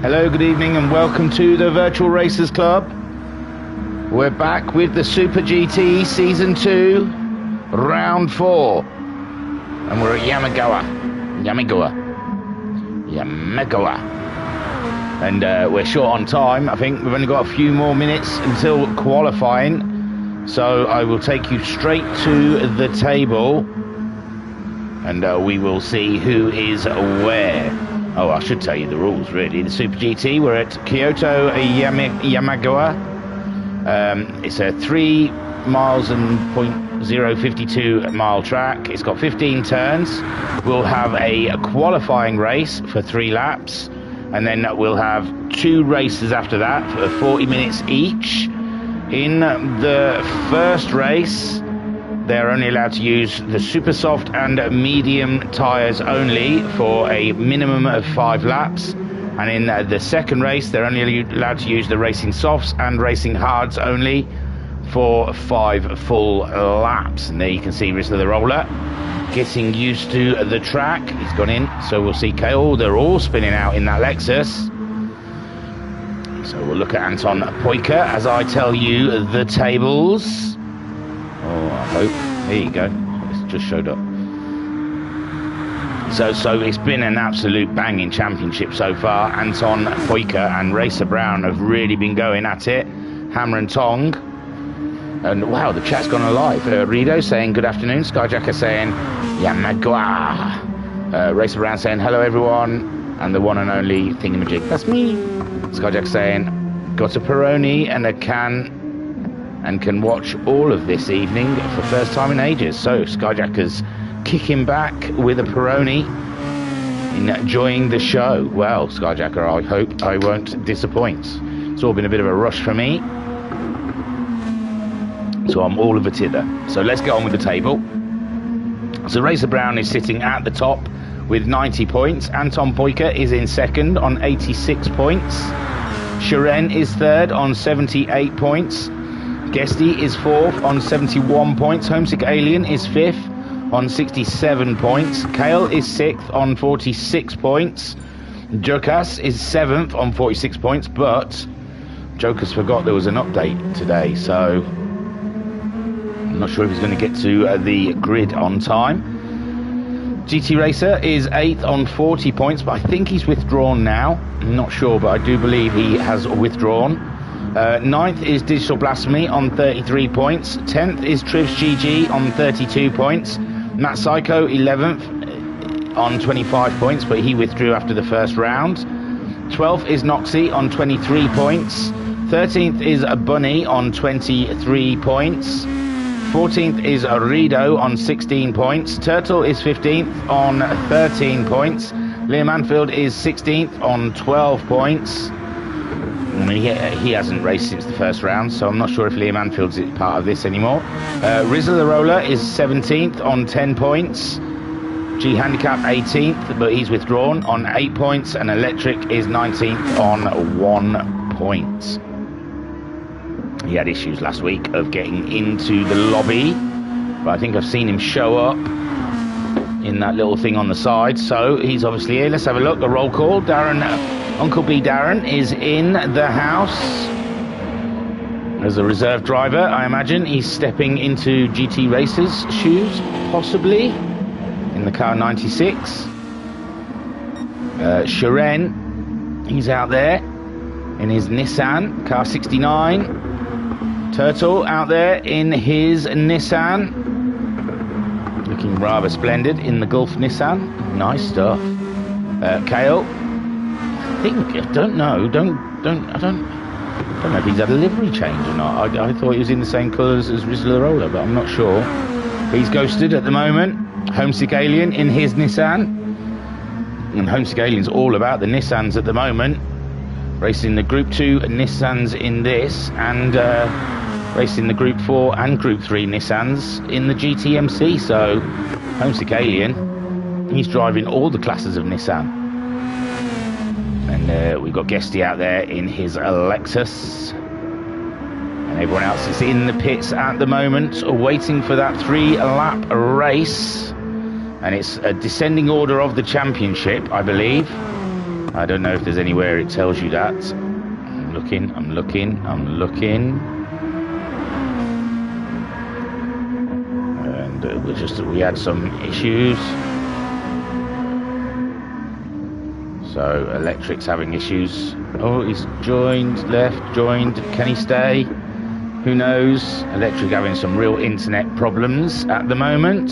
Hello, good evening, and welcome to the Virtual Racers Club. We're back with the Super GT Season 2, Round 4. And we're at Yamagoa. And we're short on time. I think we've only got a few more minutes until qualifying. So I will take you straight to the table. And we will see who is where. Oh, I should tell you the rules, really. The Super GT, we're at Kyoto Yamagoa. It's a 3 miles and 0.052 mile track. It's got 15 turns. We'll have a qualifying race for 3 laps. And then we'll have 2 races after that for 40 minutes each. In the first race, they're only allowed to use the super soft and medium tyres only for a minimum of 5 laps. And in the second race, they're only allowed to use the racing softs and racing hards only for 5 full laps. And there you can see Rizla the Roller getting used to the track. He's gone in, so we'll see Kale. They're all spinning out in that Lexus. So we'll look at Anton Poika as I tell you the tables. Oh, I hope. There you go. It's just showed up. So it's been an absolute banging championship so far. Anton Poika and Racer Brown have really been going at it. Hammer and Tong. And wow, the chat's gone alive. Rido saying good afternoon. Skyjacker saying Yamagoa. Racer Brown saying hello everyone. And the one and only Thingamajig. That's me. Skyjacker saying got a Peroni and a can. And can watch all of this evening for first time in ages. So Skyjacker's kicking back with a Peroni, enjoying the show. Well, Skyjacker, I hope I won't disappoint. It's all been a bit of a rush for me, so I'm all of a tither. So let's get on with the table. So Racer Brown is sitting at the top with 90 points. Anton Poika is in second on 86 points. Shiren is third on 78 points. Guesty is 4th on 71 points. Homesick Alien is 5th on 67 points. Kale is 6th on 46 points. Jokas is 7th on 46 points, but Jokas forgot there was an update today, so I'm not sure if he's going to get to the grid on time. GT Racer is 8th on 40 points, but I think he's withdrawn now. I'm not sure, but I do believe he has withdrawn. 9th is Digital Blasphemy on 33 points. 10th is Trivs GG on 32 points. Matt Psycho 11th on 25 points, but he withdrew after the first round. 12th is Noxy on 23 points. 13th is Bunny on 23 points. 14th is Rido on 16 points. Turtle is 15th on 13 points. Liam Anfield is 16th on 12 points. I mean, he hasn't raced since the first round, so I'm not sure if Liam Anfield's part of this anymore. Rizla the Roller is 17th on 10 points. G Handicap 18th, but he's withdrawn on 8 points. And Electric is 19th on 1 point. He had issues last week of getting into the lobby, but I think I've seen him show up in that little thing on the side, so he's obviously here. Let's have a look. A roll call. Uncle B Darren is in the house as a reserve driver. I imagine he's stepping into GT Racers' shoes, possibly, in the car 96. Shiren, he's out there in his Nissan, car 69. Turtle out there in his Nissan, looking rather splendid in the Gulf Nissan. Nice stuff. Kale, I don't know if he's had a livery change or not. I thought he was in the same colours as Rizla the Roller, but I'm not sure. He's ghosted at the moment. Homesick Alien in his Nissan. And Homesick Alien's all about the Nissans at the moment. Racing the Group 2 Nissans in this, and racing the Group 4 and Group 3 Nissans in the GTMC. So Homesick Alien, he's driving all the classes of Nissan. And we've got Guesty out there in his Lexus. And everyone else is in the pits at the moment, waiting for that 3-lap race. And it's a descending order of the championship, I believe. I don't know if there's anywhere it tells you that. I'm looking. And we had some issues. So Electric's having issues. Oh, he's left, joined. Can he stay? Who knows? Electric having some real internet problems at the moment.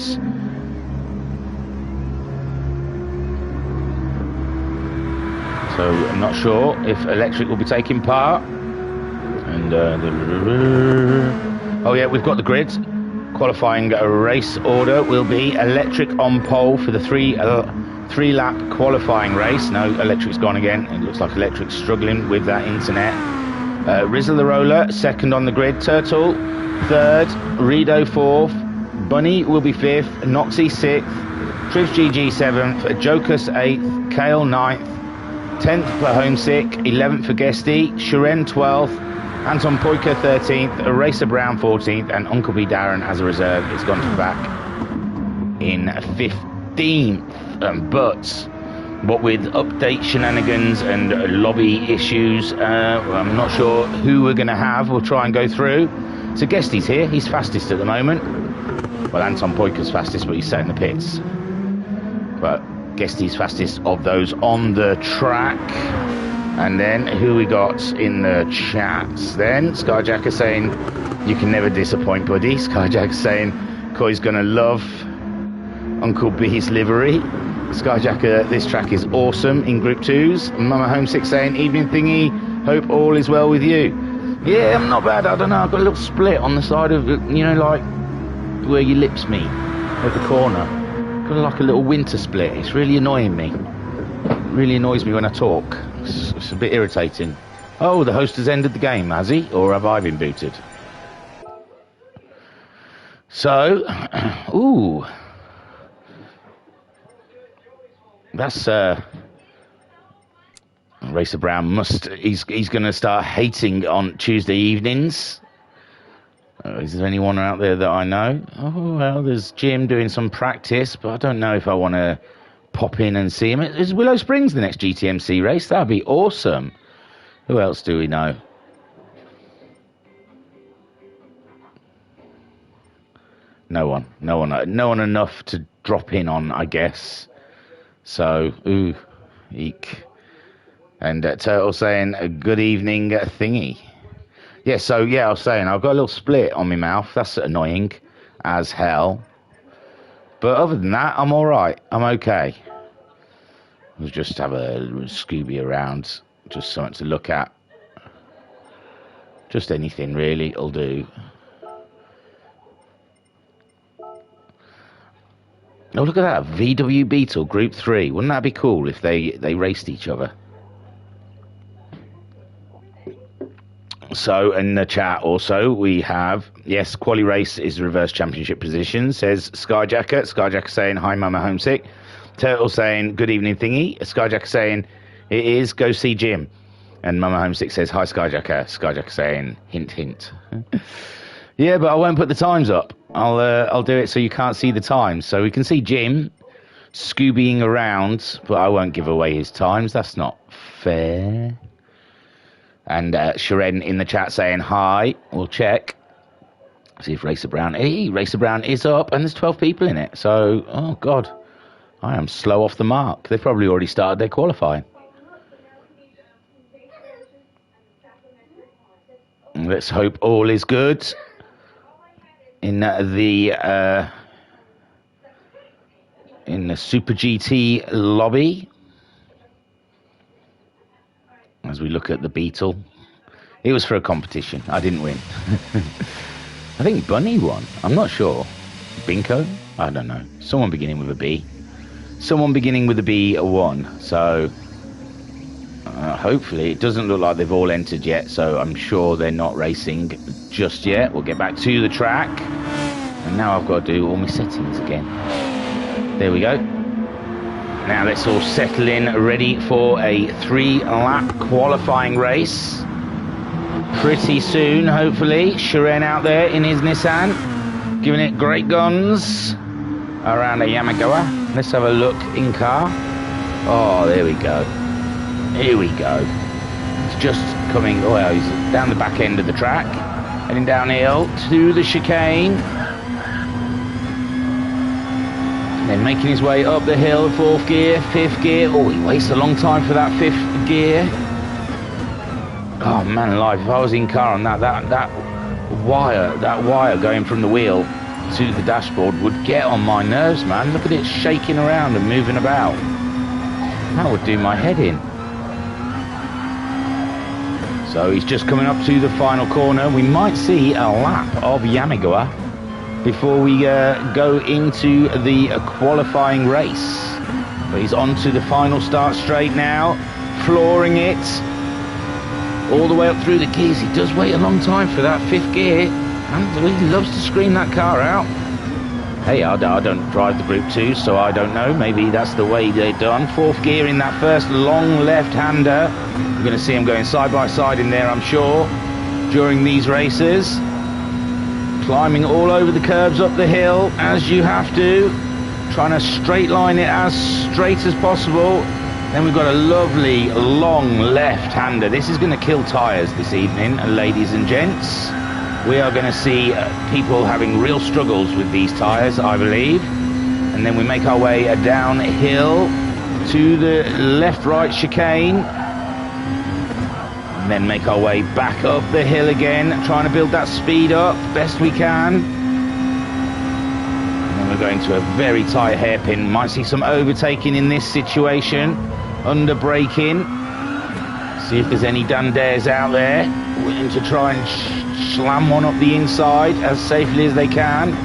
So I'm not sure if Electric will be taking part. And oh yeah, we've got the grid. Qualifying race order will be Electric on pole for the three-lap qualifying race. No, Electric's gone again. It looks like Electric's struggling with that internet. Rizzle the Roller, second on the grid. Turtle, third. Rido, fourth. Bunny will be fifth. Noxie, sixth. Triv GG, seventh. Jokus, eighth. Kale, ninth. 10th for Homesick. 11th for Guesty. Shuren, 12th. Anton Poika, 13th. Racer Brown, 14th. And Uncle B Darren, as a reserve, is gone to the back in 15th. But what with update shenanigans and lobby issues, I'm not sure who we're going to have. We'll try and go through. So Guesty's here. He's fastest at the moment. Well, Anton Poika's fastest, but he's sat in the pits. But Guesty's fastest of those on the track. And then who we got in the chats then? Skyjacker saying, you can never disappoint, buddy. Skyjacker saying, Koi's going to love Uncle B's livery. Skyjacker, this track is awesome in Group 2s. Mama Homesick saying, evening thingy, hope all is well with you. Yeah, I'm not bad. I don't know, I've got a little split on the side of, you know, like where your lips meet at the corner. Got like a little winter split. It's really annoying me. It really annoys me when I talk. It's a bit irritating. Oh, the host has ended the game, has he? Or have I been booted? So, ooh. That's Racer Brown he's going to start hating on Tuesday evenings. Is there anyone out there that I know? Oh, well, there's Jim doing some practice, but I don't know if I want to pop in and see him. Is Willow Springs the next GTMC race? That'd be awesome. Who else do we know? No one enough to drop in on, I guess. So, ooh, eek. And Turtle saying, good evening, thingy. Yeah, so, yeah, I was saying, I've got a little split on my mouth. That's annoying as hell. But other than that, I'm all right. I'm okay. We'll just have a Scooby around. Just something to look at. Just anything, really, will do. Oh, look at that. VW Beetle Group 3. Wouldn't that be cool if they raced each other? So, in the chat also, we have, yes, quali race is reverse championship position, says Skyjacker. Skyjacker saying, hi, Mama Homesick. Turtle saying, good evening, thingy. Skyjacker saying, it is, go see Jim. And Mama Homesick says, hi, Skyjacker. Skyjacker saying, hint, hint. Yeah, but I won't put the times up. I'll do it so you can't see the times. So we can see Jim Scoobying around, but I won't give away his times. That's not fair. And Sharon in the chat saying hi. We'll check. See if Racer Brown... Hey, Racer Brown is up and there's 12 people in it. So, oh, God. I am slow off the mark. They've probably already started their qualifying. Let's hope all is good in the Super GT lobby. As we look at the Beetle. It was for a competition. I didn't win. I think Bunny won. I'm not sure. Binko? I don't know. Someone beginning with a B. Someone beginning with a B won. So, hopefully, it doesn't look like they've all entered yet. So, I'm sure they're not racing just yet. We'll get back to the track. And now I've got to do all my settings again. There we go. Now let's all settle in, ready for a 3-lap qualifying race. Pretty soon, hopefully. Shiren out there in his Nissan, giving it great guns around a Yamagawa. Let's have a look in car. Oh, there we go. Here we go. It's just coming, oh, well, he's down the back end of the track, heading downhill to the chicane. And then making his way up the hill, 4th gear, 5th gear. Oh, he wastes a long time for that 5th gear. Oh man alive, if I was in car on that wire going from the wheel to the dashboard would get on my nerves, man. Look at it shaking around and moving about. That would do my head in. So he's just coming up to the final corner. We might see a lap of Yamagoa before we go into the qualifying race. But he's on to the final start straight now, flooring it all the way up through the gears. He does wait a long time for that 5th gear, and he loves to scream that car out. Hey, I don't drive the Group 2, so I don't know. Maybe that's the way they're done. 4th gear in that first long left-hander. We're going to see him going side by side in there, I'm sure, during these races. Climbing all over the curbs up the hill, as you have to. Trying to straight line it as straight as possible. Then we've got a lovely long left-hander. This is going to kill tyres this evening, ladies and gents. We are going to see people having real struggles with these tyres, I believe. And then we make our way downhill to the left-right chicane. And then make our way back up the hill again, trying to build that speed up best we can. And then we're going to a very tight hairpin. Might see some overtaking in this situation. Under braking. See if there's any Dandares out there willing to try and slam one up the inside as safely as they can.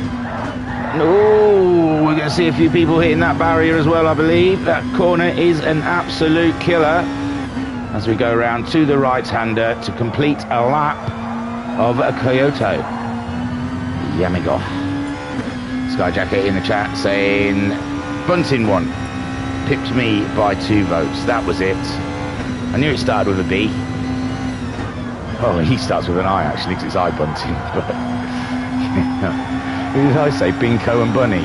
Oh, we're going to see a few people hitting that barrier as well, I believe. That corner is an absolute killer. As we go around to the right-hander to complete a lap of a Kyoto. Yamagoa. Skyjacker in the chat saying, Bunting won. Pipped me by 2 votes. That was it. I knew it started with a B. Oh, he starts with an I, actually, because it's I Bunting. But who did I say? Binko and Bunny.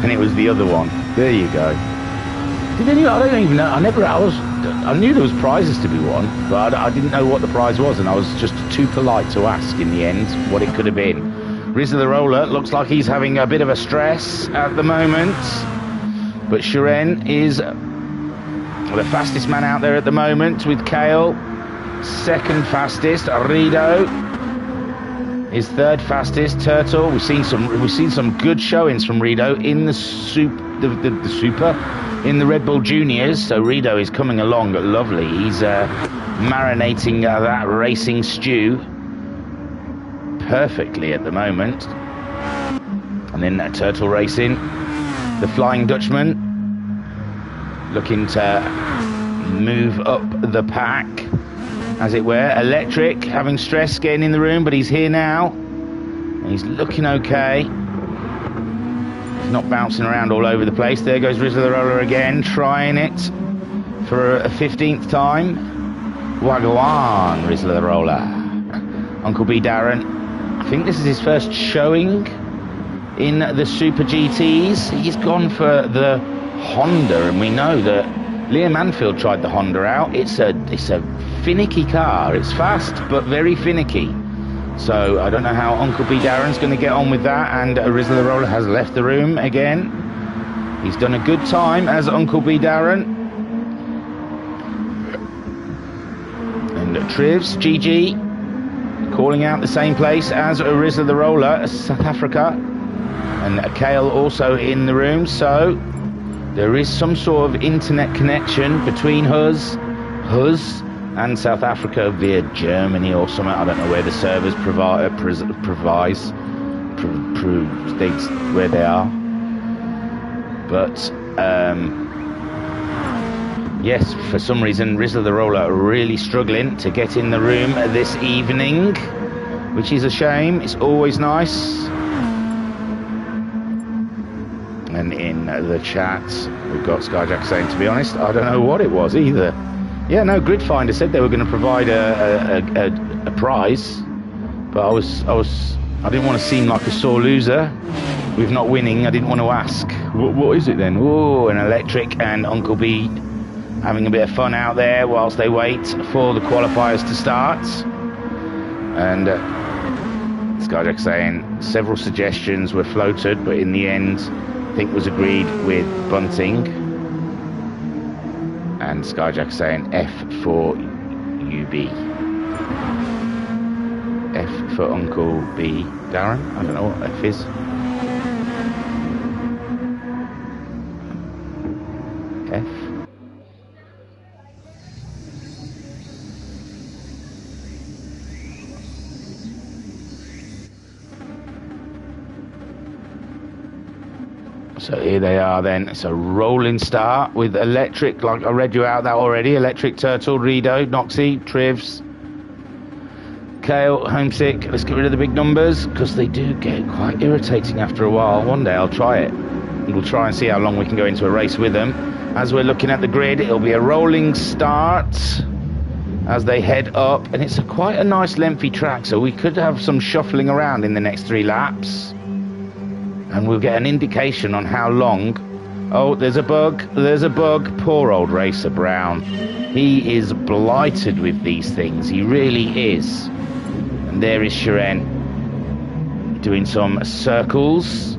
And it was the other one. There you go. Did anyone? I don't even know. I knew there was prizes to be won, but I didn't know what the prize was, and I was just too polite to ask in the end what it could have been. Rizla the Roller looks like he's having a bit of a stress at the moment, but Shiren is the fastest man out there at the moment with Kale, 2nd fastest. Rido is 3rd fastest. Turtle, we've seen some good showings from Rido in the Super. In the Red Bull Juniors, so Rido is coming along lovely. He's marinating that racing stew perfectly at the moment. And then Turtle Racing, the Flying Dutchman, looking to move up the pack, as it were. Electric, having stress getting in the room, but he's here now. And he's looking okay. Not bouncing around all over the place. There goes Rizla the Roller again, trying it for a 15th time. Wagwan, Rizla the Roller. Uncle B Darren, I think this is his first showing in the Super GTs. He's gone for the Honda, and we know that Liam Manfield tried the Honda out. It's a finicky car. It's fast, but very finicky. So I don't know how Uncle B Darren's going to get on with that, and Rizla the Roller has left the room again. He's done a good time as Uncle B Darren. And Trivs, GG, calling out the same place as Rizla the Roller, South Africa. And Kale also in the room, so there is some sort of internet connection between us and South Africa via Germany or something. I don't know where the servers states where they are, but yes, for some reason Rizla the Roller are really struggling to get in the room this evening, which is a shame. It's always nice. And in the chat we've got Skyjack saying, to be honest, I don't know what it was either. Yeah, no, Gridfinder said they were going to provide a prize, but I didn't want to seem like a sore loser with not winning. I didn't want to ask. What is it then? Oh, an electric, and Uncle B having a bit of fun out there whilst they wait for the qualifiers to start. And Skyjack saying several suggestions were floated, but in the end, I think was agreed with Bunting. And Skyjack saying F for UB. F for Uncle B. Darren? I don't know what F is. F. So here they are then. It's a rolling start with Electric, like I read you out that already. Electric, Turtle, Rido, Noxie, Trivs, Kale, Homesick. Let's get rid of the big numbers because they do get quite irritating after a while. One day I'll try it. We'll try and see how long we can go into a race with them. As we're looking at the grid, it'll be a rolling start as they head up. And it's quite a nice lengthy track, so we could have some shuffling around in the next 3 laps. And we'll get an indication on how long. Oh, there's a bug. There's a bug. Poor old Racer Brown. He is blighted with these things. He really is. And there is Shiren doing some circles.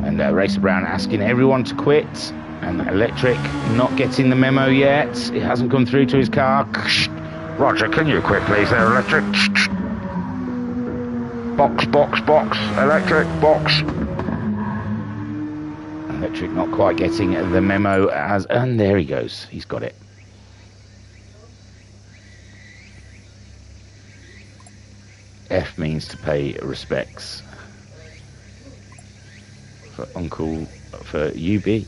And Racer Brown asking everyone to quit. And Electric not getting the memo yet. It hasn't come through to his car. Roger, can you quit please there, Electric? Box, box, box. Electric, box. Electric not quite getting the memo as... And there he goes. He's got it. F means to pay respects. For Uncle... For UB.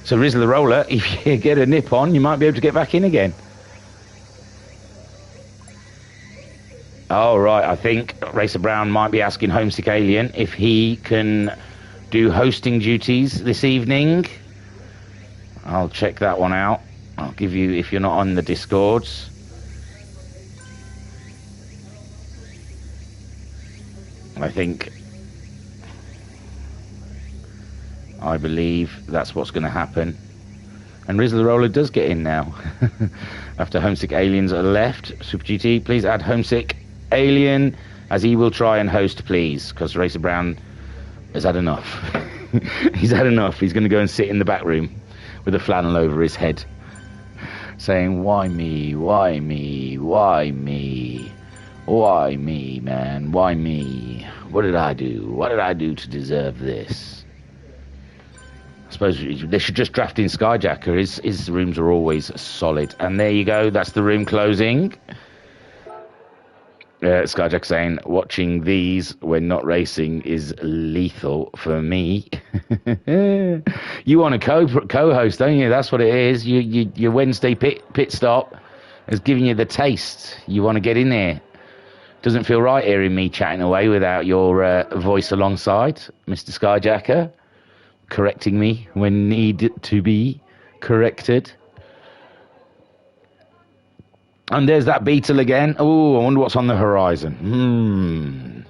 So Rizzler the Roller, if you get a nip on, you might be able to get back in again. Oh, right. I think Racer Brown might be asking Homesick Alien if he can do hosting duties this evening. I'll check that one out. I'll give you, if you're not on the Discords. I believe that's what's going to happen. And Rizzler the Roller does get in now. After Homesick Aliens are left. Super GT, please add Homesick Alien, as he will try and host, please, because Racer Brown has had enough. He's had enough. He's going to go and sit in the back room with a flannel over his head, saying, why me, why me, why me, why me, man, why me? What did I do? What did I do to deserve this? I suppose they should just draft in Skyjacker. His rooms are always solid. And there you go. That's the room closing. Skyjack saying, watching these when not racing is lethal for me. You want a co-host, don't you? That's what it is. Your Wednesday pit stop is giving you the taste. You want to get in there. Doesn't feel right hearing me chatting away without your voice alongside, Mr. Skyjacker, correcting me when need to be corrected. And there's that Beetle again. Oh, I wonder what's on the horizon.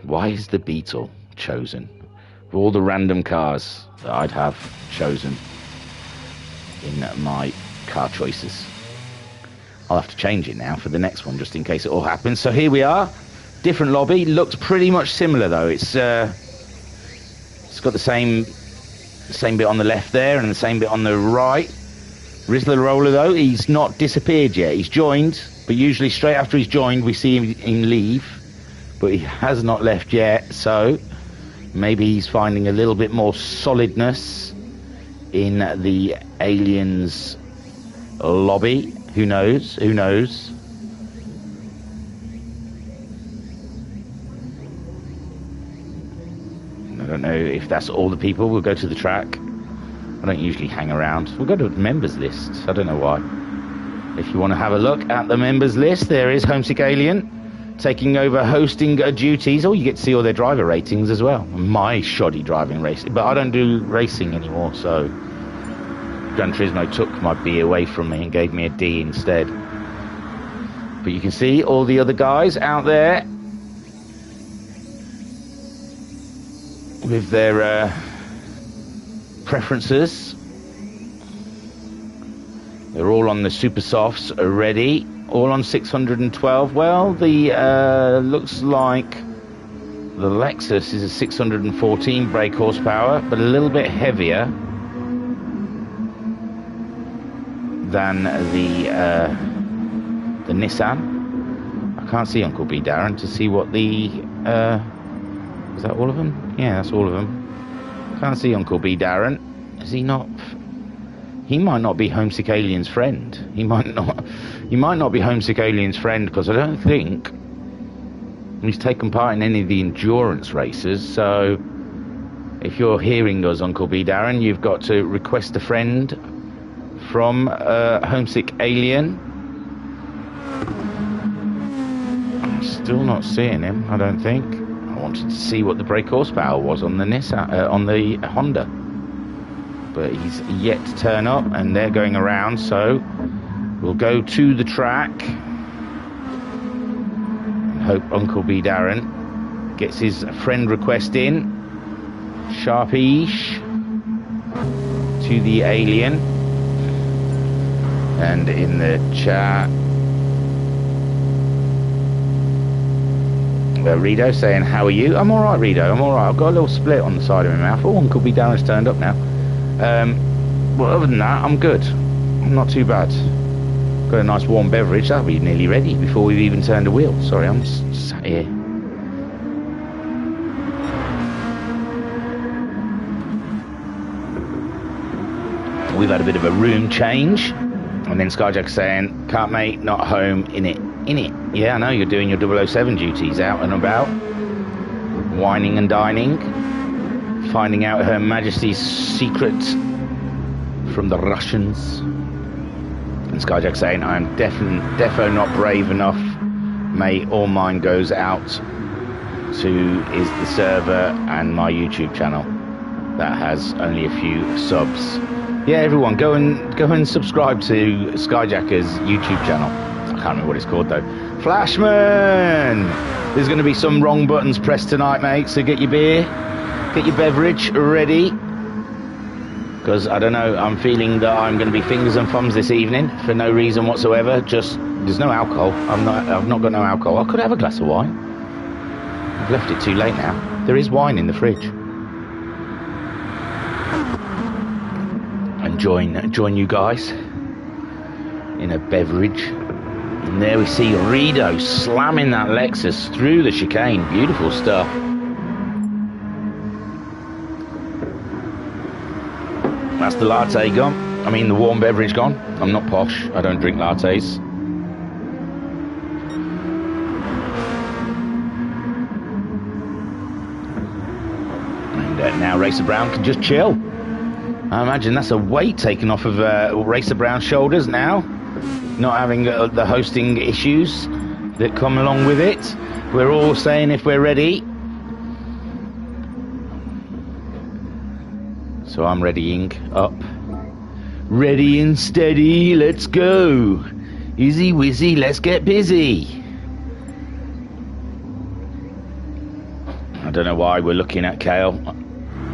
Why is the Beetle chosen? Of all the random cars that I'd have chosen in my car choices. I'll have to change it now for the next one, just in case it all happens. So here we are. Different lobby. Looks pretty much similar, though. It's got the same bit on the left there and the same bit on the right. Rizzler the Roller, though, he's not disappeared yet. He's joined, but usually straight after he's joined, we see him leave. But he has not left yet, so maybe he's finding a little bit more solidness in the Aliens lobby. Who knows? Who knows? I don't know if that's all the people. We'll go to the track. I don't usually hang around. We'll go to the members list. I don't know why. If you want to have a look at the members list, there is Homesick Alien taking over hosting duties. Oh, you get to see all their driver ratings as well. My shoddy driving racing. But I don't do racing anymore, so Gran Turismo took my B away from me and gave me a D instead. But you can see all the other guys out there with their preferences. They're all on the super softs already, all on 612. Well, the looks like the Lexus is a 614 brake horsepower, but a little bit heavier than the Nissan. I can't see Uncle B Darren to see what the is that all of them? Yeah, that's all of them. Can't see Uncle B Darren. Is he not? He might not be Homesick Alien's friend. He might not be Homesick Alien's friend, because I don't think he's taken part in any of the endurance races. So if you're hearing us, Uncle B Darren, you've got to request a friend from Homesick Alien. I'm still not seeing him, I don't think. I wanted to see what the brake horsepower was on the Nissan, on the Honda. But he's yet to turn up, and they're going around, so we'll go to the track and hope Uncle B Darren gets his friend request in. Sharpish to the Alien, and in the chat Rido saying, how are you? I'm alright, Rido, I'm alright. I've got a little split on the side of my mouth. Oh, Uncle B Darren's turned up now. Well, other than that, I'm good. I'm not too bad. Got a nice warm beverage. That'll be nearly ready before we've even turned the wheel. Sorry, I'm just sat here. We've had a bit of a room change. And then Skyjack saying, can't mate, not home, in it. Yeah, I know, you're doing your 007 duties, out and about. Whining and dining. Finding out Her Majesty's secret from the Russians. And Skyjack saying, I'm defo not brave enough, mate. All mine goes out to is the server and my YouTube channel that has only a few subs. Yeah, everyone, go and subscribe to Skyjacker's YouTube channel. I can't remember what it's called though. Flashman! There's going to be some wrong buttons pressed tonight, mate, so get your beer. Get your beverage ready, because I don't know, I'm feeling that I'm going to be fingers and thumbs this evening for no reason whatsoever. Just, there's no alcohol. I've not got no alcohol. I could have a glass of wine. I've left it too late now. There is wine in the fridge. And join you guys in a beverage. And there we see Rido slamming that Lexus through the chicane. Beautiful stuff. That's the latte gone. I mean, the warm beverage gone. I'm not posh. I don't drink lattes. And now Racer Brown can just chill. I imagine that's a weight taken off of Racer Brown's shoulders now. Not having the hosting issues that come along with it. We're all saying if we're ready. So I'm readying up. Ready and steady, let's go. Easy whizzy, let's get busy. I don't know why we're looking at Kale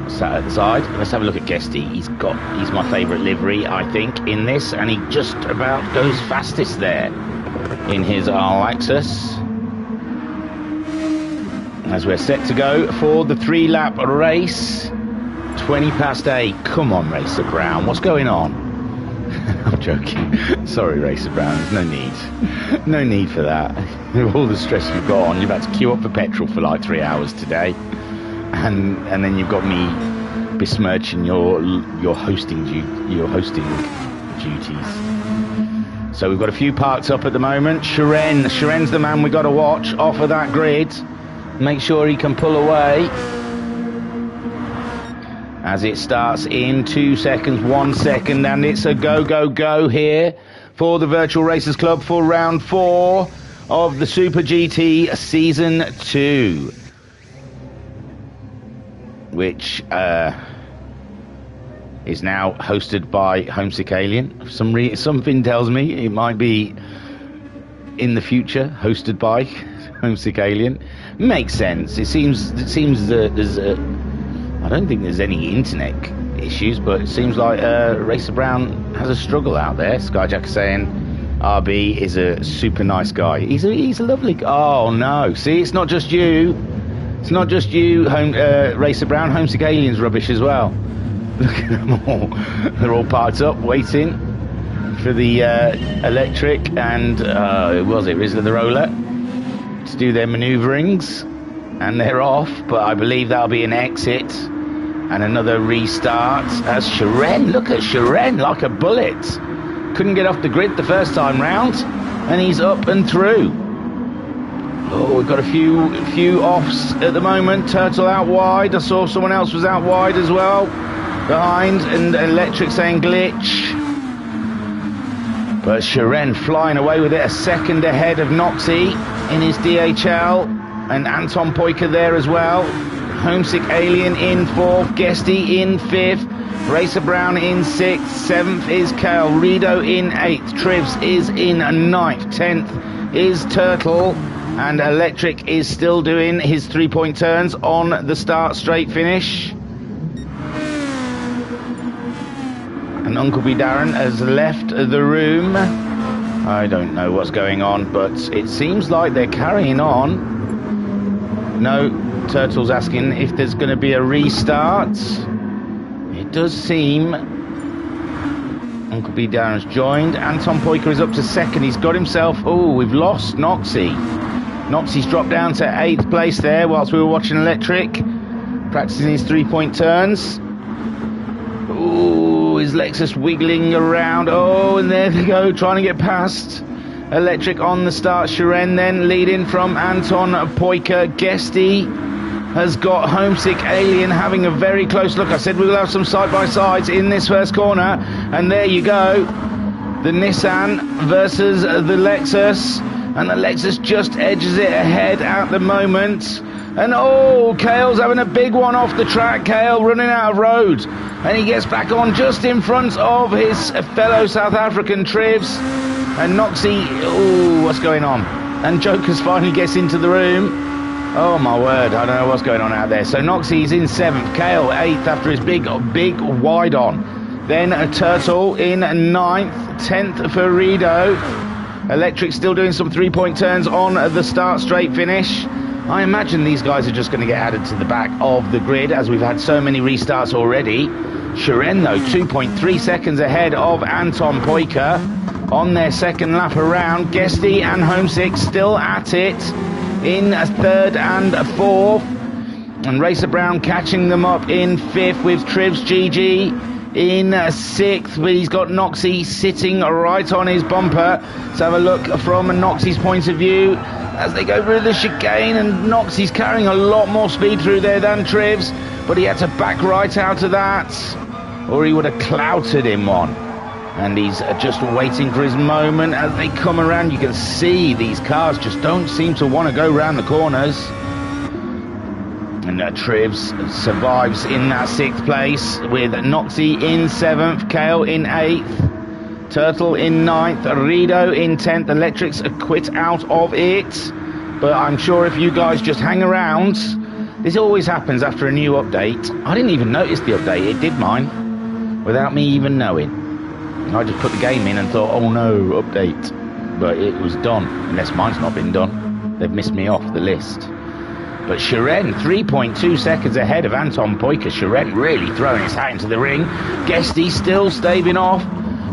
sat at the side. Let's have a look at Guesty. He's my favourite livery, I think, in this, and he just about goes fastest there in his Lexus. As we're set to go for the 3-lap race. 20 past 8. Come on, Racer Brown. What's going on? I'm joking. Sorry, Racer Brown. There's no need. No need for that. With all the stress you've got on, you've had to queue up for petrol for like 3 hours today. And then you've got me besmirching your hosting duties. So we've got a few parked up at the moment. Sharen's the man we got to watch off of that grid. Make sure he can pull away. As it starts in 2 seconds, 1 second, and it's a go here for the Virtual Racers Club for round 4 of the Super GT Season 2. Which is now hosted by Homesick Alien. Something tells me it might be in the future hosted by Homesick Alien. Makes sense. It seems that there's I don't think there's any internet issues, but it seems like Racer Brown has a struggle out there. Skyjack saying RB is a super nice guy. He's a lovely guy. Oh no, see, it's not just you. It's not just you, Racer Brown. Homesick Alien's rubbish as well. Look at them all. They're all parked up, waiting for the electric and Rizzler the Roller to do their manoeuvrings, and they're off. But I believe that'll be an exit and another restart. As Shiren, look at Shiren like a bullet. Couldn't get off the grid the first time round, and he's up and through. Oh, we've got a few offs at the moment. Turtle out wide. I saw someone else was out wide as well behind, and Electric saying glitch. But Shiren flying away with it, a second ahead of Noxie in his DHL, and Anton Poika there as well. Homesick Alien in 4th, Guesty in 5th, Racer Brown in 6th, 7th is Kale, Rido in 8th, Trivs is in 9th, 10th is Turtle, and Electric is still doing his 3-point turns on the start straight finish. And Uncle B Darren has left the room. I don't know what's going on, but it seems like they're carrying on. No, Turtle's asking if there's going to be a restart. It does seem Uncle B Darren's joined. Anton Poika is up to 2nd. He's got himself... Oh, we've lost Noxie. Noxie's dropped down to 8th place there whilst we were watching Electric practicing his 3-point turns. Ooh, his Lexus wiggling around. Oh, and there they go, trying to get past Electric on the start. Shiren then leading from Anton Poika. Guesty has got Homesick Alien having a very close look. I said we will have some side-by-sides in this first corner, and there you go. The Nissan versus the Lexus, and the Lexus just edges it ahead at the moment. And oh, Kale's having a big one off the track. Kale running out of road, and he gets back on just in front of his fellow South African Trivs. And Noxie, oh, what's going on? And Jokers finally gets into the room. Oh my word, I don't know what's going on out there. So Noxie's in 7th, Kale 8th after his big wide on. Then a Turtle in 9th, 10th for Rido. Electric still doing some 3-point turns on the start straight finish. I imagine these guys are just going to get added to the back of the grid, as we've had so many restarts already. Shiren, though, 2.3 seconds ahead of Anton Poika on their second lap around. Guesty and Homesick still at it in 3rd and 4th. And Racer Brown catching them up in 5th with Trivs GG in 6th. But he's got Noxie sitting right on his bumper. Let's have a look from Noxie's point of view as they go through the chicane, and Noxie's carrying a lot more speed through there than Trivs, but he had to back right out of that, or he would have clouted him one. And he's just waiting for his moment as they come around. You can see these cars just don't seem to want to go round the corners. And Trivs survives in that 6th place with Noxie in 7th, Kale in 8th, Turtle in 9th, Rido in 10th. Electrics quit out of it, but I'm sure if you guys just hang around, this always happens after a new update. I didn't even notice the update, it did mine without me even knowing. I just put the game in and thought, oh no, update, but it was done, unless mine's not been done. They've missed me off the list. But Shiren, 3.2 seconds ahead of Anton Poika. Shiren really throwing his hat into the ring. Guesty still staving off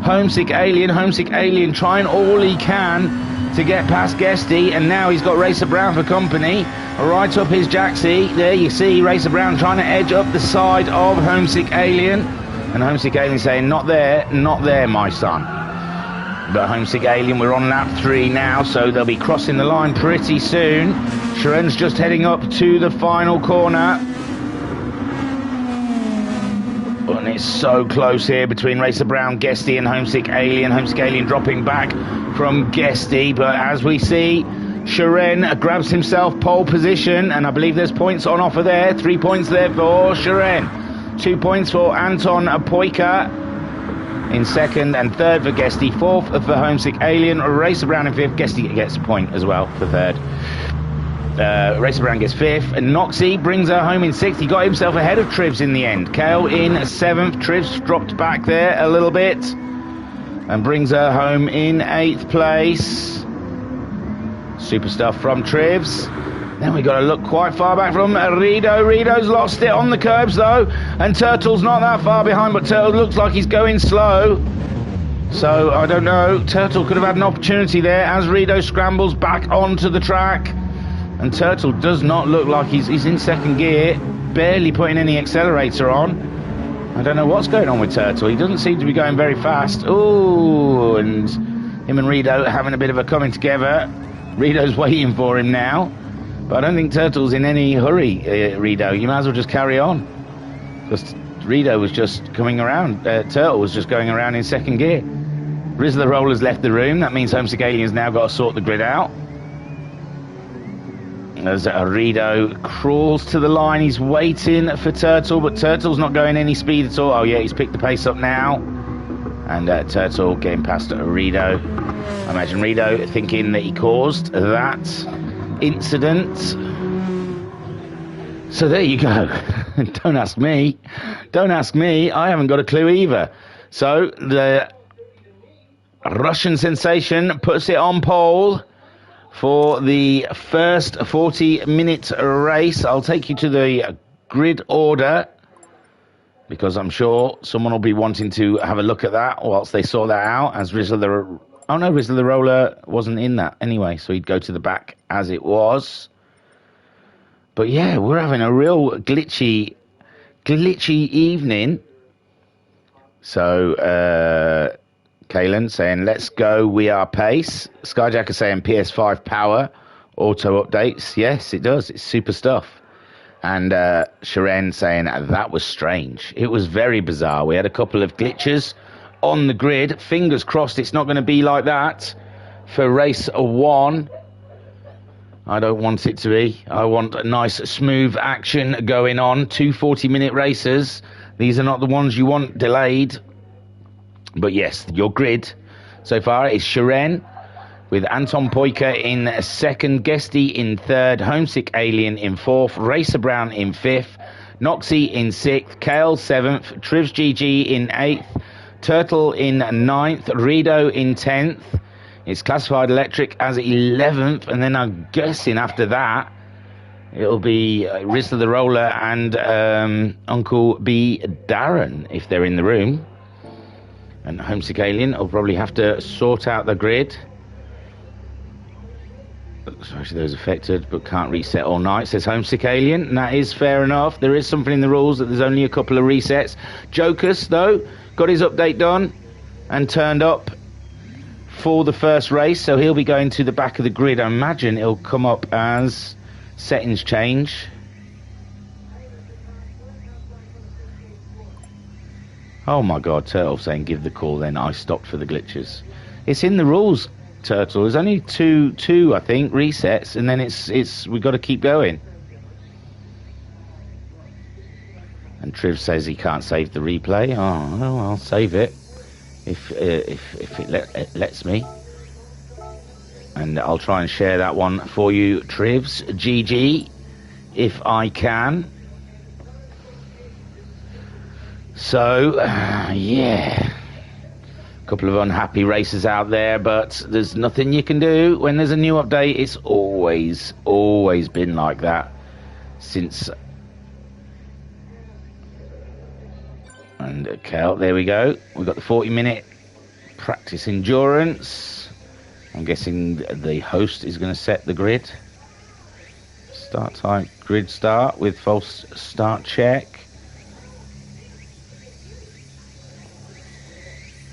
Homesick Alien trying all he can to get past Guesty, and now he's got Racer Brown for company right up his jacksie. There you see Racer Brown trying to edge up the side of Homesick Alien, and Homesick Alien saying, not there, my son. But Homesick Alien, we're on lap 3 now, so they'll be crossing the line pretty soon. Shiren's just heading up to the final corner. And it's so close here between Racer Brown, Guesty and Homesick Alien. Homesick Alien dropping back from Guesty, but as we see, Shiren grabs himself pole position, and I believe there's points on offer there. 3 points there for Shiren. 2 points for Anton Poika in 2nd, and 3rd for Guesty. 4th for Homesick Alien. Racer Brown in 5th. Guesty gets a point as well for 3rd. Racer Brown gets 5th, and Noxie brings her home in 6th. He got himself ahead of Trivs in the end. Kale in 7th. Trivs dropped back there a little bit and brings her home in 8th place. Super stuff from Trivs. Then we got to look quite far back from Rido. Rido's lost it on the curbs though, and Turtle's not that far behind, but Turtle looks like he's going slow. So I don't know, Turtle could have had an opportunity there as Rido scrambles back onto the track. And Turtle does not look like he's in 2nd gear, barely putting any accelerator on. I don't know what's going on with Turtle. He doesn't seem to be going very fast. Ooh, and him and Rido having a bit of a coming together. Rido's waiting for him now. But I don't think Turtle's in any hurry, Rido. You might as well just carry on. Because Rido was just coming around. Turtle was just going around in 2nd gear. Riz the Roller's left the room. That means Homesick Alien's now got to sort the grid out. As Rido crawls to the line, he's waiting for Turtle, but Turtle's not going any speed at all. Oh yeah, he's picked the pace up now. And Turtle getting past Rido. I imagine Rido thinking that he caused that incident. So there you go. Don't ask me. Don't ask me. I haven't got a clue either. So the Russian sensation puts it on pole for the first 40-minute race. I'll take you to the grid order because I'm sure someone will be wanting to have a look at that whilst they sort that out. As Rizzler the Roller wasn't in that anyway, so he'd go to the back as it was. But yeah, we're having a real glitchy evening. So Kalen saying, let's go, we are pace. Skyjacker saying PS5 power, auto updates. Yes, it does. It's super stuff. And Sharon saying, that was strange. It was very bizarre. We had a couple of glitches on the grid. Fingers crossed it's not going to be like that for race 1. I don't want it to be. I want a nice smooth action going on. 2 40-minute races. These are not the ones you want delayed. But yes, your grid so far is Sharon with Anton Poika in 2nd, Guesty in 3rd, Homesick Alien in 4th, Racer Brown in 5th, Noxie in 6th, Kale 7th, Trivs GG in 8th, Turtle in 9th, Rido in 10th. It's classified electric as 11th, and then I'm guessing after that it'll be Rizzler the Roller and Uncle B Darren if they're in the room. And Homesick Alien will probably have to sort out the grid. Especially those affected, but can't reset all night, says Homesick Alien. And that is fair enough. There is something in the rules that there's only a couple of resets. Jokus, though, got his update done and turned up for the first race. So he'll be going to the back of the grid. I imagine it'll come up as settings change. Oh my god, Turtle saying give the call, then I stopped for the glitches. It's in the rules, Turtle. There's only two I think, resets, and then it's we've got to keep going. And Triv says he can't save the replay. Oh, well, I'll save it if it lets me. And I'll try and share that one for you, Trivs GG, if I can. So, yeah, a couple of unhappy races out there, but there's nothing you can do. When there's a new update, it's always been like that since. And okay, there we go. We've got the 40-minute practice endurance. I'm guessing the host is going to set the grid. Start time, grid start with false start check.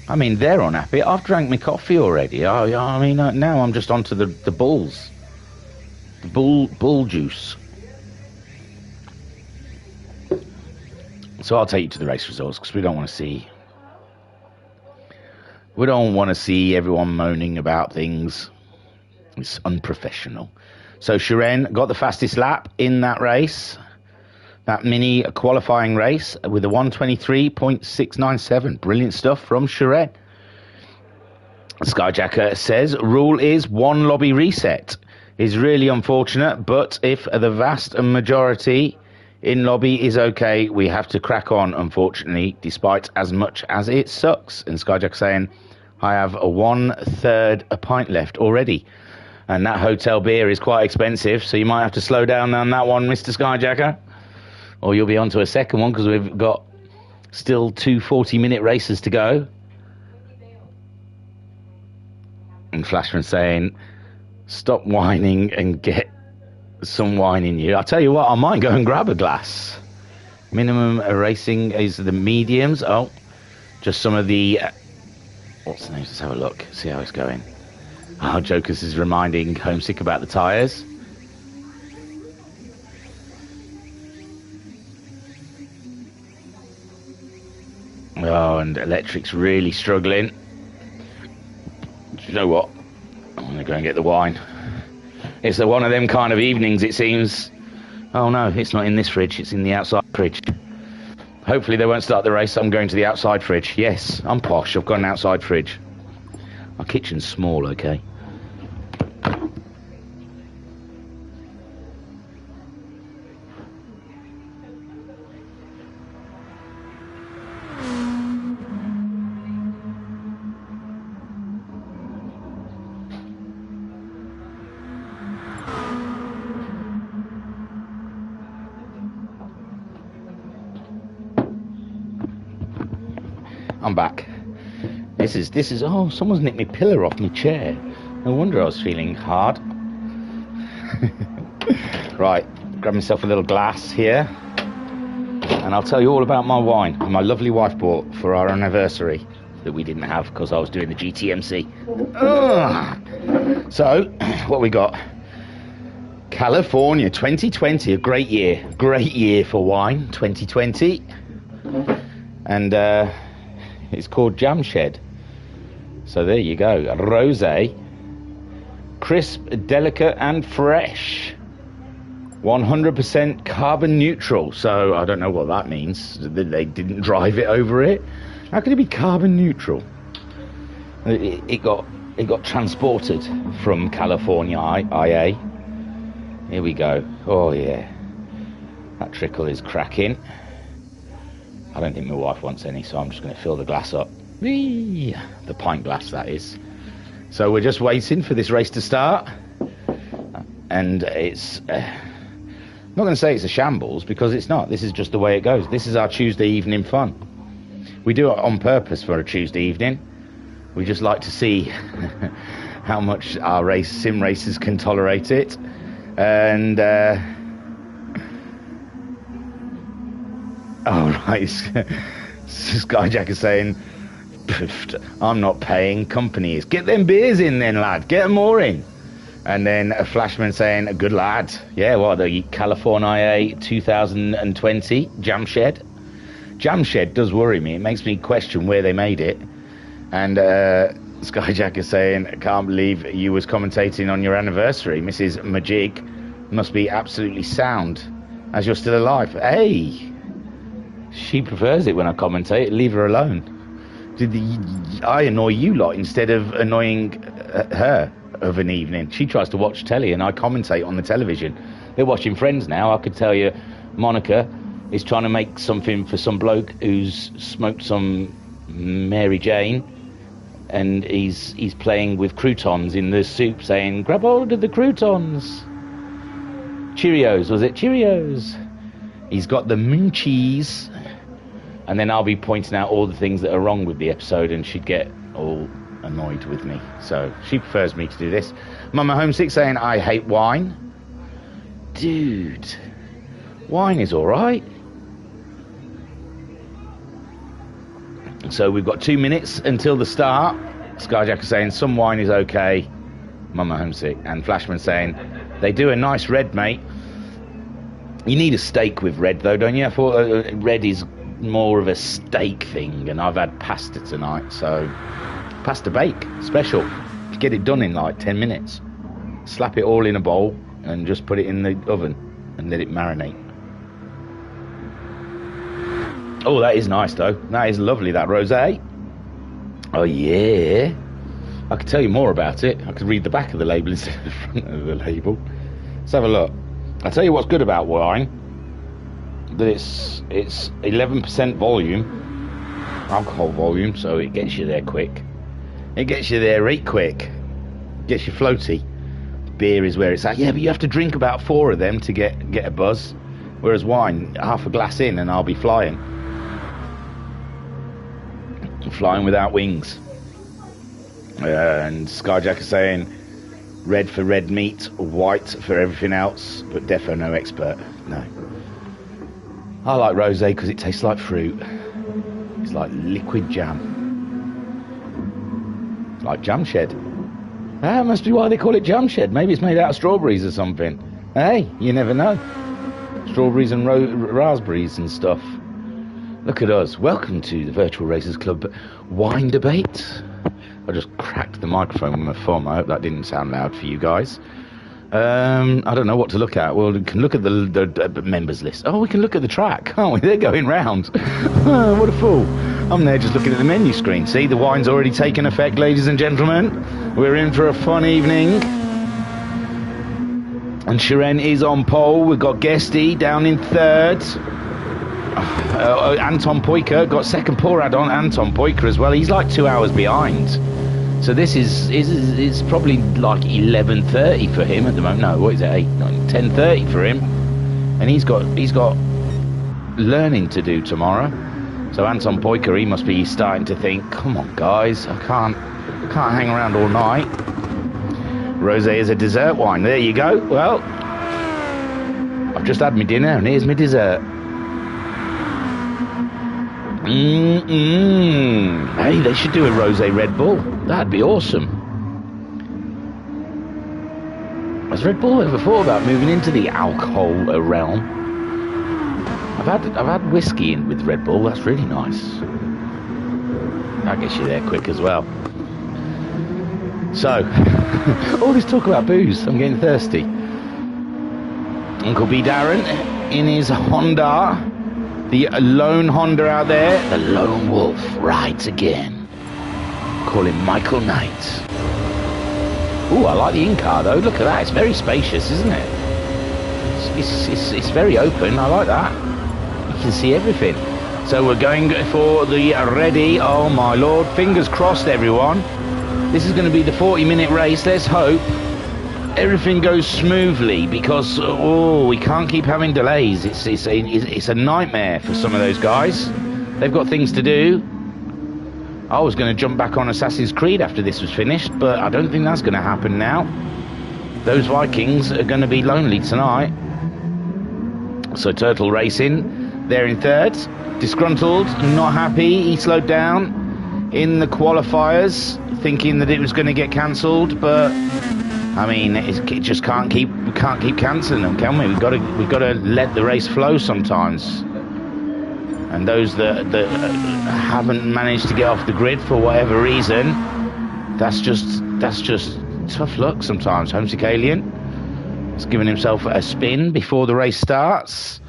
I mean, they're unhappy. I've drank my coffee already. I mean, now I'm just onto the bulls. The bull juice. So I'll take you to the race results because we don't want to see everyone moaning about things. It's unprofessional. So Sharon got the fastest lap in that race. That mini qualifying race with a 1:23.697. Brilliant stuff from Sharon. Skyjacker says, rule is one lobby reset. is really unfortunate, but if the vast majority in lobby is okay, we have to crack on, unfortunately, despite as much as it sucks. And Skyjack saying, I have a 1/3 a pint left already. And that hotel beer is quite expensive, so you might have to slow down on that one, Mr. Skyjacker. Or you'll be on to a second one, because we've got still 2 40-minute races to go. And Flashman saying, stop whining and get some wine in you. I'll tell you what, I might go and grab a glass. Minimum racing is the mediums. Oh, just some of the... what's the name? Let's have a look, see how it's going. Oh, Jokers is reminding Homesick about the tyres. Oh, and Electric's really struggling. Do you know what? I'm going to go and get the wine. It's one of them kind of evenings, it seems. Oh no, it's not in this fridge, it's in the outside fridge. Hopefully they won't start the race. I'm going to the outside fridge. Yes, I'm posh, I've got an outside fridge. My kitchen's small, okay? I'm back. This is oh, someone's nicked my pillar off my chair. No wonder I was feeling hard. Right, grab myself a little glass here, and I'll tell you all about my wine my lovely wife bought for our anniversary that we didn't have because I was doing the GTMC. So, what we got? California 2020, a great year for wine, 2020. And it's called Jam Shed. So there you go. Rosé, crisp, delicate, and fresh. 100% carbon neutral. So I don't know what that means. They didn't drive it over it. How could it be carbon neutral? It got transported from California, IA. Here we go. Oh yeah, that trickle is cracking. I don't think my wife wants any, so I'm just going to fill the glass up. Whee! The pint glass, that is. So we're just waiting for this race to start. And it's... I'm not going to say it's a shambles, because it's not. This is just the way it goes. This is our Tuesday evening fun. We do it on purpose for a Tuesday evening. We just like to see how much our sim racers can tolerate it. And... oh, right. Skyjack is saying, I'm not paying, company is. Get them beers in then, lad. Get them more in. And then a Flashman saying, a good lad. Yeah, what, the California 2020 Jam Shed? Jam Shed does worry me. It makes me question where they made it. And Skyjack is saying, I can't believe you was commentating on your anniversary. Mrs. Majig must be absolutely sound as you're still alive. Hey! She prefers it when I commentate. Leave her alone. I annoy you lot instead of annoying her of an evening. She tries to watch telly and I commentate on the television. They're watching Friends now. I could tell you Monica is trying to make something for some bloke who's smoked some Mary Jane, and he's playing with croutons in the soup saying, grab hold of the croutons. Cheerios, was it? Cheerios. He's got the munchies. And then I'll be pointing out all the things that are wrong with the episode, and she'd get all annoyed with me. So she prefers me to do this. Mama Homesick saying, I hate wine. Dude, wine is all right. So we've got 2 minutes until the start. Skyjack is saying, some wine is okay. Mama Homesick. And Flashman saying, they do a nice red, mate. You need a steak with red, though, don't you? I thought red is more of a steak thing, and I've had pasta tonight, so pasta bake special. Get it done in like 10 minutes. Slap it all in a bowl and just put it in the oven and let it marinate. Oh, that is nice though. That is lovely, that rosé. Oh yeah, I could tell you more about it. I could read the back of the label instead of the front of the label. Let's have a look. I'll tell you what's good about wine. That it's 11% volume, alcohol volume, so it gets you there quick. It gets you there right quick. Gets you floaty. Beer is where it's at. Yeah, but you have to drink about 4 of them to get a buzz. Whereas wine, half a glass in and I'll be flying. Flying without wings. And Skyjack is saying red for red meat, white for everything else, but defo no expert. No. I like rosé because it tastes like fruit. It's like liquid jam. It's like Jamshed. That must be why they call it Jamshed. Maybe it's made out of strawberries or something. Hey, you never know. Strawberries and raspberries and stuff. Look at us. Welcome to the Virtual Racers Club wine debate. I just cracked the microphone with my thumb. I hope that didn't sound loud for you guys. I don't know what to look at. Well, we can look at the members list. Oh, we can look at the track, can't we? They're going round. What a fool. I'm there just looking at the menu screen. See, the wine's already taken effect, ladies and gentlemen. We're in for a fun evening. And Shiren is on pole. We've got Guesty down in third. Anton Poiker got second. Poor Adon Anton Poiker as well. He's like 2 hours behind. So this is probably like 11:30 for him at the moment. No, what is it? 10:30 for him, and he's got learning to do tomorrow. So Anton Poiker, he must be starting to think, come on guys, I can't hang around all night. Rosé is a dessert wine. There you go. Well, I've just had my dinner and here's my dessert. Hey, they should do a rosé Red Bull. That'd be awesome. Has Red Bull ever thought about moving into the alcohol realm? I've had whiskey in with Red Bull. That's really nice. That gets you there quick as well. So, all this talk about booze, I'm getting thirsty. Uncle B Darren in his Honda. The lone Honda out there, the lone wolf rides again. Call him Michael Knight. Ooh, I like the in-car though. Look at that. It's very spacious, isn't it? It's very open. I like that. You can see everything. So we're going for the ready. Oh my lord. Fingers crossed, everyone. This is going to be the 40-minute race. Let's hope everything goes smoothly, because we can't keep having delays. It's a nightmare for some of those guys. They've got things to do. I was going to jump back on Assassin's Creed after this was finished, but I don't think that's going to happen now. Those Vikings are going to be lonely tonight. So Turtle Racing, they're in third. Disgruntled, not happy. He slowed down in the qualifiers, thinking that it was going to get cancelled, but I mean, it just can't keep cancelling them, can we? We've got to let the race flow sometimes. And those that haven't managed to get off the grid for whatever reason, that's just tough luck sometimes. Homesick Alien has given himself a spin before the race starts.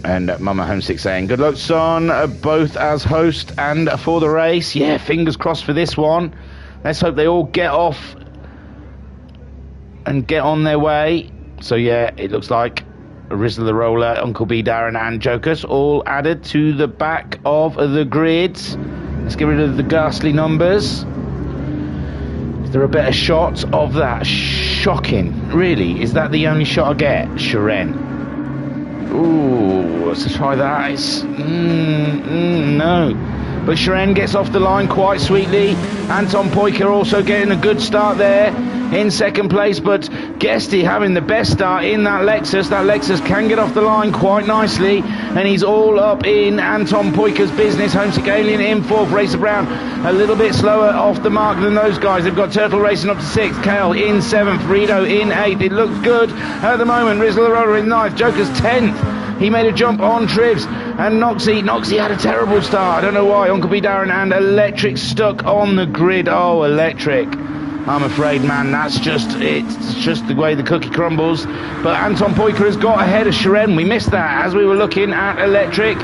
And Mama Homesick saying, good luck, son, both as host and for the race. Yeah, fingers crossed for this one. Let's hope they all get off and get on their way. So yeah, it looks like Rizzler the Roller, Uncle B Darren and Jokers all added to the back of the grid. Let's get rid of the ghastly numbers. Is there a better shot of that? Shocking. Really? Is that the only shot I get? Shiren. Ooh, let's try that. It's no. But Shiren gets off the line quite sweetly. Anton Poiker also getting a good start there in second place, but Guesty having the best start in that Lexus. That Lexus can get off the line quite nicely, and he's all up in Anton Poiker's business. Homesick Alien in fourth. Racer Brown a little bit slower off the mark than those guys. They've got Turtle Racing up to sixth, Kale in seventh, Rito in eighth. It looks good at the moment. Rizzler the Roller in ninth, Joker's 10th. He made a jump on Tribs, and Noxie had a terrible start. I don't know why. Uncle B Darren and Electric stuck on the grid. Oh, Electric. I'm afraid, man, it's just the way the cookie crumbles. But Anton Poiker has got ahead of Shiren. We missed that as we were looking at Electric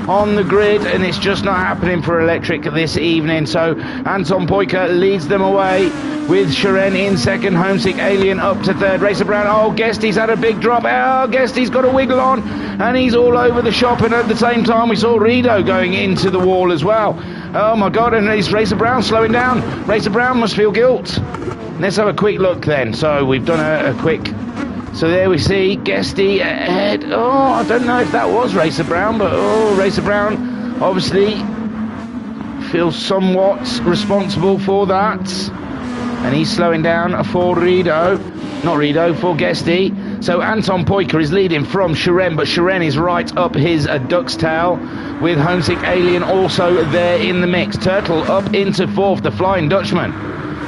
on the grid, and it's just not happening for Electric this evening. So Anton Poiker leads them away with Shiren in second, Homesick Alien up to third, Racer Brown. Oh, Guesty's had a big drop. Oh, Guesty's got a wiggle on, and he's all over the shop. And at the same time, we saw Rido going into the wall as well. Oh my God, and it's Racer Brown slowing down. Racer Brown must feel guilt. Let's have a quick look then. So we've done a quick... So there we see Guesty ahead. Oh, I don't know if that was Racer Brown, but Racer Brown obviously feels somewhat responsible for that. And he's slowing down for Rido. Not Rido, for Guesty. So Anton Poiker is leading from Shiren, but Shiren is right up his duck's tail, with Homesick Alien also there in the mix. Turtle up into fourth. The Flying Dutchman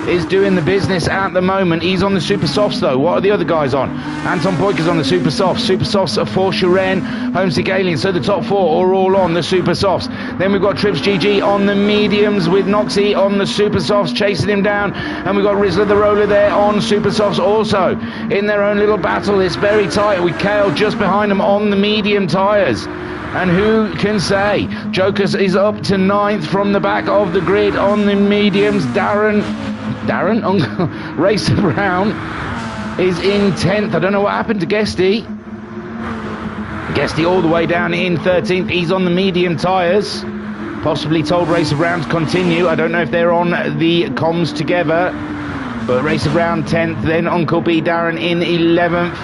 is doing the business at the moment. He's on the Super Softs though. What are the other guys on? Anton Poiker's on the Super Softs. Super Softs are for Shiren, Homesick Alien. So the top four are all on the Super Softs. Then we've got Trips GG on the mediums, with Noxie on the Super Softs chasing him down. And we've got Rizzler the Roller there on Super Softs also in their own little battle. It's very tight, with Kale just behind them on the medium tyres. And who can say? Jokers is up to ninth from the back of the grid on the mediums. Darren, Racer Brown is in 10th. I don't know what happened to Guesty. Guesty all the way down in 13th. He's on the medium tyres. Possibly told Racer Brown to continue. I don't know if they're on the comms together. But Racer Brown 10th. Then Uncle B Darren in 11th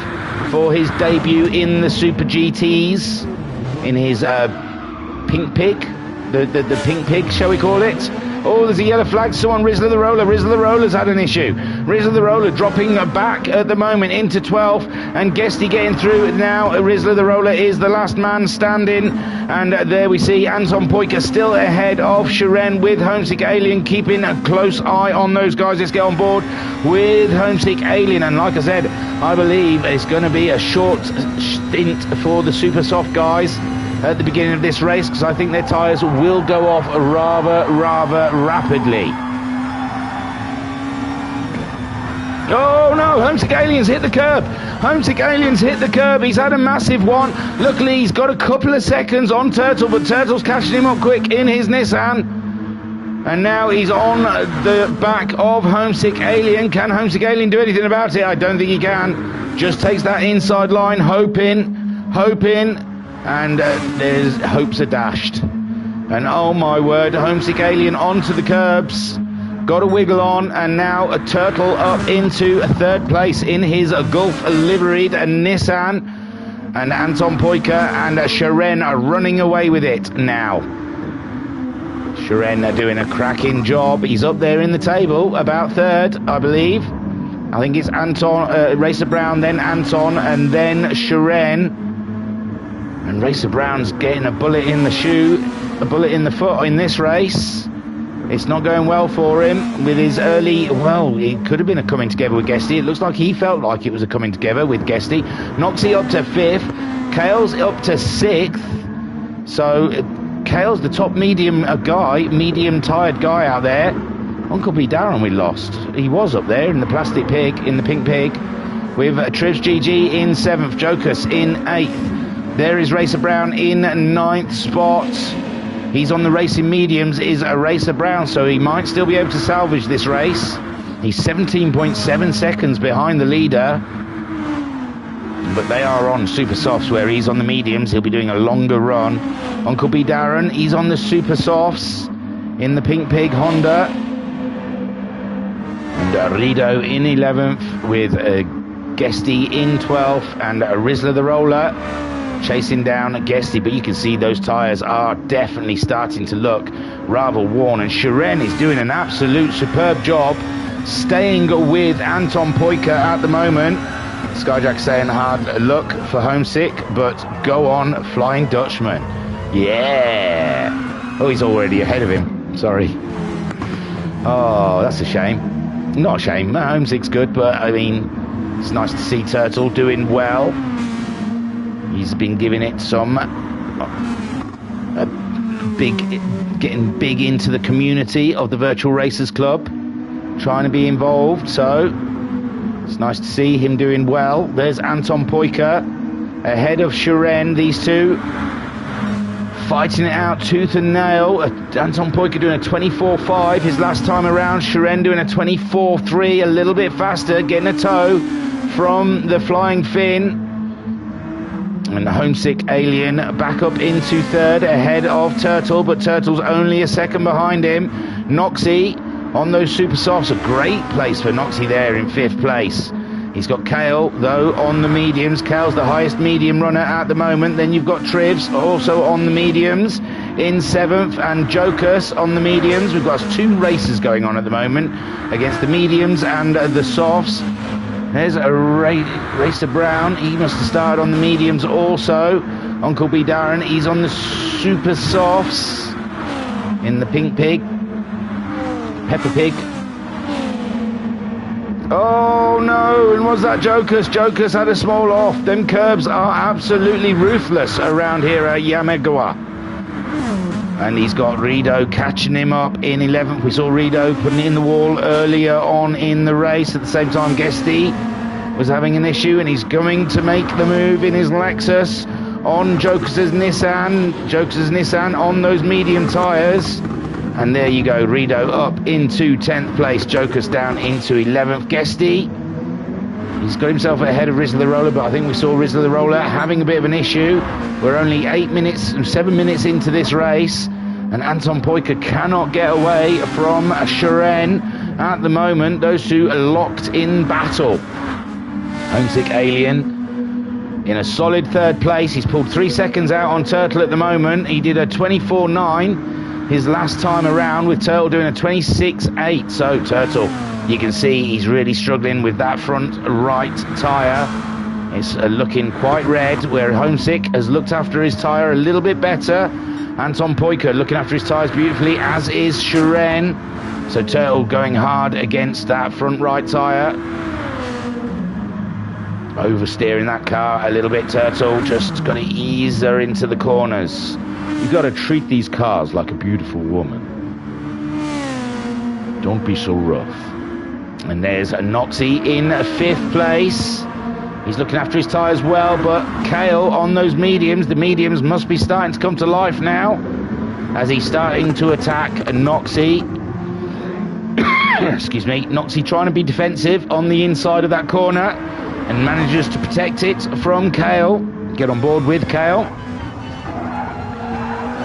for his debut in the Super GTs. In his pink pig. The pink pig, shall we call it? Oh, there's a yellow flag. So on Rizzler the Roller. Rizzler the Roller's had an issue. Rizzler the Roller dropping back at the moment into 12th. And Guesty getting through now. Rizzler the Roller is the last man standing. And there we see Anton Poiker still ahead of Shiren, with Homesick Alien keeping a close eye on those guys. Let's get on board with Homesick Alien. And like I said, I believe it's going to be a short stint for the Super Soft guys at the beginning of this race, because I think their tyres will go off rather rapidly. Oh no, Homesick Alien's hit the curb. Homesick Alien's hit the curb. He's had a massive one. Luckily he's got a couple of seconds on Turtle, but Turtle's catching him up quick in his Nissan. And now he's on the back of Homesick Alien. Can Homesick Alien do anything about it? I don't think he can. Just takes that inside line, hoping, and there's hopes are dashed. And oh my word, Homesick Alien onto the curbs, got a wiggle on, and now a Turtle up into third place in his Gulf liveried Nissan. And Anton Poiker and Shiren are running away with it now. Shiren are doing a cracking job. He's up there in the table, about third, I believe. I think it's Anton, Racer Brown, then Anton, and then Shiren. And Racer Brown's getting a bullet in the shoe, a bullet in the foot in this race. It's not going well for him with his early... Well, it could have been a coming together with Guesty. It looks like he felt like it was a coming together with Guesty. Noxie up to 5th. Kale's up to 6th. So Kale's the top medium tired guy out there. Uncle B Darren we lost. He was up there in the plastic pig, in the pink pig. With Trips GG in 7th. Jokers in 8th. There is Racer Brown in 9th spot. He's on the racing mediums, is a Racer Brown, so he might still be able to salvage this race. He's 17.7 seconds behind the leader. But they are on Super Softs, where he's on the mediums. He'll be doing a longer run. Uncle B Darren, he's on the Super Softs in the pink pig Honda. And Rido in 11th, with Guesty in 12th, and Rizzler the Roller chasing down Guesty. But you can see those tyres are definitely starting to look rather worn, and Shiren is doing an absolute superb job staying with Anton Poiker at the moment. Skyjack saying hard luck for Homesick, but go on Flying Dutchman. Yeah. Oh, he's already ahead of him. Sorry. Oh, that's a shame. Not a shame. Homesick's good, but I mean, it's nice to see Turtle doing well. He's been giving it some getting big into the community of the Virtual Racers Club. trying to be involved, so it's nice to see him doing well. There's Anton Poika ahead of Shiren. These two fighting it out tooth and nail. Anton Poika doing a 24.5 his last time around. Shiren doing a 24.3, a little bit faster, getting a toe from the Flying Finn. And the Homesick Alien back up into third ahead of Turtle, but Turtle's only a second behind him. Noxie on those super softs, a great place for Noxie there in 5th place. He's got Kale though on the mediums. Kale's the highest medium runner at the moment. Then you've got Trivs also on the mediums in 7th, and Jokus on the mediums. We've got 2 races going on at the moment against the mediums and the softs. There's a Racer Brown. He must have started on the mediums also. Uncle B Darren, he's on the super softs in the Pink Pig. Peppa Pig. Oh no, and was that Jokus? Jokus had a small off. Them curbs are absolutely ruthless around here at Yamegawa. And he's got Rido catching him up in 11th. We saw Rido putting it in the wall earlier on in the race. At the same time, Guesty was having an issue, and he's going to make the move in his Lexus on Jokus' Nissan. Jokus' Nissan on those medium tyres. And there you go, Rido up into 10th place. Jokus down into 11th. Guesty, he's got himself ahead of Rizzler the Roller, but I think we saw Rizzler the Roller having a bit of an issue. We're only 7 minutes into this race, and Anton Poika cannot get away from Shiren at the moment. Those two are locked in battle. Homesick Alien in a solid 3rd place. He's pulled 3 seconds out on Turtle at the moment. He did a 24.9 his last time around, with Turtle doing a 26.8. So Turtle, you can see he's really struggling with that front right tyre. It's looking quite red, where Homesick has looked after his tyre a little bit better. Anton Poika looking after his tyres beautifully, as is Shiren. So Turtle going hard against that front right tyre. Oversteering that car a little bit, Turtle. Just got to ease her into the corners. You've got to treat these cars like a beautiful woman. Don't be so rough. And there's a Noxie in 5th place. He's looking after his tyres well, but Kale on those mediums. The mediums must be starting to come to life now, as he's starting to attack Noxie. Excuse me. Noxie trying to be defensive on the inside of that corner, and manages to protect it from Kale. Get on board with Kale.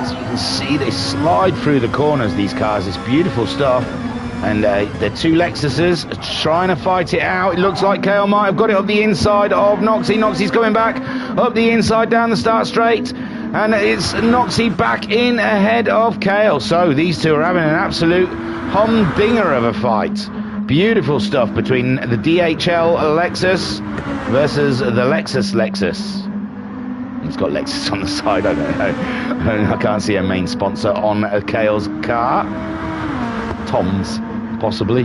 As you can see, they slide through the corners, these cars. It's beautiful stuff. And the 2 Lexuses are trying to fight it out. It looks like Kale might have got it up the inside of Noxie. Noxie's coming back up the inside down the start straight. And it's Noxie back in ahead of Kale. So these two are having an absolute humdinger of a fight. Beautiful stuff between the DHL Lexus versus the Lexus. It's got Lexus on the side, I don't know. I can't see a main sponsor on Kale's car. Tom's, possibly.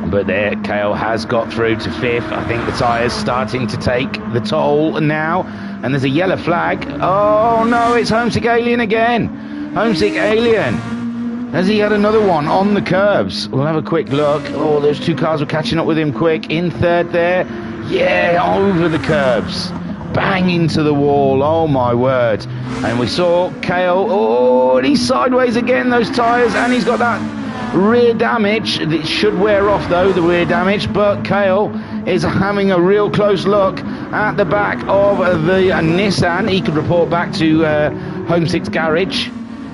But there, Kale has got through to 5th. I think the tyre's starting to take the toll now. And there's a yellow flag. Oh no, it's Homesick Alien again. Homesick Alien. Has he had another one on the curbs? We'll have a quick look. Oh, those 2 cars were catching up with him quick. In 3rd there. Yeah, over the curbs. Bang into the wall. Oh, my word. And we saw Kale. Oh, and he's sideways again, those tyres. And he's got that rear damage. It should wear off, though, the rear damage. But Kale is having a real close look at the back of the Nissan. He could report back to Homesick's garage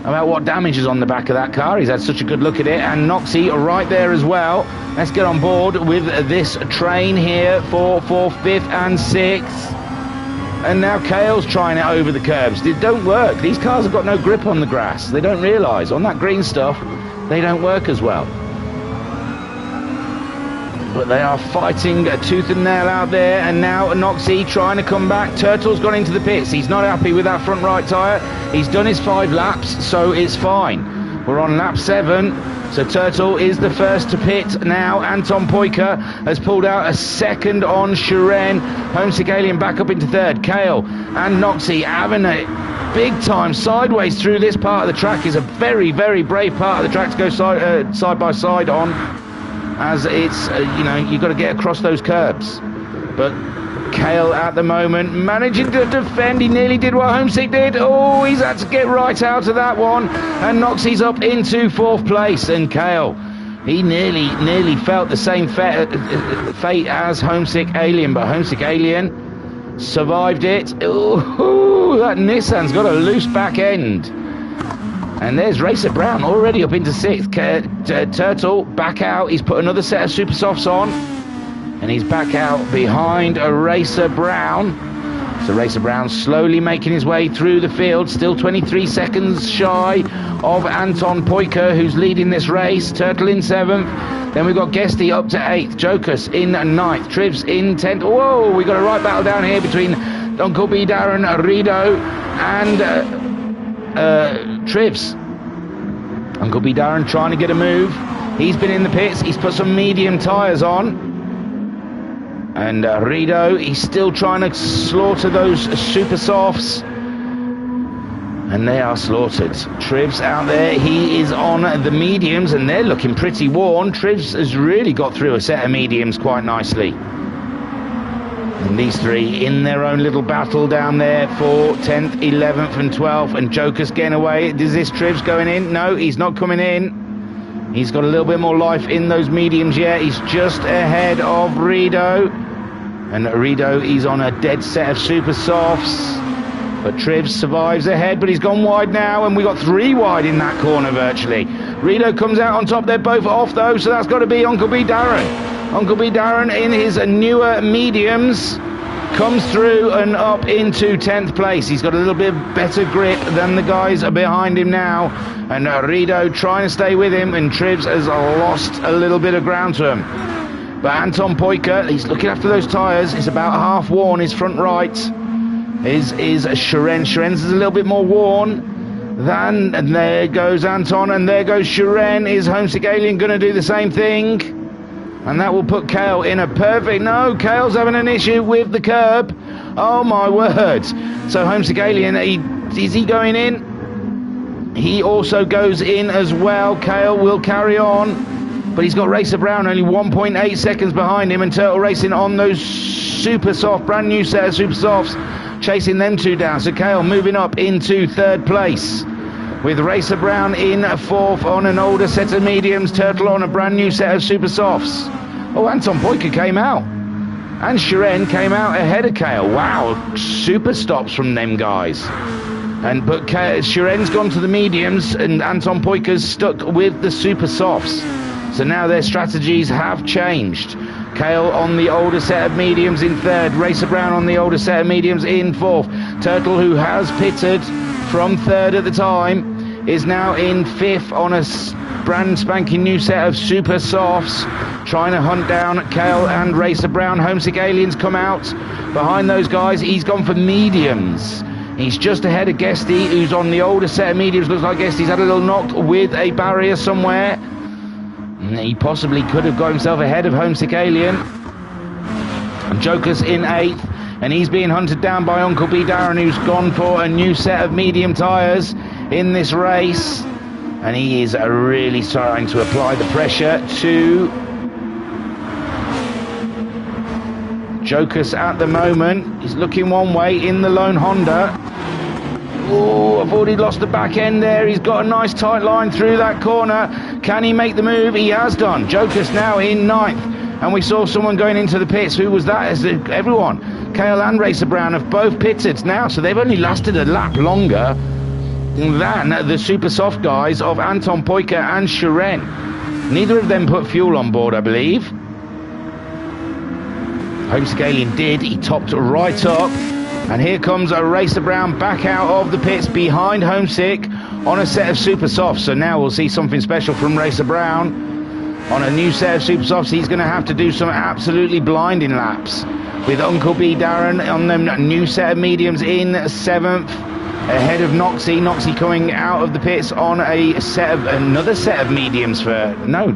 about what damage is on the back of that car. He's had such a good look at it. And Noxie right there as well. Let's get on board with this train here for 4th, 5th and 6th. And now Kale's trying it over the curbs. It don't work. These cars have got no grip on the grass. They don't realise. On that green stuff, they don't work as well. But they are fighting a tooth and nail out there. And now Noxie trying to come back. Turtle's gone into the pits. He's not happy with that front right tyre. He's done his 5 laps, so it's fine. We're on lap 7. So Turtle is the first to pit now. Anton Poika has pulled out a second on Shiren. Homesick Alien back up into third. Kale and Noxie having a big time sideways through this part of the track. Is a very, very brave part of the track to go side by side on, as it's, you've got to get across those curbs. But Kale at the moment managing to defend. He nearly did what Homesick did. Oh, he's had to get right out of that one, and Noxie's up into fourth place. And Kale, he nearly felt the same fate as Homesick Alien, but Homesick Alien survived it. Oh, that Nissan's got a loose back end. And there's Racer Brown already up into sixth. Turtle back out. He's put another set of super softs on, and he's back out behind a Racer Brown. So Racer Brown slowly making his way through the field, still 23 seconds shy of Anton Poika, who's leading this race. Turtle in seventh. Then we've got Guesty up to 8th, Jokus in 9th, Trivs in 10th. Whoa, we've got a right battle down here between Uncle B, Darren, Rido and Trivs. Uncle B, Darren trying to get a move. He's been in the pits, he's put some medium tyres on. And Rido, he's still trying to slaughter those super softs. And they are slaughtered. Trivs out there, he is on the mediums, and they're looking pretty worn. Trivs has really got through a set of mediums quite nicely. And these three in their own little battle down there for 10th, 11th and 12th. And Joker's getting away. Is this Trivs going in? No, he's not coming in. He's got a little bit more life in those mediums yet. He's just ahead of Rido. And Rido, he's on a dead set of super softs. But Trivs survives ahead, but he's gone wide now, and we got 3 wide in that corner virtually. Rido comes out on top. They're both off though, so that's got to be Uncle B Darren. Uncle B Darren in his newer mediums comes through and up into 10th place. He's got a little bit better grip than the guys behind him now. And Rido trying to stay with him, and Trivs has lost a little bit of ground to him. But Anton Poika, he's looking after those tyres. It's about half worn, his front right. Is Shiren. Shiren's is a little bit more worn than, and there goes Anton, and there goes Shiren. Is Homesick Alien going to do the same thing? And that will put Kale in a perfect... No, Kale's having an issue with the curb. Oh my word. So Homesick Alien, is he going in? He also goes in as well. Kale will carry on, but he's got Racer Brown only 1.8 seconds behind him, and Turtle Racing on those super soft, brand new set of super softs, chasing them two down. So Kale moving up into 3rd place, with Racer Brown in 4th on an older set of mediums, Turtle on a brand new set of super softs. Oh, Anton Poika came out, and Shiren came out ahead of Kale. Wow, super stops from them guys. But Shiren's gone to the mediums, and Anton Poika's stuck with the super softs. So now their strategies have changed. Kale on the older set of mediums in 3rd, Racer Brown on the older set of mediums in 4th. Turtle, who has pitted from 3rd at the time, is now in 5th on a brand spanking new set of super softs, trying to hunt down Kale and Racer Brown. Homesick Aliens come out behind those guys. He's gone for mediums. He's just ahead of Guesty, who's on the older set of mediums. Looks like Guesty's had a little knock with a barrier somewhere. He possibly could have got himself ahead of Homesick Alien. And Joker's in 8th, and he's being hunted down by Uncle B Darren, who's gone for a new set of medium tyres in this race. And he is really trying to apply the pressure to Joker's at the moment. He's looking one way in the lone Honda. Oh, I've already lost the back end there. He's got a nice tight line through that corner. Can he make the move? He has done. Joker's now in 9th. And we saw someone going into the pits. Who was that? Everyone. Kale and Racer Brown have both pitted now, so they've only lasted a lap longer than the super soft guys of Anton Poika and Shiren. Neither of them put fuel on board, I believe. Homesick Alien did. He topped right up. And here comes a Racer Brown back out of the pits behind Homesick on a set of super softs. So now we'll see something special from Racer Brown. On a new set of super softs, he's going to have to do some absolutely blinding laps. With Uncle B Darren on them new set of mediums in 7th. ahead of Noxie. Noxie coming out of the pits on another set of mediums for... No,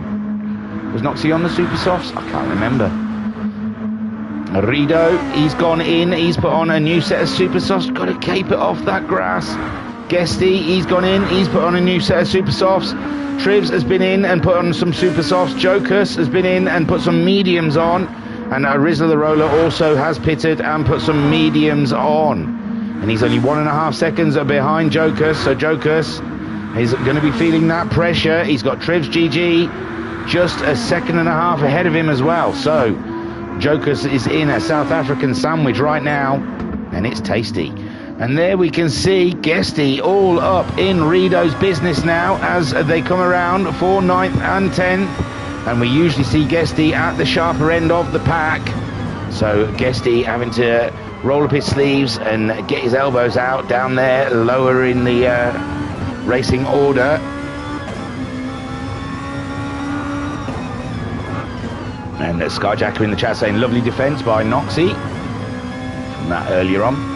was Noxie on the super softs? I can't remember. Rido, he's gone in, he's put on a new set of super softs. Got to cape it off that grass. Guesty, he's gone in, he's put on a new set of super softs. Trivs has been in and put on some super softs. Jokus has been in and put some mediums on. And Rizla the Roller also has pitted and put some mediums on. And he's only 1.5 seconds behind Jokus. So Jokus is going to be feeling that pressure. He's got Trivs GG just 1.5 seconds ahead of him as well. So Jokus is in a South African sandwich right now. And it's tasty. And there we can see Guesty all up in Rido's business now as they come around for 9th and 10th. And we usually see Guesty at the sharper end of the pack. So Guesty having to roll up his sleeves and get his elbows out down there, lower in the racing order. And Skyjacker in the chat saying lovely defence by Noxie from that earlier on.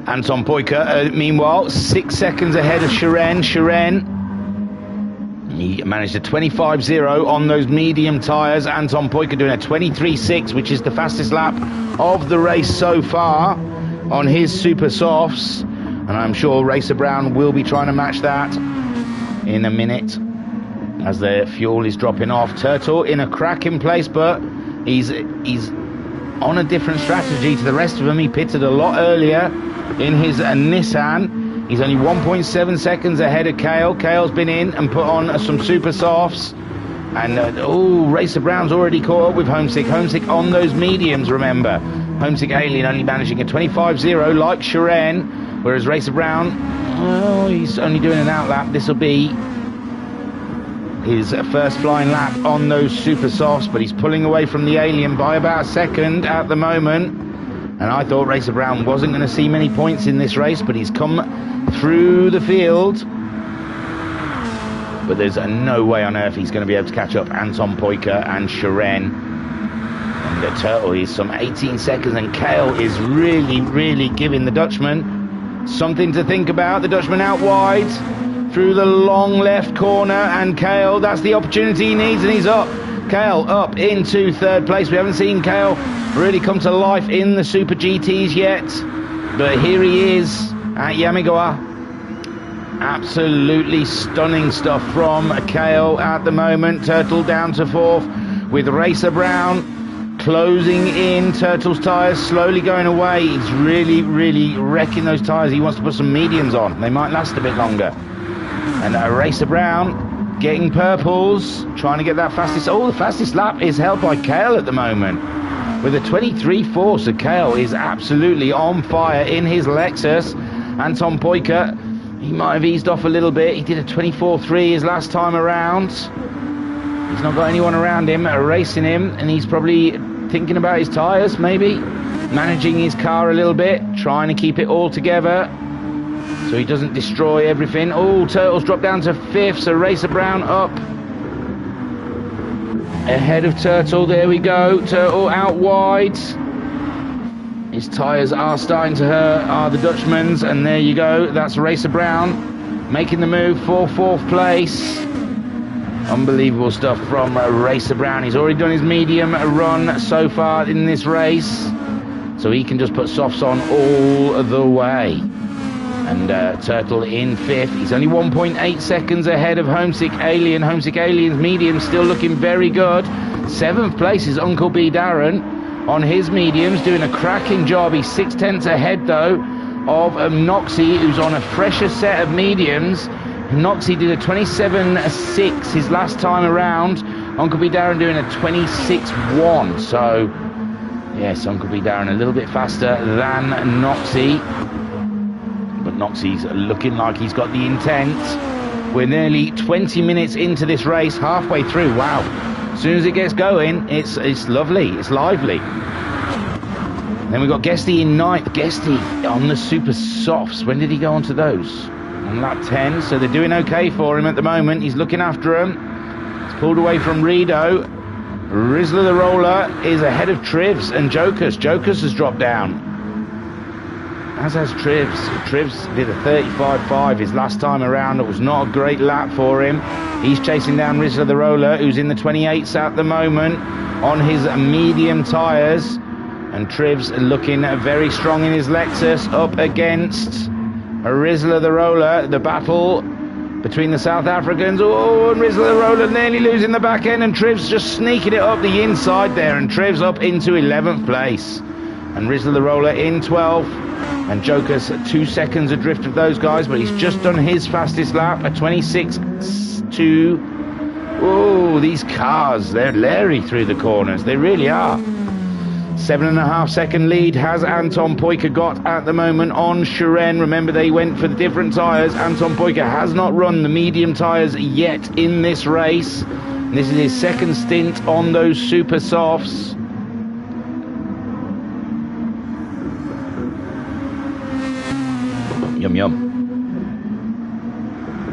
Anton Poyka, meanwhile, 6 seconds ahead of Shiren. Shiren, he managed a 25.0 on those medium tyres. Anton Poyka doing a 23.6, which is the fastest lap of the race so far on his super softs. And I'm sure Racer Brown will be trying to match that in a minute as their fuel is dropping off. Turtle in a cracking place, but he's on a different strategy to the rest of them. He pitted a lot earlier in his Nissan. He's only 1.7 seconds ahead of Kale. Kale's been in and put on some super softs. And Racer Brown's already caught up with Homesick. Homesick on those mediums, remember. Homesick Alien only managing a 25.0 like Shiren, whereas Racer Brown, he's only doing an outlap. This will be his first flying lap on those super softs, but he's pulling away from the Alien by about 1 second at the moment. And I thought Racer Brown wasn't going to see many points in this race, but he's come through the field. But there's no way on earth he's going to be able to catch up Anton Poyka and Shiren. And the Turtle is some 18 seconds, and Kale is really, really giving the Dutchman something to think about. The Dutchman out wide through the long left corner, and Kale, that's the opportunity he needs, and he's up. Kale up into 3rd place. We haven't seen Kale really come to life in the Super GTs yet, but here he is at Yamigawa. Absolutely stunning stuff from Kale at the moment. Turtle down to 4th with Racer Brown closing in. Turtle's tyres slowly going away. He's really, really wrecking those tyres. He wants to put some mediums on. They might last a bit longer. And Racer Brown getting purples, trying to get that fastest. The fastest lap is held by Kale at the moment with a 23.4. So Kale is absolutely on fire in his Lexus. Anton Poyka, he might have eased off a little bit. He did a 24.3 his last time around. He's not got anyone around him racing him, and he's probably thinking about his tyres, maybe managing his car a little bit, trying to keep it all together so he doesn't destroy everything. Turtle's dropped down to 5th, so Racer Brown up ahead of Turtle. There we go. Turtle out wide. His tyres are starting to hurt, are the Dutchman's, and there you go. That's Racer Brown making the move for 4th place. Unbelievable stuff from Racer Brown. He's already done his medium run so far in this race, so he can just put softs on all the way. And Turtle in 5th. He's only 1.8 seconds ahead of Homesick Alien. Homesick Alien's medium still looking very good. 7th place is Uncle B Darren on his mediums, doing a cracking job. He's 0.6 ahead though of Noxie, who's on a fresher set of mediums. Noxie did a 27.6 his last time around. Uncle B Darren doing a 26.1. So yes, Uncle B Darren a little bit faster than Noxie, but Noxie's looking like he's got the intent. We're nearly 20 minutes into this race, halfway through. Wow, as soon as it gets going, it's lovely, it's lively. Then we've got Guesty in 9th. Guesty on the super softs. When did he go onto those? On lap 10, so they're doing okay for him at the moment. He's looking after him. He's pulled away from Rido. Rizzler the Roller is ahead of Trivs and Jokers. Jokers has dropped down, as has Trivs. Trivs did a 35.5 his last time around. It was not a great lap for him. He's chasing down Rizzler the Roller, who's in the 28s at the moment on his medium tyres. And Trivs looking very strong in his Lexus up against Rizzler the Roller. The battle between the South Africans. Oh, and Rizzler the Roller nearly losing the back end, and Trivs just sneaking it up the inside there, and Trivs up into 11th place. And Rizzler the Roller in 12th, and Joker's 2 seconds adrift of those guys, but he's just done his fastest lap at 26.2. Oh, these cars, they're leery through the corners, they really are. 7.5 second lead has Anton Poyker got at the moment on Shiren. Remember, they went for the different tyres. Anton Poyker has not run the medium tyres yet in this race. This is his second stint on those super softs. Yum yum.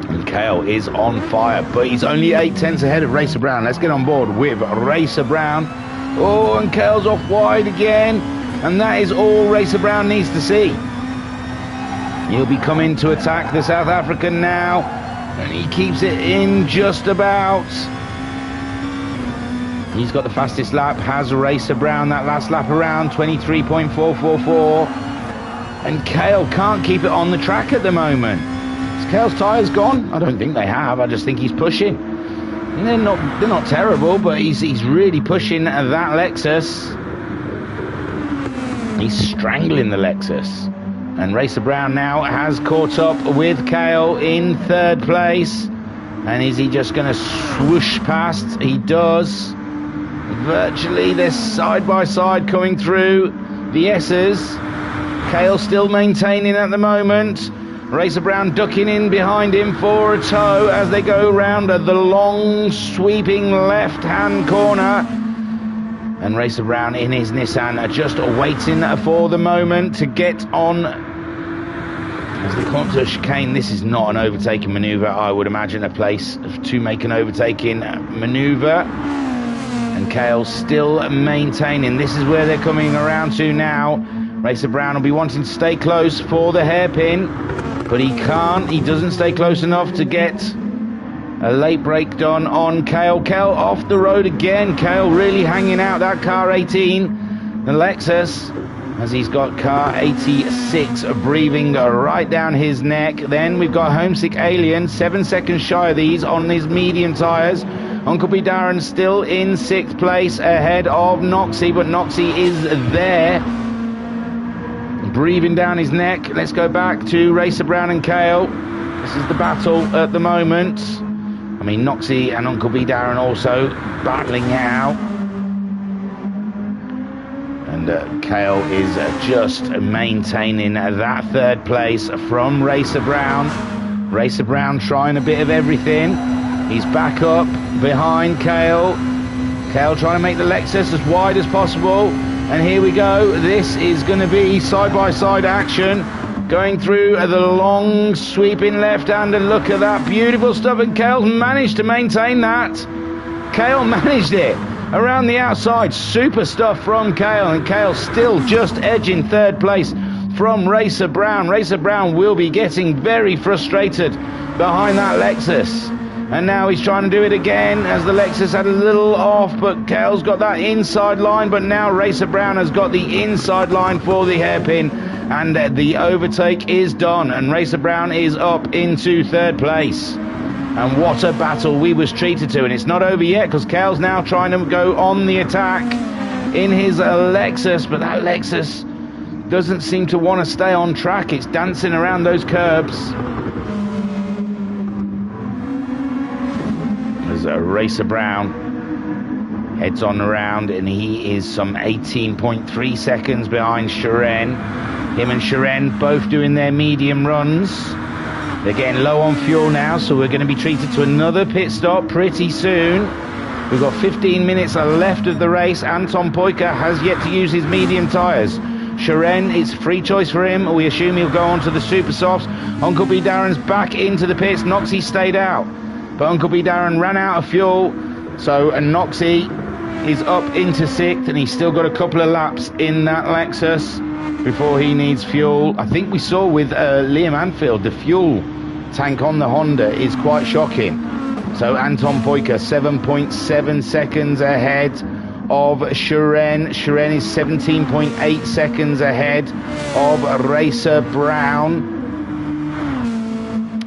And Kale is on fire, but he's only 8/10 ahead of Racer Brown. Let's get on board with Racer Brown. Oh, and Kale's off wide again, and that is all Racer Brown needs to see. He'll be coming to attack the South African now, and he keeps it in just about. He's got the fastest lap, has Racer Brown that last lap around, 23.444. And Kale can't keep it on the track at the moment. Is Kale's tyres gone? I don't think they have, I just think he's pushing. They're not terrible, but he's really pushing that Lexus. He's strangling the Lexus. And Racer Brown now has caught up with Kale in 3rd place. And is he just going to swoosh past? He does. Virtually, they're side by side coming through the S's. Kale still maintaining at the moment. Racer Brown ducking in behind him for a tow as they go round the long sweeping left-hand corner. And Racer Brown in his Nissan are just waiting for the moment to get on. As they come to a chicane, this is not an overtaking manoeuvre. I would imagine a place to make an overtaking manoeuvre. And Kale still maintaining. This is where they're coming around to now. Racer Brown will be wanting to stay close for the hairpin, but he can't. He doesn't stay close enough to get a late break done on Kale. Kale off the road again. Kale really hanging out that car 18, the Lexus, as he's got car 86 breathing right down his neck. Then we've got Homesick Alien, 7 seconds shy of these on his medium tyres. Uncle B Darren still in 6th place ahead of Noxie, but Noxie is there, breathing down his neck. Let's go back to Racer Brown and Kale. This is the battle at the moment. I mean, Noxie and Uncle B Darren also battling it out. And Kale is just maintaining that 3rd place from Racer Brown. Racer Brown trying a bit of everything. He's back up behind Kale. Kale trying to make the Lexus as wide as possible. And here we go. This is going to be side-by-side action. Going through the long sweeping left-hand, and look at that beautiful stuff. And Kale's managed to maintain that. Kale managed it around the outside. Super stuff from Kale. And Kale still just edging 3rd place from Racer Brown. Racer Brown will be getting very frustrated behind that Lexus. And now he's trying to do it again as the Lexus had a little off, but Kale's got that inside line, but now Racer Brown has got the inside line for the hairpin, and the overtake is done, and Racer Brown is up into 3rd place. And what a battle we was treated to, and it's not over yet because Kale's now trying to go on the attack in his Lexus, but that Lexus doesn't seem to want to stay on track. It's dancing around those curbs. Racer Brown heads on around, and he is some 18.3 seconds behind Shiren. Him and Shiren both doing their medium runs. They're getting low on fuel now, so we're going to be treated to another pit stop pretty soon. We've got 15 minutes left of the race. Anton Poyker has yet to use his medium tyres. Shiren, it's free choice for him. We assume he'll go on to the super softs. Uncle B Darren's back into the pits. Noxie stayed out, but Uncle B Darren ran out of fuel, so Noxie is up into 6th, and he's still got a couple of laps in that Lexus before he needs fuel. I think we saw with Liam Anfield, the fuel tank on the Honda is quite shocking. So Anton Poyker 7.7 seconds ahead of Shiren. Shiren is 17.8 seconds ahead of Racer Brown.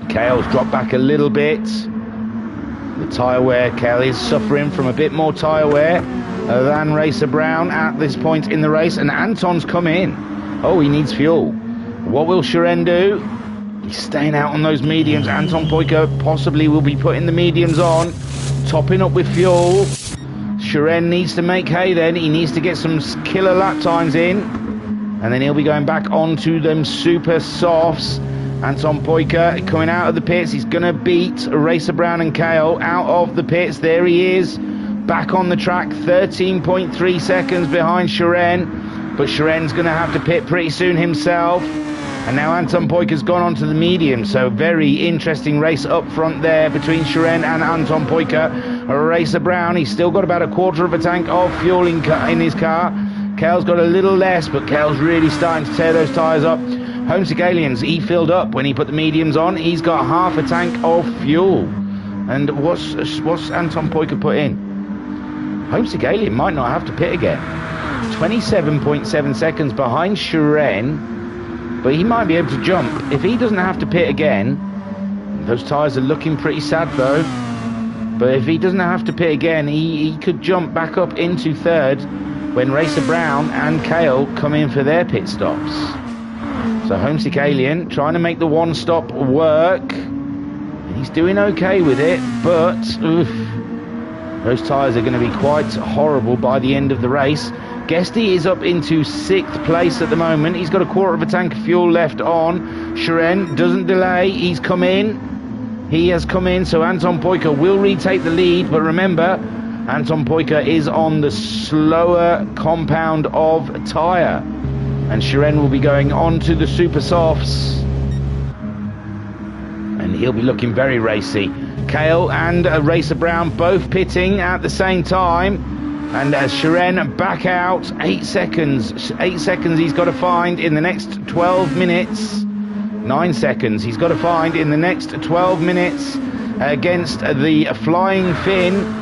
Cale's dropped back a little bit. The tyre wear, Cale is suffering from a bit more tyre wear than Racer Brown at this point in the race, and Anton's come in. Oh, he needs fuel. What will Shiren do? He's staying out on those mediums. Anton Poyker possibly will be putting the mediums on, topping up with fuel. Shiren needs to make hay then. He needs to get some killer lap times in, and then he'll be going back onto them super softs. Anton Poyker coming out of the pits. He's going to beat Racer Brown and Cale out of the pits. There he is, back on the track, 13.3 seconds behind Shiren. But Shiren's going to have to pit pretty soon himself. And now Anton Poyker's gone onto the medium. So very interesting race up front there between Shiren and Anton Poyker. Racer Brown, he's still got about a quarter of a tank of fuel in his car. Cale's got a little less, but Cale's really starting to tear those tyres up. Homesick Aliens, he filled up when he put the mediums on. He's got half a tank of fuel. And what's Anton Poyker put in? Homesick Alien might not have to pit again. 27.7 seconds behind Shiren, but he might be able to jump. If he doesn't have to pit again, those tyres are looking pretty sad though. But if he doesn't have to pit again, he could jump back up into 3rd when Racer Brown and Cale come in for their pit stops. So Homesick Alien trying to make the one stop work. He's doing okay with it, but oof, those tyres are going to be quite horrible by the end of the race. Guesty is up into 6th place at the moment. He's got a quarter of a tank of fuel left on. Shiren doesn't delay. He's come in. He has come in, so Anton Poyker will retake the lead. But remember, Anton Poyker is on the slower compound of tyre. And Shiren will be going on to the super softs. And he'll be looking very racy. Cale and Racer Brown both pitting at the same time. And as Shiren back out, 8 seconds. 8 seconds he's got to find in the next 12 minutes. 9 seconds he's got to find in the next 12 minutes against the Flying Finn.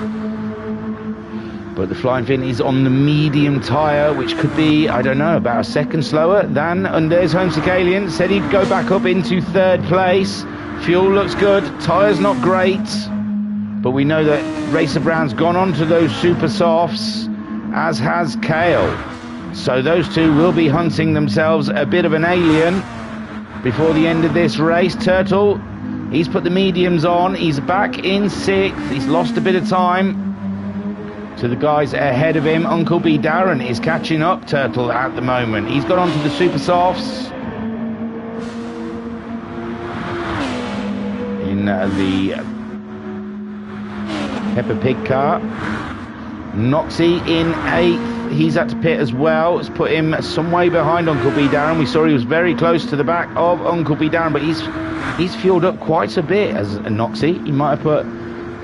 But the Flying Finn is on the medium tyre, which could be, I don't know, about a second slower than, and there's Homesick Alien. Said he'd go back up into 3rd place. Fuel looks good, tyres not great. But we know that Racer Brown's gone on to those super softs, as has Cale. So those two will be hunting themselves a bit of an alien before the end of this race. Turtle, he's put the mediums on. He's back in 6th. He's lost a bit of time to the guys ahead of him. Uncle B Darren is catching up Turtle at the moment. He's got onto the super softs in the Peppa Pig car. Noxie in 8th. He's had to pit as well. It's put him some way behind Uncle B Darren. We saw he was very close to the back of Uncle B Darren, but he's fueled up quite a bit as a Noxie. He might have put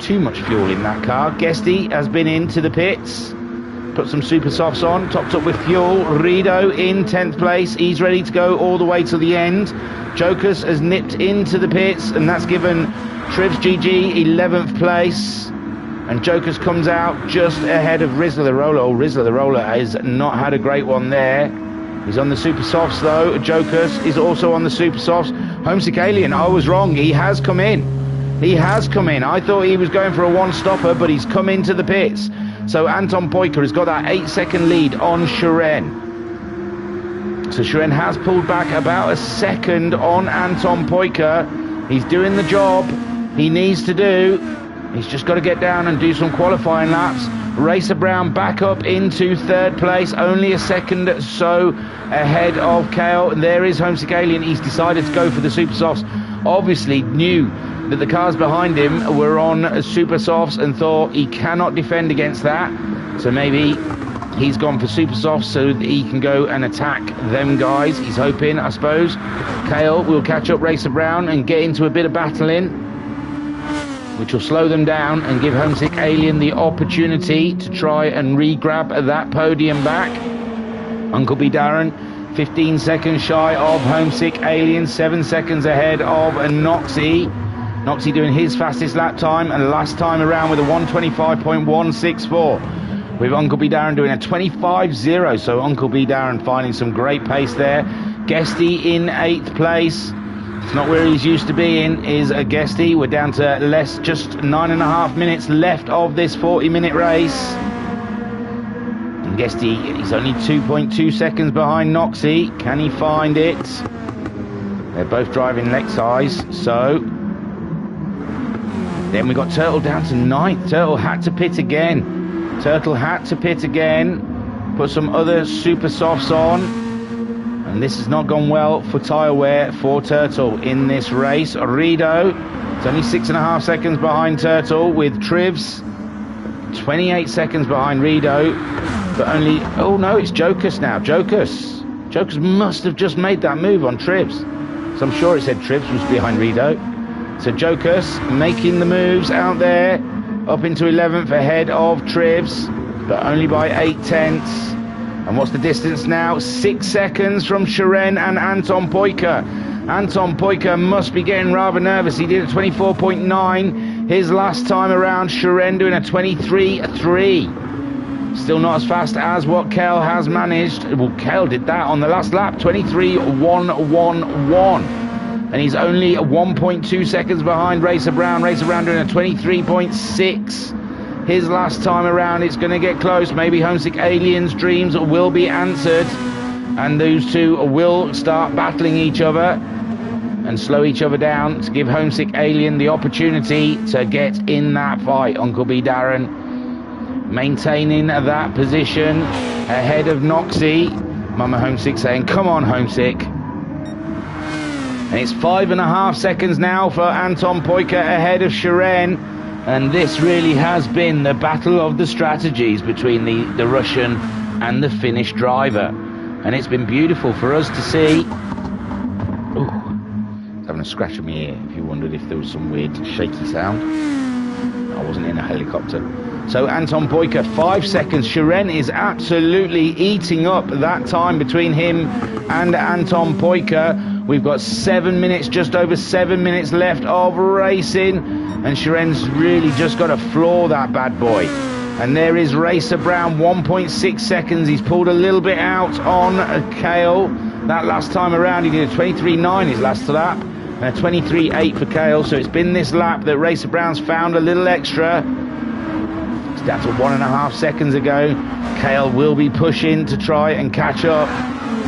too much fuel in that car. Guesty has been into the pits, put some super softs on, topped up with fuel. Rido in 10th place. He's ready to go all the way to the end. Jokers has nipped into the pits, and that's given Trivs GG 11th place. And Jokers comes out just ahead of Rizzler the Roller. Oh, Rizzler the Roller has not had a great one there. He's on the super softs though. Jokers is also on the super softs. Homesick Alien, I was wrong. He has come in. He has come in. I thought he was going for a one-stopper, but he's come into the pits. So Anton Poyker has got that 8-second lead on Shiren. So Shiren has pulled back about a second on Anton Poyker. He's doing the job he needs to do. He's just got to get down and do some qualifying laps. Racer Brown back up into 3rd place, only a second so ahead of Cale. And there is Homesick Alien. He's decided to go for the super softs. Obviously knew that the cars behind him were on super softs and thought he cannot defend against that. So maybe he's gone for super softs so that he can go and attack them guys. He's hoping, I suppose. Cale will catch up Racer Brown and get into a bit of battling. which will slow them down and give Homesick Alien the opportunity to try and re-grab that podium back. Uncle B Darren 15 seconds shy of Homesick Alien, 7 seconds ahead of Noxie. Noxie doing his fastest lap time, and last time around with a 125.164. With Uncle B Darren doing a 25.0, so Uncle B Darren finding some great pace there. Guesty in 8th place. It's not where he's used to being, is a Guesty. We're down to just 9.5 minutes left of this 40-minute race. And Guesty is only 2.2 seconds behind Noxie. Can he find it? They're both driving Lexus, so... Then we got Turtle down to 9th. Turtle had to pit again. Put some other super softs on. And this has not gone well for tyre wear for Turtle in this race. Rido, it's only 6.5 seconds behind Turtle with Trivs. 28 seconds behind Rido. But only, oh no, it's Jokus now. Jokus must have just made that move on Trivs. So I'm sure it said Trivs was behind Rido. So Jokus making the moves out there, up into 11th ahead of Trivs, but only by 0.8. And what's the distance now? 6 seconds from Shiren and Anton Poika. Anton Poika must be getting rather nervous. He did a 24.9 his last time around. Shiren doing a 23.3. Still not as fast as what Kel has managed. Well, Kel did that on the last lap, 23.111. And he's only 1.2 seconds behind Racer Brown. Racer Brown doing a 23.6. His last time around. It's going to get close. Maybe Homesick Alien's dreams will be answered. And those two will start battling each other and slow each other down to give Homesick Alien the opportunity to get in that fight. Uncle B Darren maintaining that position ahead of Noxie. Mama Homesick saying, come on, Homesick. And it's 5.5 seconds now for Anton Poika ahead of Shiren. And this really has been the battle of the strategies between the Russian and the Finnish driver. And it's been beautiful for us to see. Ooh, I was having a scratch on my ear if you wondered if there was some weird shaky sound. I wasn't in a helicopter. So Anton Poika, 5 seconds. Shiren is absolutely eating up that time between him and Anton Poika. We've got 7 minutes, just over 7 minutes left of racing. And Shiren's really just got to floor that bad boy. And there is Racer Brown, 1.6 seconds. He's pulled a little bit out on Kale. That last time around, he did a 23.9 his last lap. And a 23.8 for Kale. So it's been this lap that Racer Brown's found a little extra. It's down to 1.5 seconds ago. Kale will be pushing to try and catch up.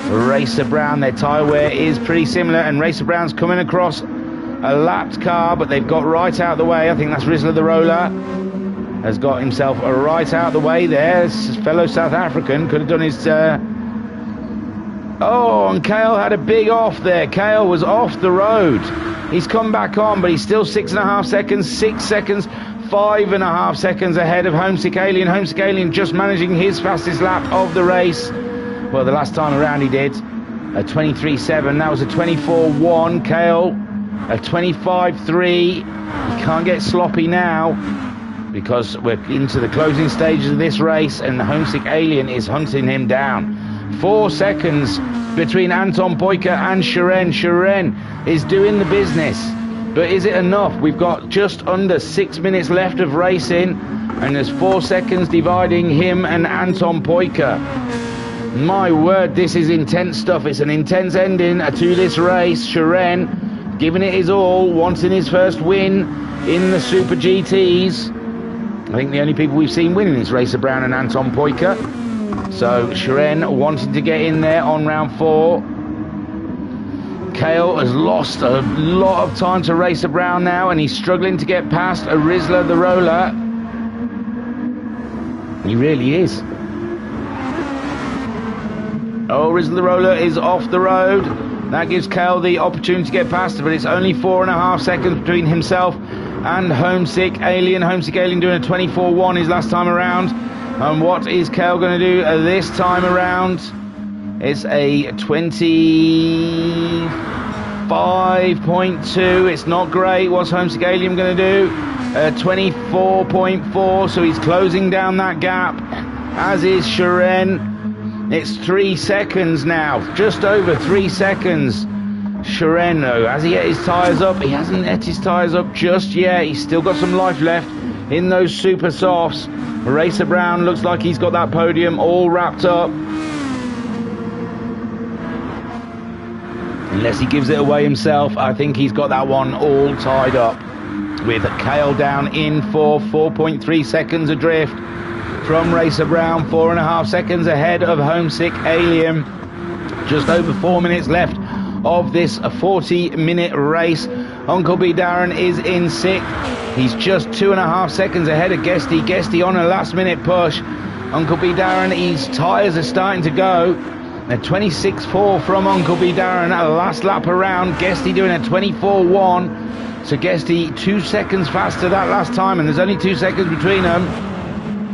Racer Brown, their tyre wear is pretty similar, and Racer Brown's coming across a lapped car, but they've got right out the way. I think that's Rizzler the Roller has got himself right out the way there. His fellow South African could have done his oh, and Kale had a big off there. Kale was off the road. He's come back on, but he's still 6.5 seconds, 6 seconds, 5.5 seconds ahead of Homesick Alien. Homesick Alien just managing his fastest lap of the race. Well, the last time around he did a 23.7. That was a 24.1. Kale, a 25.3. He can't get sloppy now because we're into the closing stages of this race and the Homesick Alien is hunting him down. 4 seconds between Anton Poika and Shiren. Shiren is doing the business, but is it enough? We've got just under 6 minutes left of racing and there's 4 seconds dividing him and Anton Poika. My word, this is intense stuff. It's an intense ending to this race. Shiren giving it his all, wanting his first win in the Super GTs. I think the only people we've seen winning is Racer Brown and Anton Poika. So Shiren wanting to get in there on round 4. Kale has lost a lot of time to Racer Brown now, and he's struggling to get past a Rizzler the Roller. He really is. Oh, Rizzler the Roller is off the road. That gives Kale the opportunity to get past it, but it's only 4.5 seconds between himself and Homesick Alien. Homesick Alien doing a 24.1 his last time around. And what is Kale going to do this time around? It's a 25.2. It's not great. What's Homesick Alien going to do? A 24.4, so he's closing down that gap, as is Shiren. It's 3 seconds now, just over 3 seconds. Shiren, though, has he hit his tyres up? He hasn't hit his tyres up just yet. He's still got some life left in those super softs. Racer Brown looks like he's got that podium all wrapped up. Unless he gives it away himself, I think he's got that one all tied up. With Kale down in for 4.3 seconds adrift from Racer Brown, 4.5 seconds ahead of Homesick Alien. Just over 4 minutes left of this 40-minute race. Uncle B Darren is in 6th. He's just 2.5 seconds ahead of Guesty. Guesty on a last-minute push. Uncle B Darren, his tyres are starting to go. A 26.4 from Uncle B Darren at the last lap around. Guesty doing a 24.1. So Guesty 2 seconds faster that last time, and there's only 2 seconds between them.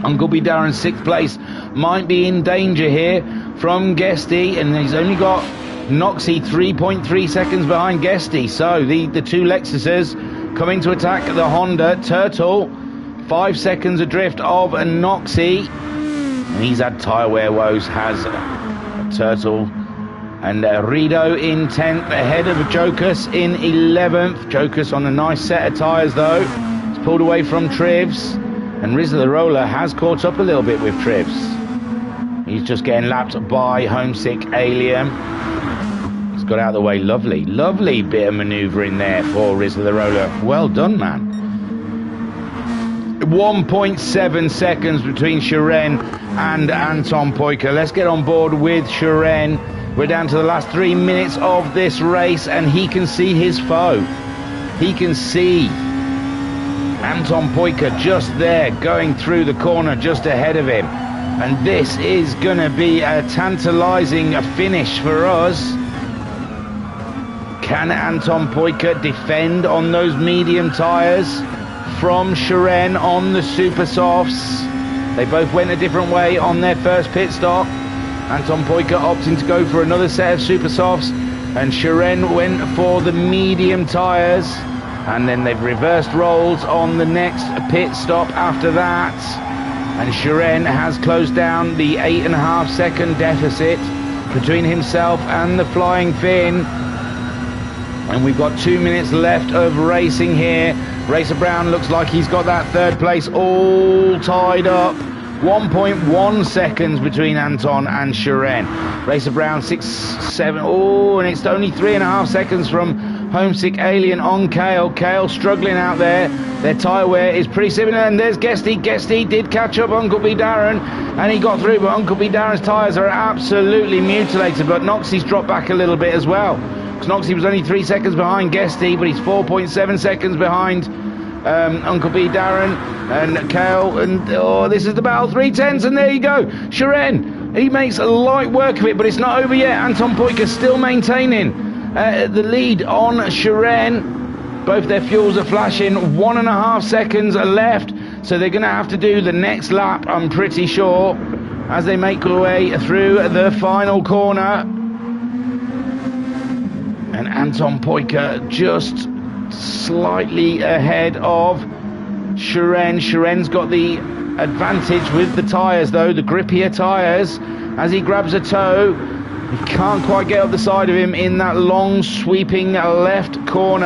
Uncle B Darren 6th place might be in danger here from Guesty, and he's only got Noxie 3.3 seconds behind Guesty. So the two Lexuses coming to attack the Honda. Turtle 5 seconds adrift of Noxie, and he's had tyre wear woes, has Turtle. And Rido in 10th, ahead of Jokus in 11th. Jokus on a nice set of tyres, though. He's pulled away from Trivs. And Rizla the Roller has caught up a little bit with Trivs. He's just getting lapped by Homesick Alien. He's got out of the way. Lovely, lovely bit of manoeuvring there for Rizla the Roller. Well done, man. 1.7 seconds between Shiren and Anton Poyker. Let's get on board with Shiren. We're down to the last 3 minutes of this race, and he can see his foe. He can see Anton Poyker just there, going through the corner just ahead of him. And this is going to be a tantalising finish for us. Can Anton Poyker defend on those medium tyres from Shiren on the super softs? They both went a different way on their first pit stop. Anton Poyker opting to go for another set of super softs, and Shiren went for the medium tyres, and then they've reversed roles on the next pit stop after that, and Shiren has closed down the 8.5 second deficit between himself and the Flying Finn. And we've got 2 minutes left of racing here. Racer Brown looks like he's got that third place all tied up. 1.1 seconds between Anton and Shiren. Racer Brown 6, 7. Oh, and it's only 3.5 seconds from Homesick Alien on Kale. Kale struggling out there. Their tyre wear is pretty similar. And there's Guesty. Guesty did catch up Uncle B Darren, and he got through. But Uncle B Darren's tyres are absolutely mutilated. But Noxie's dropped back a little bit as well. Because Noxie was only 3 seconds behind Guesty, but he's 4.7 seconds behind Uncle B Darren and Kale, and oh, this is the battle. 310s, and there you go. Shiren, he makes a light work of it, but it's not over yet. Anton Poyker still maintaining the lead on Shiren. Both their fuels are flashing. 1.5 seconds are left, so they're going to have to do the next lap, I'm pretty sure, as they make their way through the final corner. And Anton Poyker just slightly ahead of Shiren. Shiren's got the advantage with the tyres, though, the grippier tyres. As he grabs a toe, he can't quite get up the side of him in that long sweeping left corner.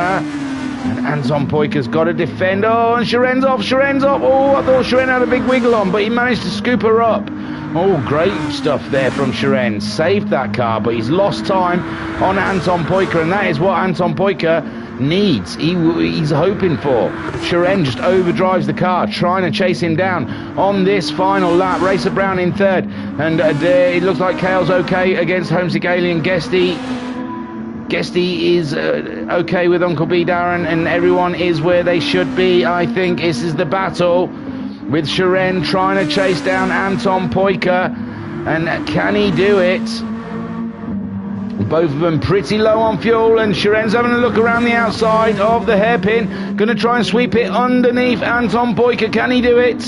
And Anton Poyker's got to defend. Oh, and Shiren's off. Shiren's off. Oh, I thought Shiren had a big wiggle on, but he managed to scoop her up. Oh, great stuff there from Shiren. Saved that car, but he's lost time on Anton Poyker, and that is what Anton Poyker needs. He's hoping for. Shiren just overdrives the car, trying to chase him down on this final lap. Racer Brown in third, and it looks like Kale's okay against Homesick Alien. Guesty is okay with Uncle B Darren, and everyone is where they should be. I think this is the battle, with Shiren trying to chase down Anton Poyker, and can he do it? Both of them pretty low on fuel, and Shiren's having a look around the outside of the hairpin, going to try and sweep it underneath Anton Poyker. Can he do it?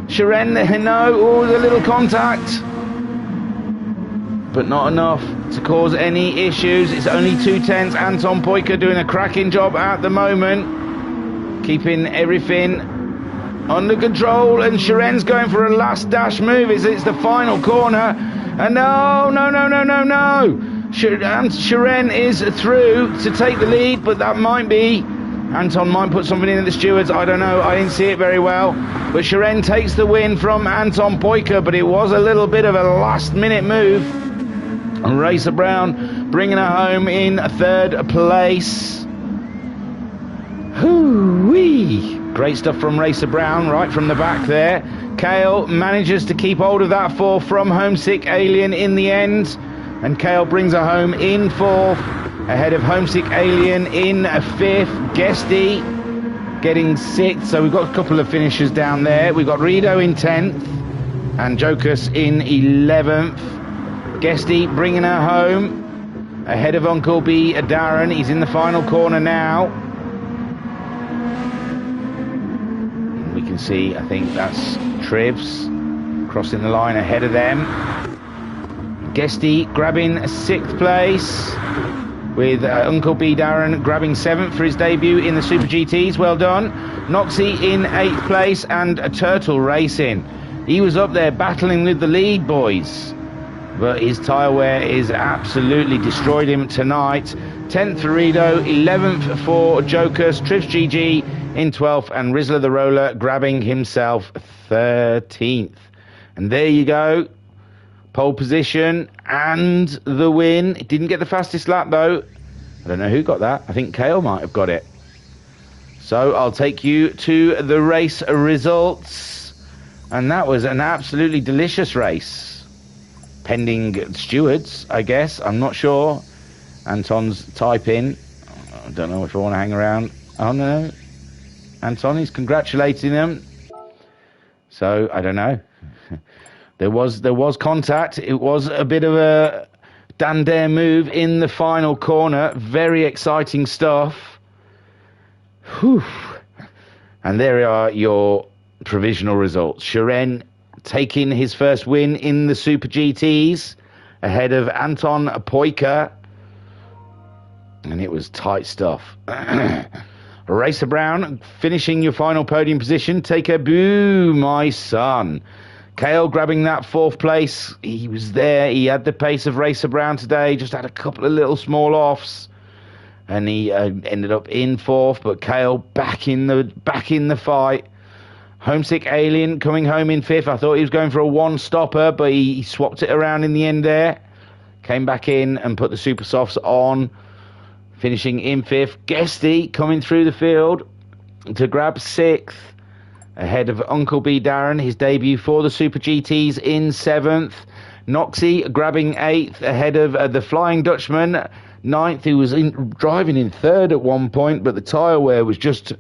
Shiren, no, oh, a little contact, but not enough to cause any issues. It's only 2/10. Anton Poyker doing a cracking job at the moment, keeping everything under control, and Sharen's going for a last dash move. It's the final corner, and no. Sharen is through to take the lead, but that might be... Anton might put something in the stewards, I don't know, I didn't see it very well. But Sharen takes the win from Anton Poika, but it was a little bit of a last-minute move. And Racer Brown bringing her home in third place. Hoo-wee! Great stuff from Racer Brown, right from the back there. Kale manages to keep hold of that fourth from Homesick Alien in the end. And Kale brings her home in fourth, ahead of Homesick Alien in fifth. Guesty getting sixth, so we've got a couple of finishers down there. We've got Rido in 10th and Jokus in 11th. Guesty bringing her home, ahead of Uncle B, Darren. He's in the final corner now. We can see, I think that's Trivs crossing the line ahead of them. Guesty grabbing 6th place, with Uncle B Darren grabbing 7th for his debut in the Super GTs. Well done. Noxie in 8th place, and Turtle Racing. He was up there battling with the lead, boys, but his tyre wear is absolutely destroyed him tonight. 10th for Rido, 11th for Jokus, Trivs GG in 12th, and Rizzler the Roller grabbing himself 13th. And there you go. Pole position and the win. It didn't get the fastest lap though. I don't know who got that. I think Kale might have got it. So I'll take you to the race results. And that was an absolutely delicious race. Pending stewards, I guess. I'm not sure. Anton's typing. I don't know if I want to hang around. Oh no. Anton is congratulating them. So I don't know. There was contact. It was a bit of a Dan Dare move in the final corner. Very exciting stuff. Whew. And there are your provisional results. Sharen taking his first win in the Super GTs ahead of Anton Poika. And it was tight stuff. Racer Brown finishing your final podium position. Take a boo, my son. Kale grabbing that 4th place. He was there. He had the pace of Racer Brown today. Just had a couple of little small offs, and he ended up in 4th. But Kale back in the fight. Homesick Alien coming home in 5th. I thought he was going for a one-stopper, but he swapped it around in the end there. Came back in and put the super softs on, finishing in 5th. Guesty coming through the field to grab 6th. Ahead of Uncle B Darren, his debut for the Super GTs in 7th. Noxie grabbing 8th ahead of the Flying Dutchman, 9th, who was driving in 3rd at one point, but the tyre wear was just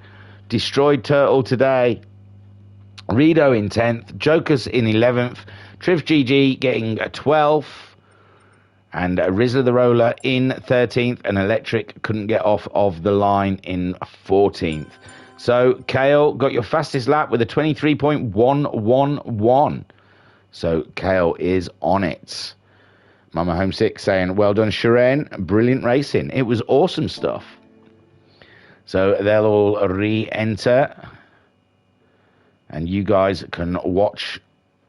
destroyed Turtle today. Rido in 10th, Jokus in 11th, Trivs GG getting a 12th, and Rizzler the Roller in 13th, and Electric couldn't get off of the line in 14th. So Kale got your fastest lap with a 23.111. So Kale is on it. Mama Homesick saying, well done, Sharen. Brilliant racing. It was awesome stuff. So they'll all re-enter. And you guys can watch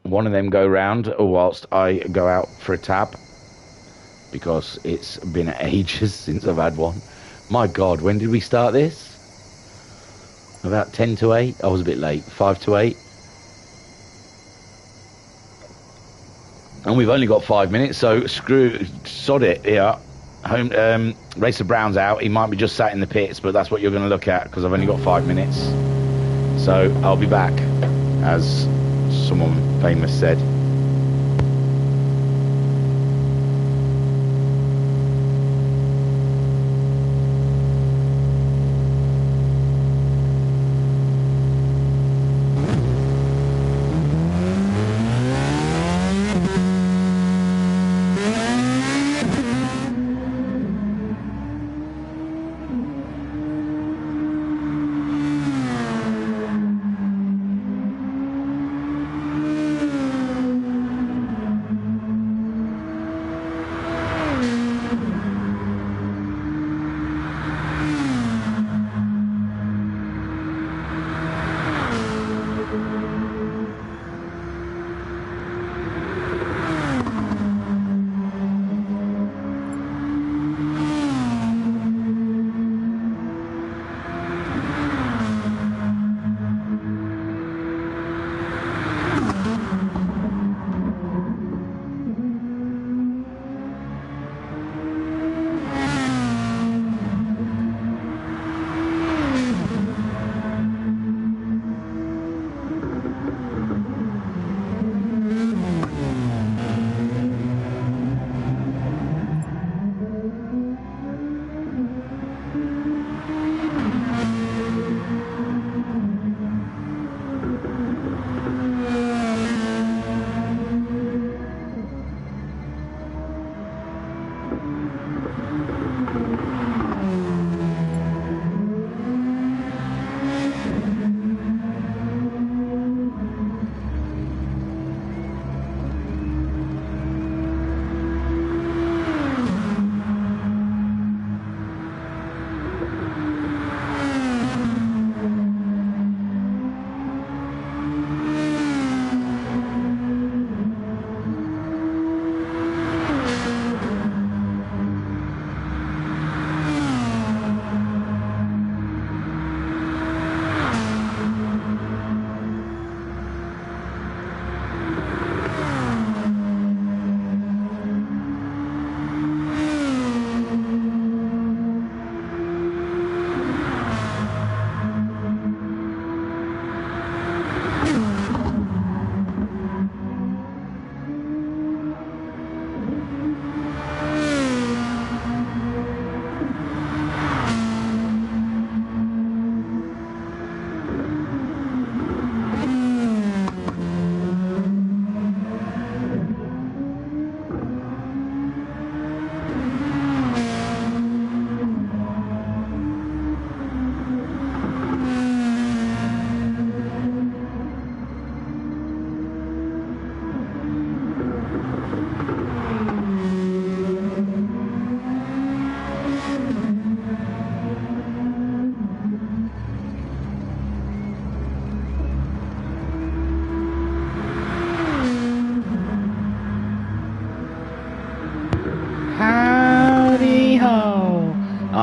one of them go round whilst I go out for a tab. Because it's been ages since I've had one. My God, when did we start this? About 10 to 8. I was a bit late. 5 to 8. And we've only got 5 minutes, so sod it. Yeah. Racer Brown's out. He might be just sat in the pits, but that's what you're going to look at because I've only got 5 minutes. So I'll be back, as someone famous said.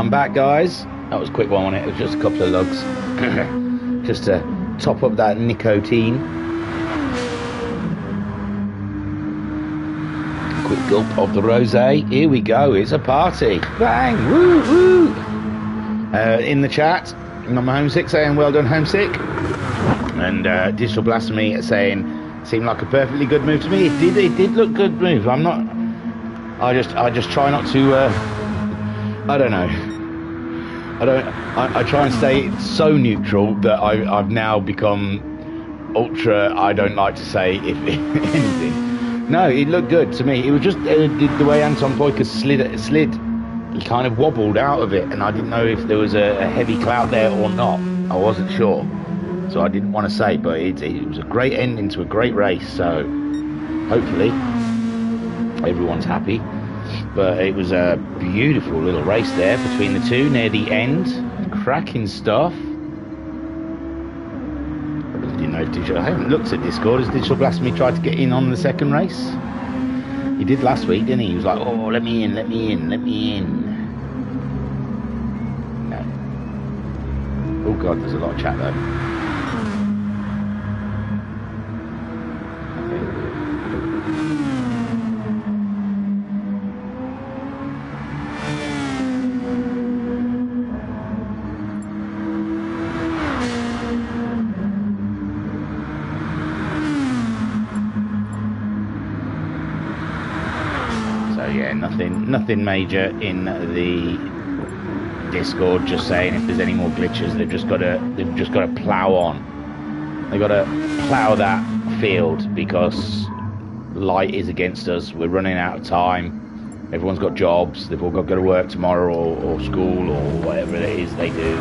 I'm back, guys. That was a quick one on it. It was just a couple of lugs. Just to top up that nicotine. Quick gulp of the rosé. Here we go. It's a party. Bang! Woo! Woo! In the chat, Mama Homesick saying, well done, Homesick. And Digital Blasphemy saying, seemed like a perfectly good move to me. It did look good move. I'm not... I just try not to... I don't know. I try and stay so neutral that I've now become ultra. I don't like to say if anything. No, it looked good to me. It was just the way Anton Poika slid. He kind of wobbled out of it, and I didn't know if there was a heavy clout there or not. I wasn't sure, so I didn't want to say. But it was a great ending to a great race. So hopefully everyone's happy. But it was a beautiful little race there between the two near the end. Cracking stuff. I haven't looked at Discord. Has Digital Blasphemy tried to get in on the second race? He did last week, didn't he? He was like, oh, let me in, let me in, let me in. No. Oh, God, there's a lot of chat, though. Nothing major in the Discord. Just saying, if there's any more glitches, they've just got to plow on. They've got to plow that field because light is against us. We're running out of time. Everyone's got jobs. They've all got to go to work tomorrow or school or whatever it is they do.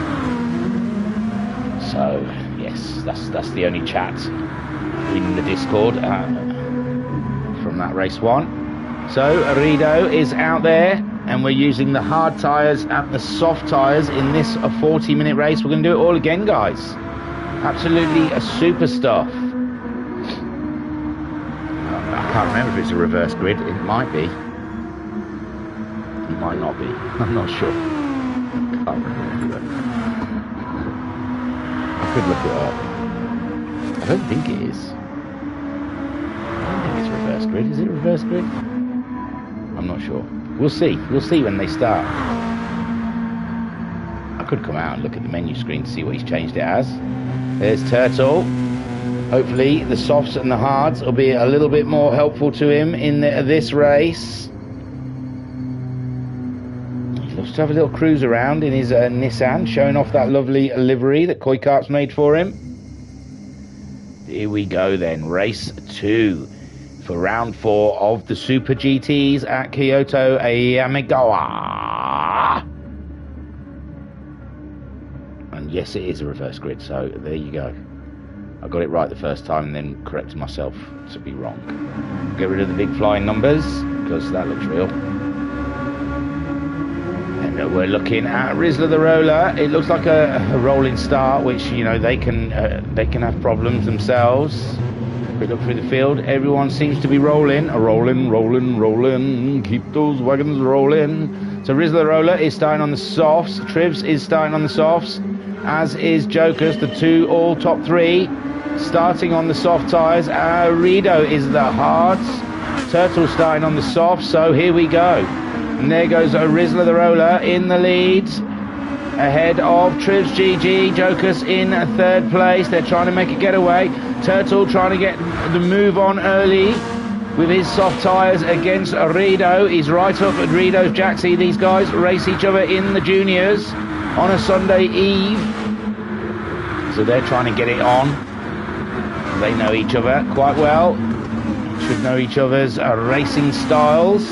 So yes, that's the only chat in the Discord from that race one. So Arido is out there, and we're using the hard tyres and the soft tyres in this 40-minute race. We're going to do it all again, guys. Absolutely a super stuff. I can't remember if it's a reverse grid. It might be. It might not be. I'm not sure. Can't remember. I could look it up. I don't think it is. I don't think it's reverse grid. Is it reverse grid? I'm not sure. We'll see. We'll see when they start. I could come out and look at the menu screen to see what he's changed it as. There's Turtle. Hopefully the softs and the hards will be a little bit more helpful to him in this race. He loves to have a little cruise around in his Nissan, showing off that lovely livery that Koi Kart's made for him. Here we go then. Race 2. For round 4 of the Super GTs at Kyoto Yamigawa. And yes, it is a reverse grid, so there you go. I got it right the first time and then corrected myself to be wrong. Get rid of the big flying numbers, because that looks real. And we're looking at Rizla the Roller. It looks like a rolling start, which, you know, they can have problems themselves. We look through the field, everyone seems to be rolling. Rolling. Keep those wagons rolling. So Rizla the Roller is starting on the softs. Trivs is starting on the softs, as is Jokers, the two all top 3. Starting on the soft tyres. Rido is the hards. Turtle starting on the softs, so here we go. And there goes Rizla the Roller in the lead. Ahead of Trivs GG, Jokers in 3rd place. They're trying to make a getaway. Turtle trying to get the move on early with his soft tyres against Rido. He's right up at Rido's Jaxie. These guys race each other in the juniors on a Sunday eve. So they're trying to get it on. They know each other quite well. Should know each other's racing styles.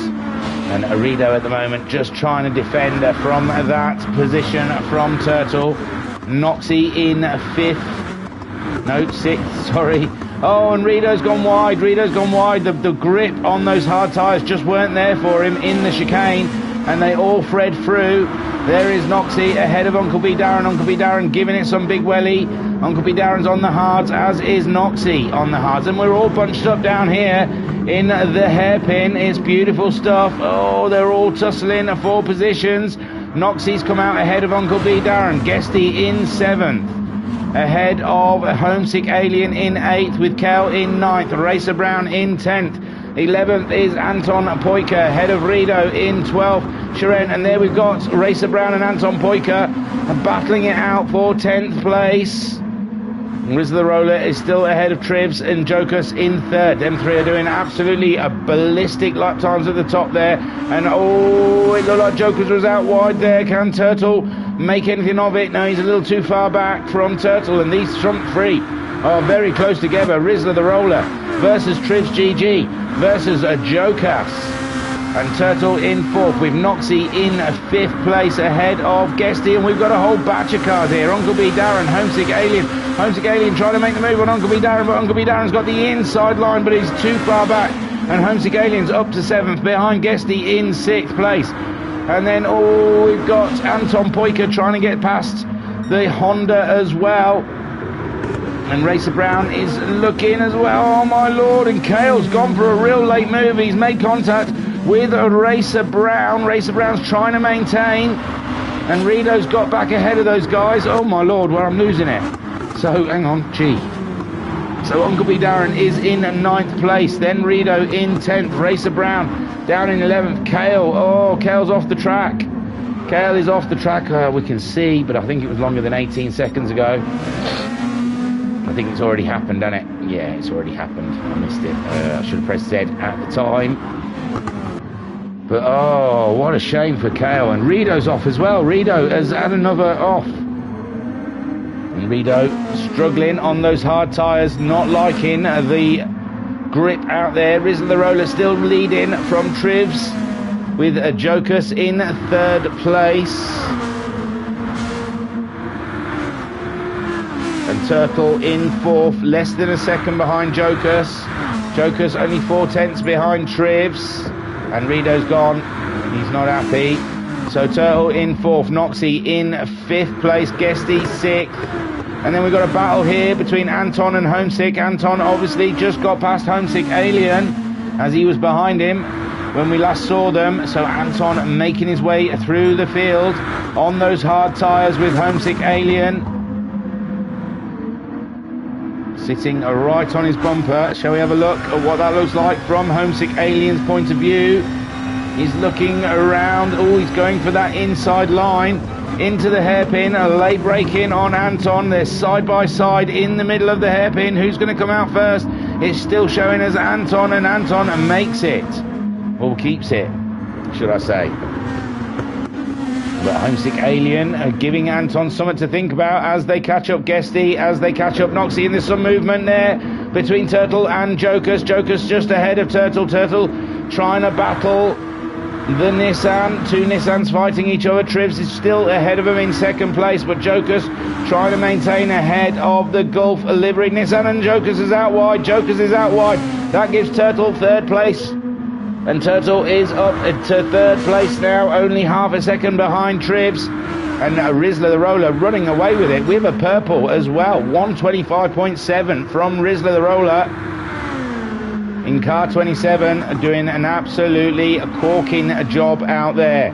And Rido at the moment just trying to defend from that position from Turtle. Noxie in 5th. No, 6th, sorry. Oh, and Rido's gone wide. The grip on those hard tyres just weren't there for him in the chicane. And they all thread through. There is Noxie ahead of Uncle B Darren. Uncle B Darren giving it some big welly. Uncle B Darren's on the hards, as is Noxie on the hards. And we're all bunched up down here in the hairpin. It's beautiful stuff. Oh, they're all tussling for positions. Noxie's come out ahead of Uncle B Darren. Guesty in 7th. Ahead of Homesick Alien in 8th, with Kel in 9th. Racer Brown in 10th. 11th is Anton Poika, ahead of Rido in 12th. Sharon, and there we've got Racer Brown and Anton Poika battling it out for 10th place. Riz the Roller is still ahead of Trivs and Jokus in 3rd. Them three are doing absolutely a ballistic lap times at the top there. And oh, it looked like Jokus was out wide there. Can Turtle make anything of it? No, he's a little too far back from Turtle. And these front three are very close together. Rizzler the Roller versus Trivs GG versus a Jokas. And Turtle in 4th, with Noxie in 5th place ahead of Guesty. And we've got a whole batch of cars here. Uncle B Darren, Homesick Alien. Homesick Alien trying to make the move on Uncle B Darren, but Uncle B Darren's got the inside line, but he's too far back. And Homesick Alien's up to 7th, behind Guesty in 6th place. And then, oh, we've got Anton Poika trying to get past the Honda as well. And Racer Brown is looking as well. Oh, my Lord. And Kale's gone for a real late move. He's made contact with Racer Brown. Racer Brown's trying to maintain. And Rido's got back ahead of those guys. Oh, my Lord, where I'm losing it. So, hang on, gee. So, Uncle B Darren is in 9th place. Then Rido in 10th. Racer Brown down in 11th. Kale, oh, Kale's off the track. Kale is off the track, we can see, but I think it was longer than 18 seconds ago. I think it's already happened, hasn't it? Yeah, it's already happened. I missed it. I should have pressed Z at the time. But, oh, what a shame for Kale. And Rido's off as well. Rido has had another off. And Rido struggling on those hard tyres, not liking the grip out there. Rizzler the Roller still leading from Trivs, with a Jokus in 3rd place. And Turtle in 4th, less than a second behind Jokus. Jokus only 4/10 behind Trivs. And Rido's gone. He's not happy. So Turtle in 4th, Noxie in 5th place, Guesty 6th. And then we've got a battle here between Anton and Homesick. Anton obviously just got past Homesick Alien, as he was behind him when we last saw them. So Anton making his way through the field on those hard tyres with Homesick Alien sitting right on his bumper. Shall we have a look at what that looks like from Homesick Alien's point of view? He's looking around. Oh, he's going for that inside line into the hairpin. A late break in on Anton. They're side by side in the middle of the hairpin. Who's going to come out first? It's still showing as Anton, and Anton makes it, or keeps it, should I say. But Homesick Alien are giving Anton something to think about as they catch up Guesty, as they catch up Noxie. And there's some movement there between Turtle and Jokus. Jokus just ahead of Turtle. Turtle trying to battle the Nissan. Two Nissans fighting each other. Trivs is still ahead of him in 2nd place, but Jokus trying to maintain ahead of the Gulf livery Nissan, and Jokus is out wide. Jokus is out wide. That gives Turtle 3rd place. And Turtle is up to 3rd place now, only half a second behind Trivs. And Rizzler the Roller running away with it with a purple as well. 125.7 from Rizzler the Roller in car 27, doing an absolutely corking job out there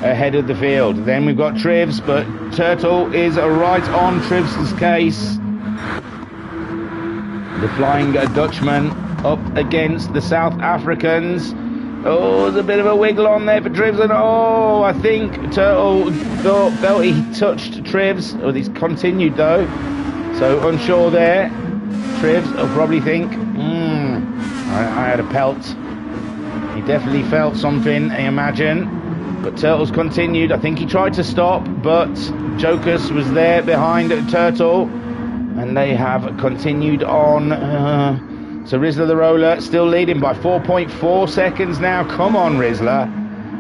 ahead of the field. Then we've got Trivs, but Turtle is right on Trivs' case. The Flying Dutchman up against the South Africans. Oh, there's a bit of a wiggle on there for Trivs, and oh, I think Turtle felt he touched Trivs. Oh, he's continued though, so unsure there. Trivs will probably think, I had a pelt. He definitely felt something, I imagine. But Turtle's continued. I think he tried to stop, but Jokus was there behind Turtle, and they have continued on. So Rizzler the Roller still leading by 4.4 seconds now. Come on, Rizzler.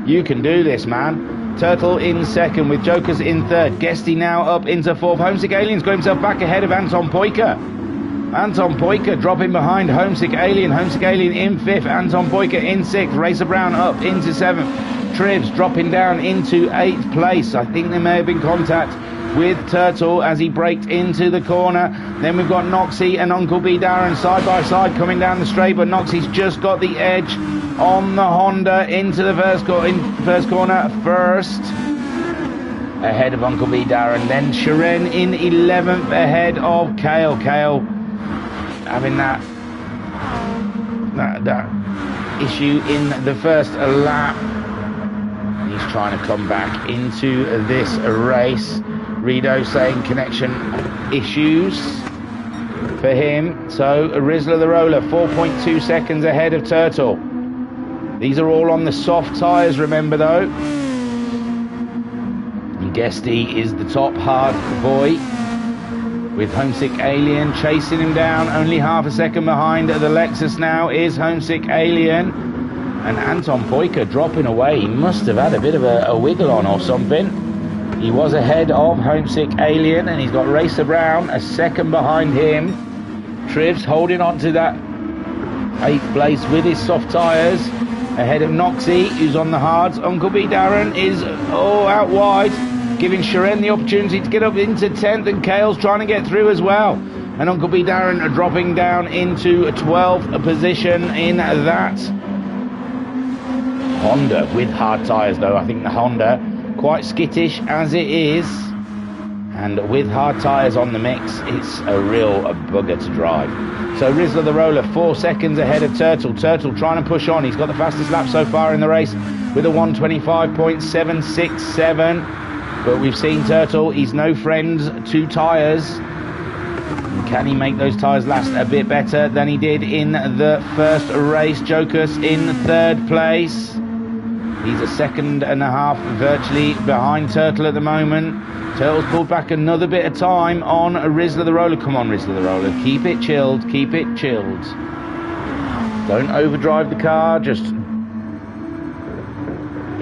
You can do this, man. Turtle in 2nd with Jokus in 3rd. Guesty now up into 4th. Homesick Alien's got himself back ahead of Anton Poika. Anton Poika dropping behind Homesick Alien. Homesick Alien in 5th. Anton Poika in 6th. Racer Brown up into 7th. Trivs dropping down into 8th place. I think there may have been contact with Turtle as he braked into the corner. Then we've got Noxie and Uncle B Darren side by side coming down the straight, but Noxie's just got the edge on the Honda into the first corner first. ahead of Uncle B Darren. Then Shiren in 11th ahead of Kale. Kale having that issue in the first lap. He's trying to come back into this race. Rido saying connection issues for him. So Rizla the Roller 4.2 seconds ahead of Turtle. These are all on the soft tyres, remember though. And Guesty is the top hard boy, with Homesick Alien chasing him down, only half a second behind. The Lexus now is Homesick Alien. And Anton Poika dropping away. He must have had a bit of a wiggle on or something. He was ahead of Homesick Alien, and he's got Racer Brown a second behind him. Trivs holding on to that 8th place with his soft tyres, ahead of Noxie, who's on the hards. Uncle B Darren is out wide, giving Shiren the opportunity to get up into 10th, and Kale's trying to get through as well. And Uncle B Darren are dropping down into a 12th position in that Honda with hard tyres though. I think the Honda, quite skittish as it is, and with hard tyres on the mix, it's a real bugger to drive. So Rizla the Roller 4 seconds ahead of Turtle. Turtle trying to push on. He's got the fastest lap so far in the race with a 1:25.767. But we've seen Turtle, he's no friend to tyres. Can he make those tyres last a bit better than he did in the first race? Jokus in 3rd place. He's a second and a half virtually behind Turtle at the moment. Turtle's pulled back another bit of time on Rizla the Roller. Come on, Rizla the Roller. Keep it chilled. Keep it chilled. Don't overdrive the car. Just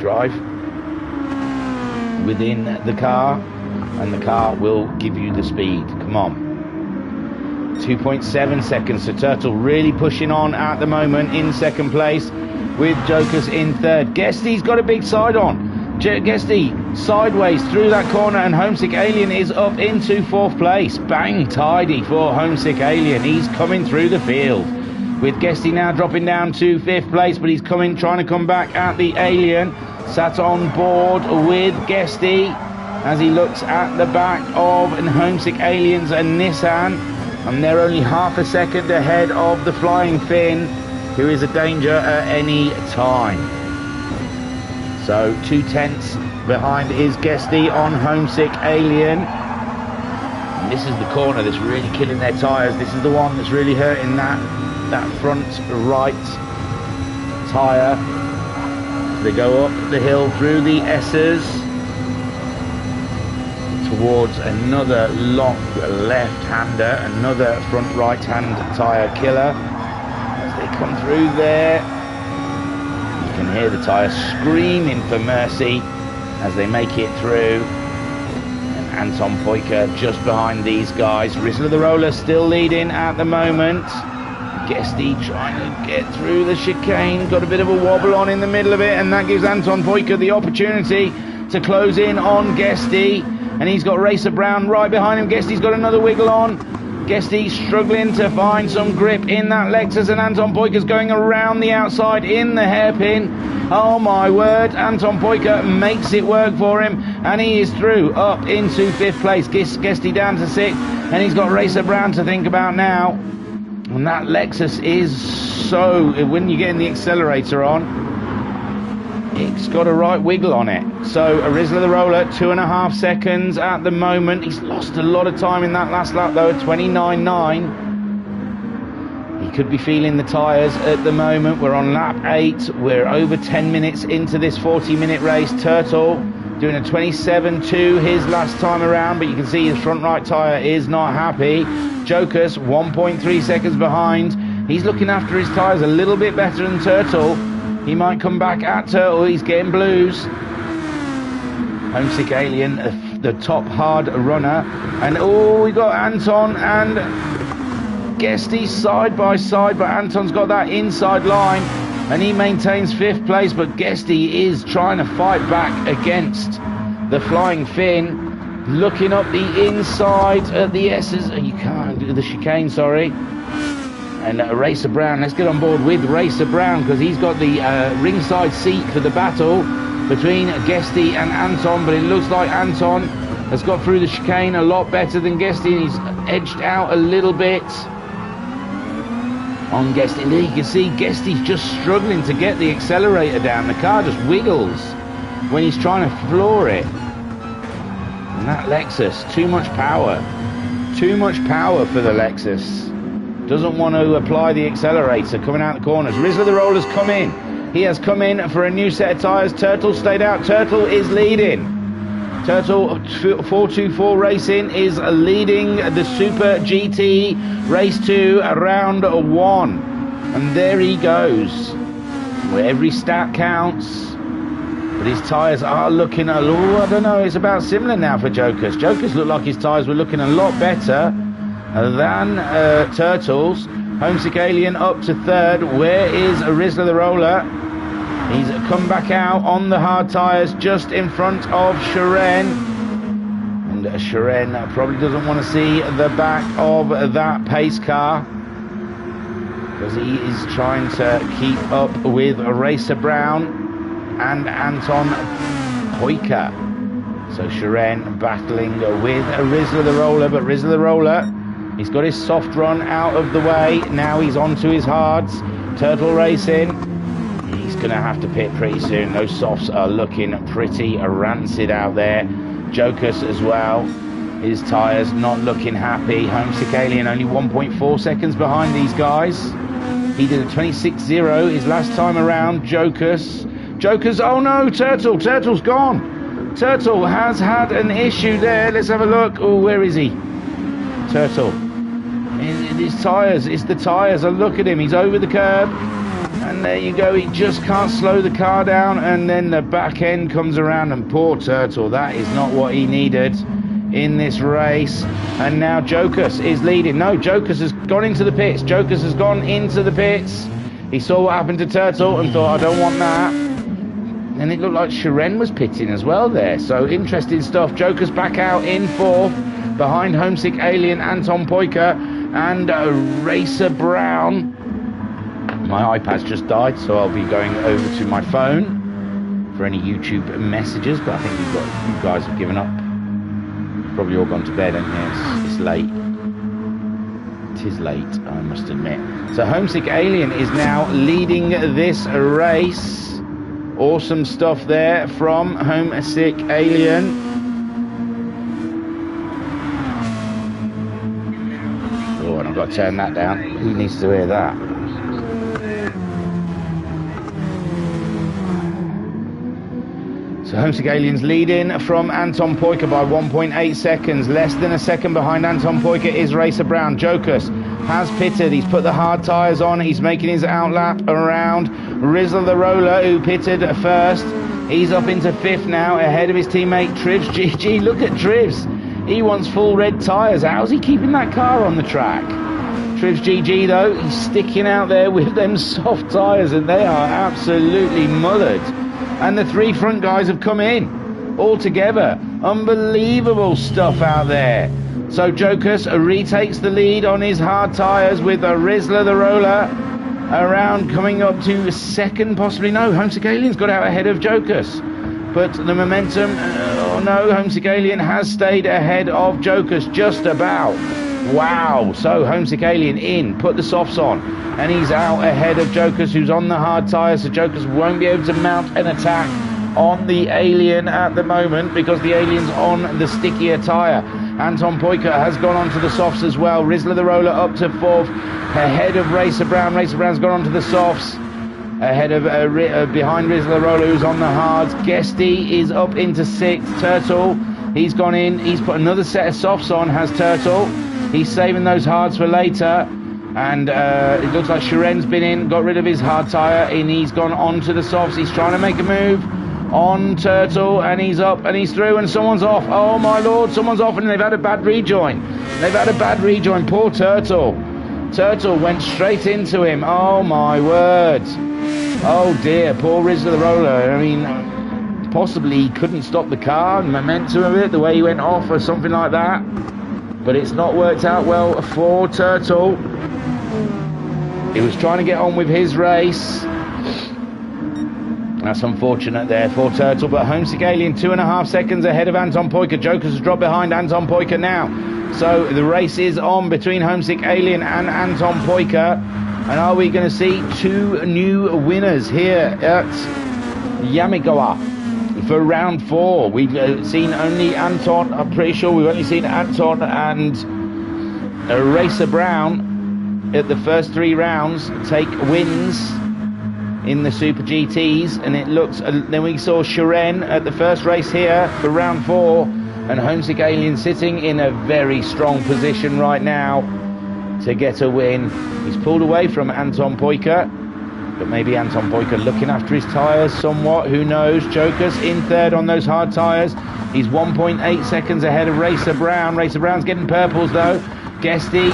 drive within the car, and the car will give you the speed. Come on. 2.7 seconds. So Turtle really pushing on at the moment in 2nd place, with Jokus in 3rd. Guesty's got a big side on. Guesty sideways through that corner, and Homesick Alien is up into 4th place. Bang tidy for Homesick Alien. He's coming through the field, with Guesty now dropping down to 5th place, but he's trying to come back at the Alien. Sat on board with Guesty as he looks at the back of Homesick Aliens and Nissan, and they're only half a second ahead of the Flying Finn, who is a danger at any time. So 2/10 behind is Guesty on Homesick Alien. And this is the corner that's really killing their tyres. This is the one that's really hurting that front right tyre. They go up the hill through the S's towards another long left-hander, another front right-hand tyre killer. They come through there, you can hear the tyres screaming for mercy as they make it through. And Anton Poika just behind these guys. Rizla the Roller still leading at the moment. Guesty trying to get through the chicane, got a bit of a wobble on in the middle of it, and that gives Anton Poika the opportunity to close in on Guesty. And he's got Racer Brown right behind him. Guesty's got another wiggle on. Guesty struggling to find some grip in that Lexus, and Anton Poika's going around the outside in the hairpin. Oh my word, Anton Poika makes it work for him, and he is through up into 5th place. Guesty down to 6th, and he's got Racer Brown to think about now. And that Lexus is so, when you're getting the accelerator on, it's got a right wiggle on it. So Rizla the Roller 2.5 seconds at the moment. He's lost a lot of time in that last lap though, at 29.9. He could be feeling the tyres at the moment. We're on lap 8. We're over 10 minutes into this 40-minute race. Turtle doing a 27.2 his last time around, but you can see his front right tyre is not happy. Jokus 1.3 seconds behind. He's looking after his tyres a little bit better than Turtle. He might come back at Turtle. He's getting blues. Homesick Alien, the top hard runner. And we got Anton and Guesty side by side, but Anton's got that inside line and he maintains 5th place, but Guesty is trying to fight back against the Flying Finn. Looking up the inside at the S's, and you can't do the chicane, sorry. And Racer Brown, let's get on board with Racer Brown, because he's got the ringside seat for the battle. between Guesty and Anton, but it looks like Anton has got through the chicane a lot better than Guesty, and he's edged out a little bit on Guesty. And there you can see Guesty's just struggling to get the accelerator down. The car just wiggles when he's trying to floor it. And that Lexus, too much power. Too much power for the Lexus. Doesn't want to apply the accelerator coming out the corners. Rizzler the Roller's come in. He has come in for a new set of tyres. Turtle stayed out. Turtle is leading. Turtle 424 Racing is leading the Super GT Race 2 round 1. And there he goes. Where every stat counts. But his tyres are looking I don't know, it's about similar now for Jokers. Jokers looked like his tyres were looking a lot better than Turtle's. Homesick Alien up to 3rd. Where is Rizzler the Roller? He's come back out on the hard tyres just in front of Sharon. And Sharon probably doesn't want to see the back of that pace car, because he is trying to keep up with Racer Brown and Anton Poika. So Sharon battling with Rizzler the Roller, but Rizzler the Roller, he's got his soft run out of the way. Now he's on to his hards. Turtle Racing, he's going to have to pit pretty soon. Those softs are looking pretty rancid out there. Jokers as well. His tyres not looking happy. Homesick Alien only 1.4 seconds behind these guys. He did a 26.0 his last time around. Jokers, oh no, Turtle's gone. Turtle has had an issue there. Let's have a look. Oh, where is he? Turtle. His tyres, it's the tyres. Look at him, he's over the curb. And there you go, he just can't slow the car down, and then the back end comes around, and poor Turtle, that is not what he needed in this race. And now Jokers is leading. No, Jokers has gone into the pits. Jokers has gone into the pits. He saw what happened to Turtle and thought, I don't want that. And it looked like Sharon was pitting as well there. So interesting stuff. Jokers back out in 4th behind Homesick Alien, Anton Poika, and Racer Brown. My iPad's just died, so I'll be going over to my phone for any YouTube messages, but I think you guys have given up. Probably all gone to bed, haven't you? It's late. It is late, I must admit. So Homesick Alien is now leading this race. Awesome stuff there from Homesick Alien. Oh, and I've got to turn that down. Who needs to hear that? So Homesick Alien's leading from Anton Poika by 1.8 seconds. Less than a second behind Anton Poika is Racer Brown. Jokers has pitted. He's put the hard tyres on. He's making his outlap around Rizzler the Roller, who pitted first. He's up into 5th now, ahead of his teammate Trivs GG. Look at Trivs. He wants full red tyres. How's he keeping that car on the track? Trivs GG, though, he's sticking out there with them soft tyres, and they are absolutely mullered. And the 3 front guys have come in all together. Unbelievable stuff out there. So Jokers retakes the lead on his hard tyres with Rizzler the Roller around, coming up to 2nd, possibly. No, Homesick Alien's got out ahead of Jokers. But the momentum, oh no, Homesick Alien has stayed ahead of Jokers just about. Wow, so Homesick Alien in, put the softs on, and he's out ahead of Jokers, who's on the hard tyres, so Jokers won't be able to mount an attack on the Alien at the moment, because the Alien's on the stickier tyre. Anton Poika has gone onto the softs as well. Rizzler the Roller up to 4th, ahead of Racer Brown. Racer Brown's gone onto the softs, ahead of behind Rizzler the Roller, who's on the hards. Guesty is up into 6th. Turtle, he's gone in, he's put another set of softs on, has Turtle. He's saving those hards for later, and it looks like Sharon's been in, got rid of his hard tyre, and he's gone onto the softs. He's trying to make a move on Turtle, and he's up and he's through, and someone's off. Oh my lord, someone's off, and they've had a bad rejoin. Poor Turtle. Turtle went straight into him. Oh my word. Oh dear, poor Rizzler the Roller. I mean, possibly he couldn't stop the car, the momentum of it, the way he went off or something like that. But it's not worked out well for Turtle. He was trying to get on with his race. That's unfortunate there for Turtle, but Homesick Alien 2.5 seconds ahead of Anton Poika. Jokers has dropped behind Anton Poika now. So the race is on between Homesick Alien and Anton Poika. And are we going to see two new winners here at Yamigawa for round 4? We've seen only Anton, I'm pretty sure we've only seen Anton and Racer Brown at the first 3 rounds take wins in the Super GTs, and it looks, then we saw Shiren at the first race here for round 4, and Homesick Alien sitting in a very strong position right now to get a win. He's pulled away from Anton Poika, but maybe Anton Poika looking after his tyres somewhat, who knows. Jokers in third on those hard tyres. He's 1.8 seconds ahead of Racer Brown. Racer Brown's getting purples though. Guesty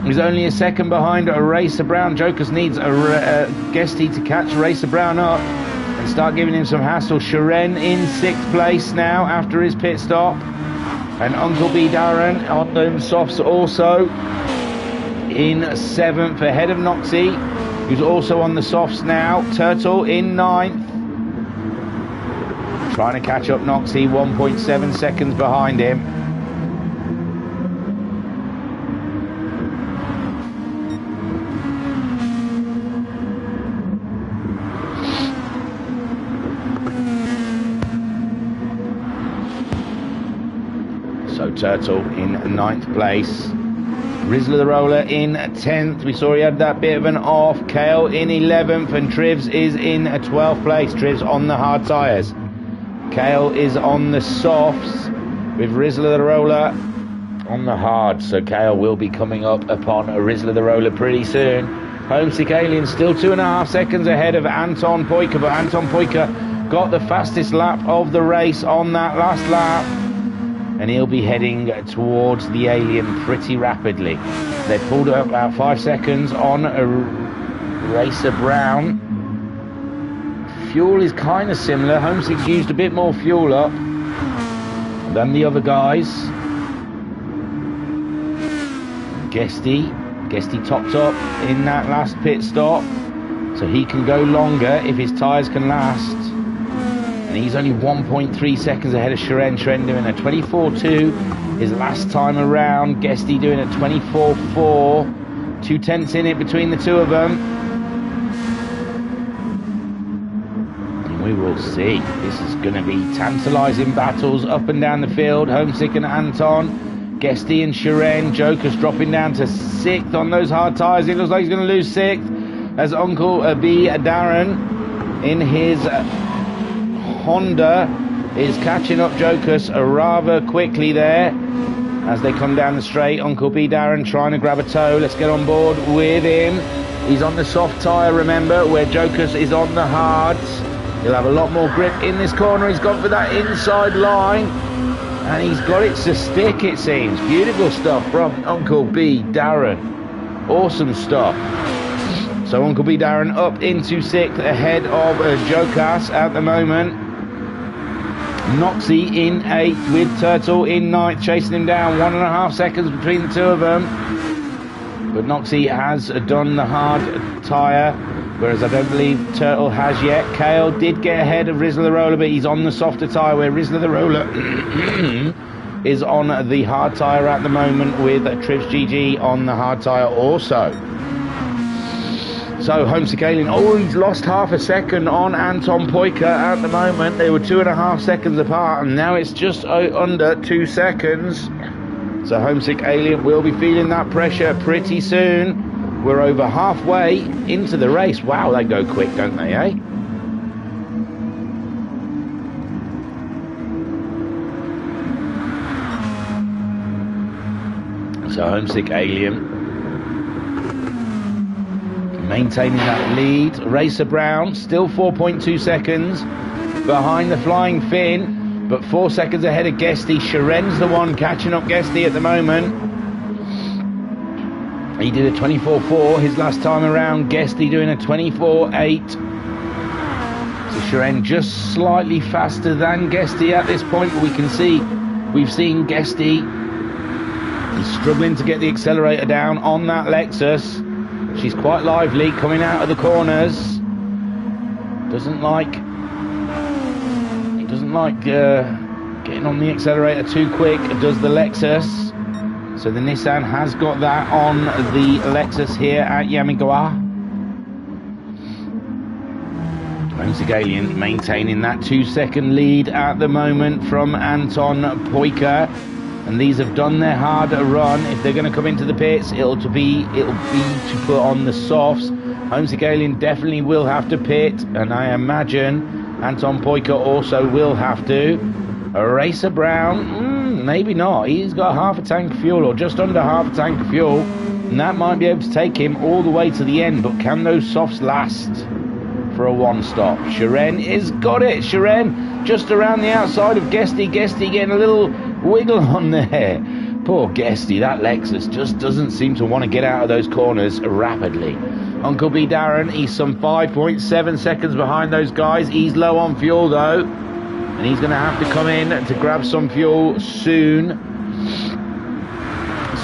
is only a second behind Racer Brown. Jokers needs Guesty to catch Racer Brown up and start giving him some hassle. Shiren in 6th place now after his pit stop, and Uncle B Darren on them softs also in 7th ahead of Noxie, who's also on the softs now. Turtle in 9th, trying to catch up Noxie, 1.7 seconds behind him. So Turtle in 9th place. Rizzler the Roller in 10th. We saw he had that bit of an off. Kale in 11th, and Trivs is in 12th place. Trivs on the hard tyres. Kale is on the softs with Rizzler the Roller on the hard. So Kale will be coming up upon Rizzler the Roller pretty soon. Homesick Alien still 2.5 seconds ahead of Anton Poika, but Anton Poika got the fastest lap of the race on that last lap, and he'll be heading towards the Alien pretty rapidly. They pulled up about 5 seconds on Racer Brown. Fuel is kind of similar. Homesick's used a bit more fuel up than the other guys. Guesty topped up in that last pit stop, so he can go longer if his tyres can last. And he's only 1.3 seconds ahead of Shiren. Shiren doing a 24.2 his last time around. Guesty doing a 24.4. 2 tenths in it between the two of them. And we will see. This is going to be tantalising battles up and down the field. Homesick and Anton. Guesty and Shiren. Joker's dropping down to 6th on those hard tyres. It looks like he's going to lose 6th as Uncle B Darren in his Honda is catching up Jokers rather quickly there as they come down the straight. Uncle B Darren trying to grab a toe. Let's get on board with him. He's on the soft tyre, remember, where Jokers is on the hards. He'll have a lot more grip in this corner. He's gone for that inside line, and he's got it to stick, it seems. Beautiful stuff from Uncle B Darren. Awesome stuff. So Uncle B Darren up into 6th ahead of Jokas at the moment. Noxie in 8th with Turtle in 9th, chasing him down. 1.5 seconds between the two of them. But Noxie has done the hard tyre, whereas I don't believe Turtle has yet. Kale did get ahead of Rizzler the Roller, but he's on the softer tyre, where Rizzler the Roller is on the hard tyre at the moment, with Trivs GG on the hard tyre also. So Homesick Alien, he's lost 0.5 second on Anton Poika at the moment. They were 2.5 seconds apart, and now it's just under 2 seconds. So Homesick Alien will be feeling that pressure pretty soon. We're over halfway into the race. Wow, they go quick, don't they, eh? So Homesick Alien maintaining that lead. Racer Brown still 4.2 seconds behind the Flying Finn, but 4 seconds ahead of Guesty. Shiren's the one catching up Guesty at the moment. He did a 24.4 his last time around. Guesty doing a 24.8. So Shiren just slightly faster than Guesty at this point, but we can see, we've seen Guesty, he's struggling to get the accelerator down on that Lexus. She's quite lively coming out of the corners. Doesn't like getting on the accelerator too quick, does the Lexus. So the Nissan has got that on the Lexus here at Yamigawa. Homesick maintaining that 2-second lead at the moment from Anton Poika. And these have done their hard run. If they're going to come into the pits, it'll be to put on the softs. Homesick Alien definitely will have to pit, and I imagine Anton Poika also will have to. Racer Brown, maybe not. He's got half a tank of fuel, or just under half a tank of fuel, and that might be able to take him all the way to the end. But can those softs last for a one-stop? Shiren has got it. Shiren just around the outside of Guesty. Guesty getting a little wiggle on there. Poor Guesty, that Lexus just doesn't seem to want to get out of those corners rapidly. Uncle B Darren, he's some 5.7 seconds behind those guys. He's low on fuel though, and he's going to have to come in to grab some fuel soon.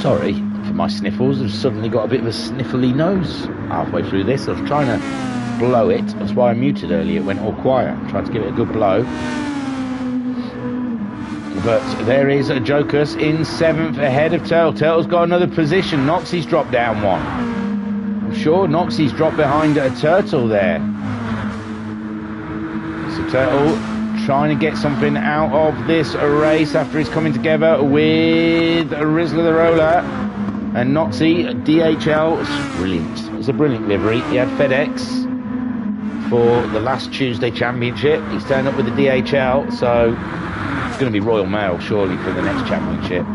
Sorry for my sniffles, I've suddenly got a bit of a sniffly nose halfway through this. I was trying to blow it, that's why I muted earlier, it went all quiet. I tried to give it a good blow. But there is a Jokus in 7th ahead of Turtle. Turtle's got another position. Noxie's dropped down one. I'm sure Noxie's dropped behind a Turtle there. So Turtle trying to get something out of this race after he's coming together with Rizzler the Roller. And Noxie, DHL, it's brilliant. It's a brilliant livery. He had FedEx for the last Tuesday championship. He's turned up with the DHL, so it's going to be Royal Mail surely for the next championship.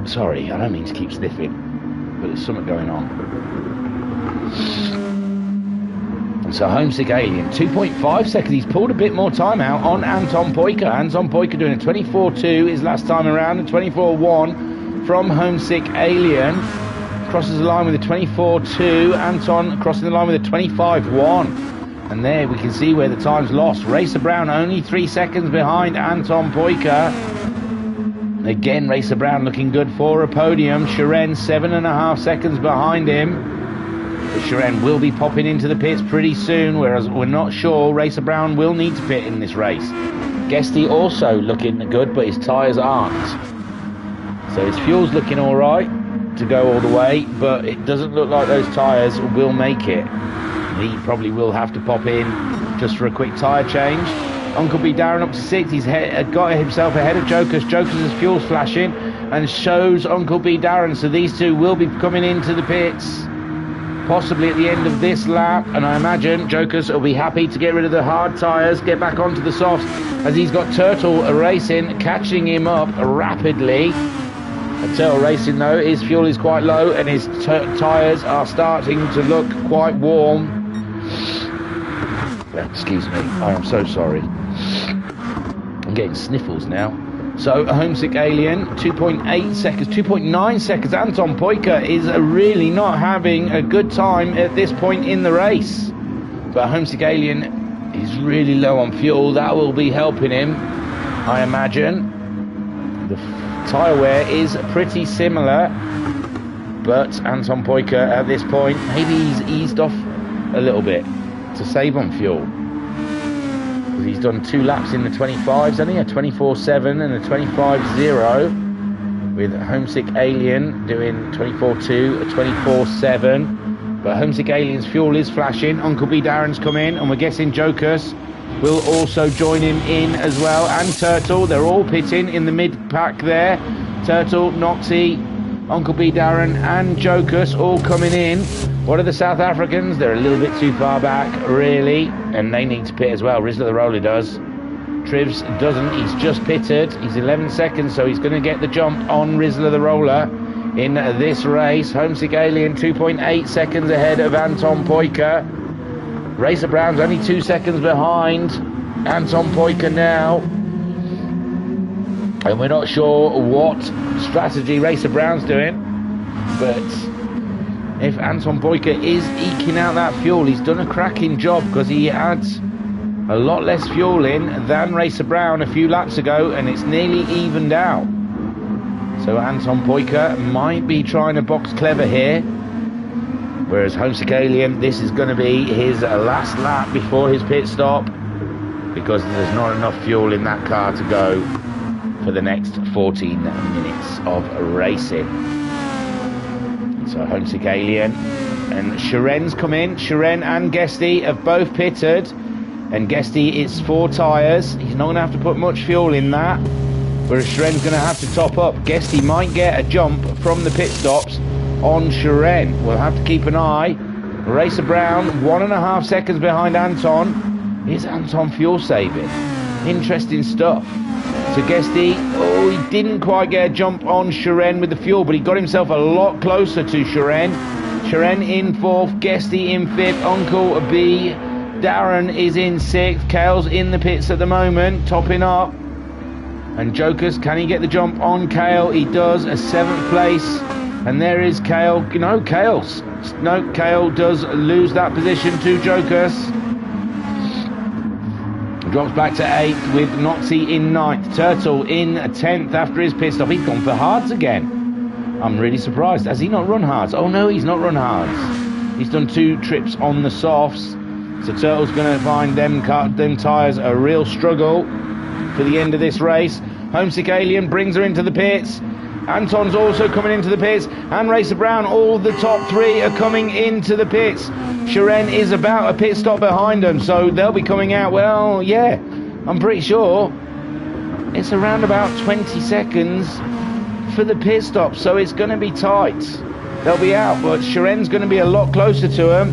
Sorry, I don't mean to keep sniffing, but there's something going on. And so Homesick Alien, 2.5 seconds. He's pulled a bit more time out on Anton Poika. Anton Poika doing a 24.2 his last time around, and 24.1 from Homesick Alien. Crosses the line with a 24.2. Anton crossing the line with a 25.1. And there we can see where the time's lost. Racer Brown only 3 seconds behind Anton Poika. Again, Racer Brown looking good for a podium. Shiren 7.5 seconds behind him. But Shiren will be popping into the pits pretty soon, whereas we're not sure Racer Brown will need to pit in this race. Guesty also looking good, but his tyres aren't. So his fuel's looking all right to go all the way, but it doesn't look like those tyres will make it. He probably will have to pop in just for a quick tyre change. Uncle B Darren up to 6th. He's got himself ahead of Jokus. Jokus' fuel's flashing and shows Uncle B Darren. So these two will be coming into the pits possibly at the end of this lap. And I imagine Jokus will be happy to get rid of the hard tyres, get back onto the softs, as he's got Turtle racing, catching him up rapidly. And Turtle racing though, his fuel is quite low and his tyres are starting to look quite warm. Excuse me, I am so sorry. I'm getting sniffles now. So Homesick Alien, 2.8 seconds, 2.9 seconds. Anton Poika is really not having a good time at this point in the race. But Homesick Alien is really low on fuel. That will be helping him, I imagine. The tyre wear is pretty similar. But Anton Poika at this point, maybe he's eased off a little bit to save on fuel. He's done 2 laps in the 25s, hasn't he? A 24.7 and a 25.0, with Homesick Alien doing 24.2, a 24.7. But Homesick Alien's fuel is flashing. Uncle B Darren's come in, and we're guessing Jokus will also join him in as well. And Turtle, they're all pitting in the mid-pack there. Turtle, Noxie, Uncle B Darren and Jokus all coming in. What are the South Africans? They're a little bit too far back, really, and they need to pit as well. Rizzler the Roller does. Trivs doesn't. He's just pitted. He's 11 seconds, so he's going to get the jump on Rizzler the Roller in this race. Homesick Alien 2.8 seconds ahead of Anton Poika. Racer Brown's only 2 seconds behind Anton Poika now. And we're not sure what strategy Racer Brown's doing, but if Anton Poika is eking out that fuel, he's done a cracking job, because he had a lot less fuel in than Racer Brown a few laps ago, and it's nearly evened out. So Anton Poika might be trying to box clever here. Whereas Homesick Alien, this is going to be his last lap before his pit stop, because there's not enough fuel in that car to go for the next 14 minutes of racing. So Homesick Alien and Shiren's come in. Shiren and Guesty have both pitted, and Guesty is 4 tyres. He's not going to have to put much fuel in that, whereas Shiren's going to have to top up. Guesty might get a jump from the pit stops on Shiren. We'll have to keep an eye. Racer Brown 1.5 seconds behind Anton. Is Anton fuel saving? Interesting stuff. So Guesty, he didn't quite get a jump on Shiren with the fuel, but he got himself a lot closer to Shiren. Shiren in 4th, Guesty in 5th, Uncle B, Darren is in 6th, Kale's in the pits at the moment, topping up. And Jokers, can he get the jump on Kale? He does, a 7th place. And there is Kale. No, Kale does lose that position to Jokers. Drops back to 8th with Noxie in 9th. Turtle in 10th after his pit stop. He's gone for hards again. I'm really surprised. Has he not run hards? Oh no, he's not run hards. He's done 2 trips on the softs. So Turtle's going to find them tyres a real struggle for the end of this race. Homesick Alien brings her into the pits. Anton's also coming into the pits, and Racer Brown, all the top 3 are coming into the pits. Shiren is about a pit stop behind them, so they'll be coming out, well, yeah, I'm pretty sure it's around about 20 seconds for the pit stop, so it's going to be tight. They'll be out, but Shiren's going to be a lot closer to them,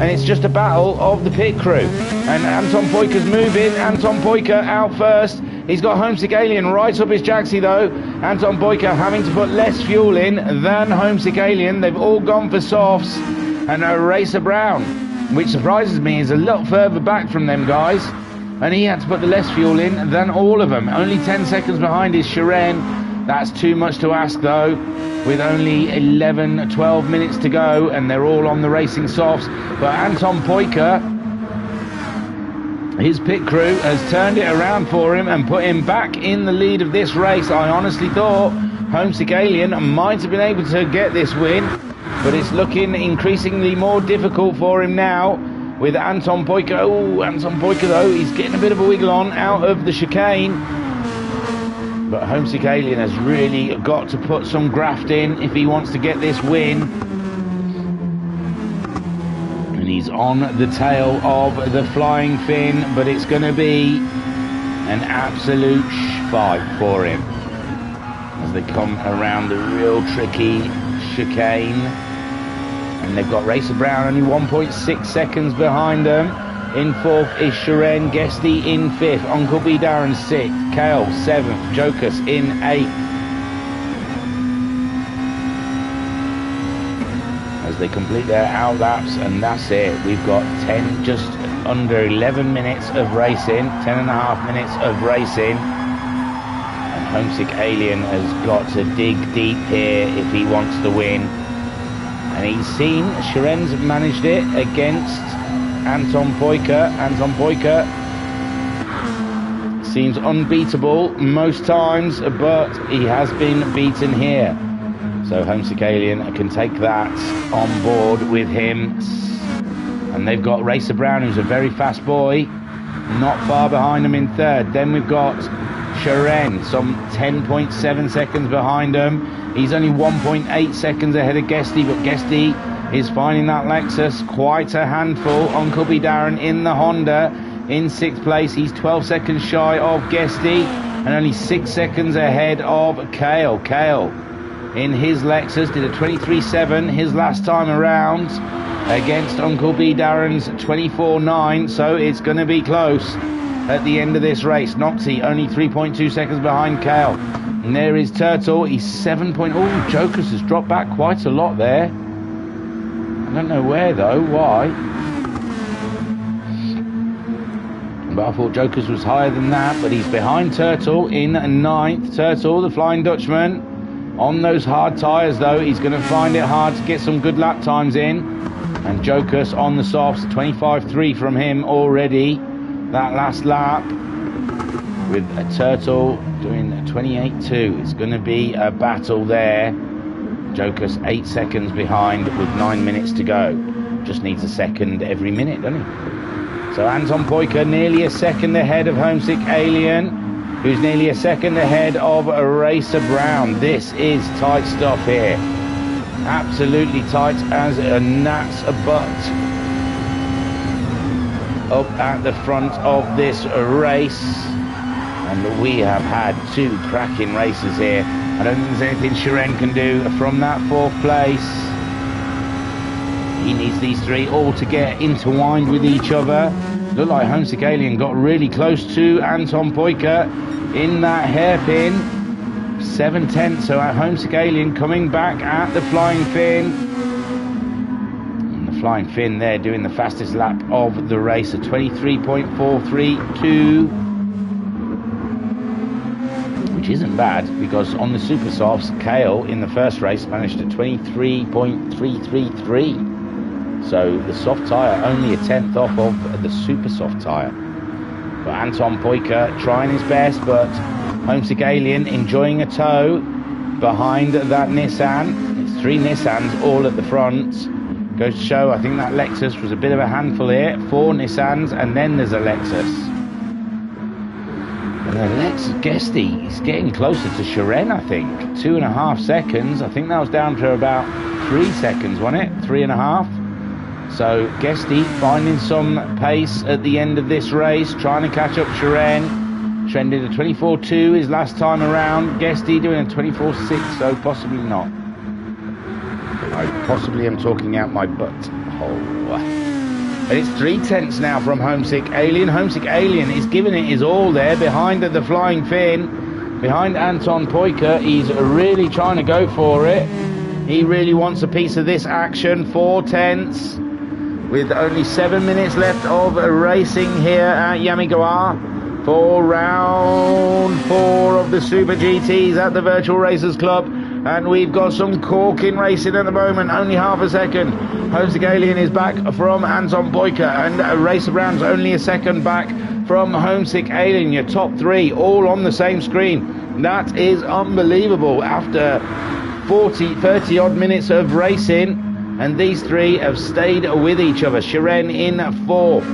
and it's just a battle of the pit crew. And Anton Poika's moving. Anton Poika out first. He's got Homesick Alien right up his jacksie though. Anton Poika having to put less fuel in than Homesick Alien. They've all gone for softs. And Racer Brown, which surprises me, is a lot further back from them guys. And he had to put the less fuel in than all of them. Only 10 seconds behind is Shiren. That's too much to ask though, with only 12 minutes to go, and they're all on the racing softs. But Anton Poika, his pit crew has turned it around for him and put him back in the lead of this race. I honestly thought Homesick Alien might have been able to get this win, but it's looking increasingly more difficult for him now with Anton Poika. Oh, Anton Poika though, he's getting a bit of a wiggle on out of the chicane. But Homesick Alien has really got to put some graft in if he wants to get this win. And he's on the tail of the Flying Finn, but it's going to be an absolute fight for him as they come around the real tricky chicane. And they've got Racer Brown only 1.6 seconds behind them. In 4th is Shiren, Guesty in 5th, Uncle B Darren 6th, Kale 7th, Jokers in 8th. As they complete their out laps, and that's it. We've got just under 11 minutes of racing, 10.5 minutes of racing. And Homesick Alien has got to dig deep here if he wants to win. And he's seen Shiren's managed it against Anton Poika. Anton Poika seems unbeatable most times, but he has been beaten here. So Homesick Alien can take that on board with him. And they've got Racer Brown, who's a very fast boy, not far behind them in 3rd. Then we've got Shiren, some 10.7 seconds behind him. He's only 1.8 seconds ahead of Guesty, but Guesty is finding that Lexus quite a handful. Uncle B Darren in the Honda in 6th place. He's 12 seconds shy of Guesty and only 6 seconds ahead of Kale. Kale in his Lexus did a 23.7 his last time around against Uncle B Darren's 24.9, so it's going to be close at the end of this race. Noxie only 3.2 seconds behind Kale. And there is Turtle. He's 7. Oh, Jokers has dropped back quite a lot there. I don't know where though, why. But I thought Jokers was higher than that, but he's behind Turtle in 9th. Turtle, the Flying Dutchman, on those hard tyres though. He's going to find it hard to get some good lap times in. And Jokers on the softs, 25.3 from him already. That last lap with a Turtle doing 28.2. It's going to be a battle there. Jokas 8 seconds behind with 9 minutes to go. Just needs a second every minute, doesn't he? So Anton Poika nearly a second ahead of Homesick Alien, who's nearly a second ahead of Racer Brown. This is tight stuff here. Absolutely tight as a gnat's butt. Up at the front of this race. And we have had two cracking races here. I don't think there's anything Shiren can do from that 4th place. He needs these three all to get intertwined with each other. Looked like Homesick Alien got really close to Anton Poika in that hairpin. 7/10, so our Homesick Alien coming back at the Flying Finn. And the Flying Finn there doing the fastest lap of the race at 23.432. Which isn't bad, because on the Super Softs, Kale in the first race managed at 23.333. So the soft tyre only a 10th off of the Super Soft tyre. But Anton Poika trying his best, but Homesick Alien enjoying a tow behind that Nissan. It's 3 Nissans all at the front. Goes to show, I think that Lexus was a bit of a handful here. 4 Nissans, and then there's a Lexus. Lexus Guesty, he's getting closer to Shiren, I think. 2.5 seconds. I think that was down to about 3 seconds, wasn't it? 3.5. So Guesty finding some pace at the end of this race, trying to catch up Shiren. Shiren did a 24.2 his last time around. Guesty doing a 24.6, so possibly not. I possibly am talking out my butt hole. And it's 3/10 now from Homesick Alien. Homesick Alien is giving it his all there behind the Flying Finn, behind Anton Poika. He's really trying to go for it. He really wants a piece of this action. 4/10 with only 7 minutes left of racing here at Yamigawa for round 4 of the Super GTs at the Virtual Racers Club. And we've got some corking racing at the moment, only half a second. Homesick Alien is back from Anton Poika, and Racer Brown's only a second back from Homesick Alien. Your top 3 all on the same screen. That is unbelievable after 30 odd minutes of racing, and these 3 have stayed with each other. Shiren in 4th.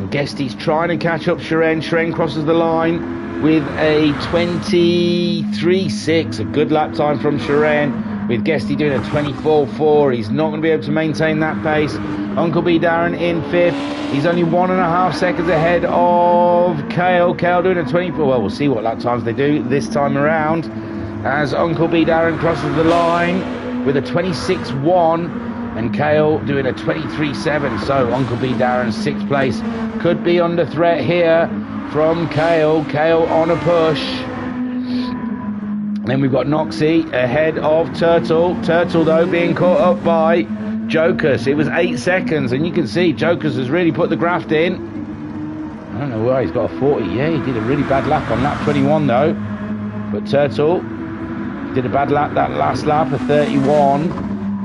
Guesty's trying to catch up Shiren. Shiren crosses the line with a 23.6, a good lap time from Shiren, with Guesty doing a 24.4. He's not going to be able to maintain that pace. Uncle B Darren in 5th. He's only 1.5 seconds ahead of Kale. Kale doing a 24. Well, we'll see what lap times they do this time around, as Uncle B Darren crosses the line with a 26.1, and Kale doing a 23.7. So Uncle B Darren's 6th place could be under threat here from Kale. Kale on a push. Then we've got Noxie ahead of Turtle. Turtle, though, being caught up by Jokas. It was 8 seconds, and you can see Jokas has really put the graft in. I don't know why he's got a 40. Yeah, he did a really bad lap on lap 21, though. But Turtle did a bad lap that last lap, a 31.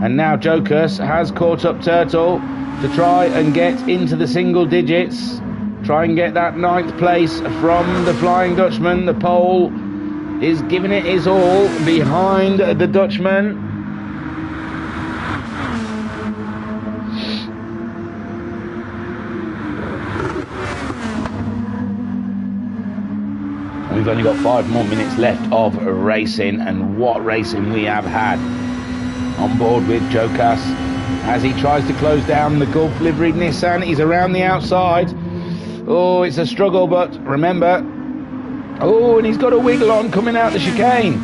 And now Jokas has caught up Turtle to try and get into the single digits. Try and get that 9th place from the Flying Dutchman. The pole is giving it his all behind the Dutchman. We've only got 5 more minutes left of racing, and what racing we have had. On board with Jokas as he tries to close down the Gulf liveried Nissan. He's around the outside. Oh, it's a struggle, but remember. Oh, and he's got a wiggle on coming out the chicane.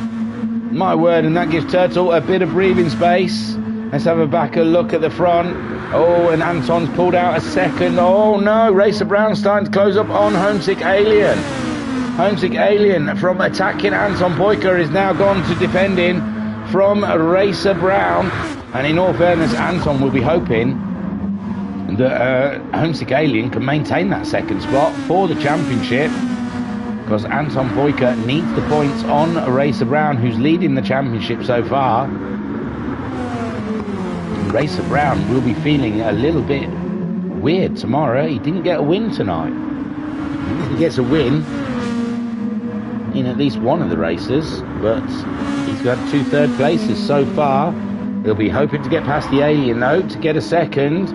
My word, and that gives Turtle a bit of breathing space. Let's have a backer look at the front. Oh, and Anton's pulled out a second. Oh, no, Racer Brown starting to close up on Homesick Alien. Homesick Alien from attacking Anton Poika is now gone to defending from Racer Brown. And in all fairness, Anton will be hoping that Homesick Alien can maintain that second spot for the championship, because Anton Poika needs the points on Racer Brown, who's leading the championship so far. And Racer Brown will be feeling a little bit weird tomorrow. He didn't get a win tonight. He gets a win in at least one of the races, but he's He's got 2 third places so far. He'll be hoping to get past the Alien though to get a second.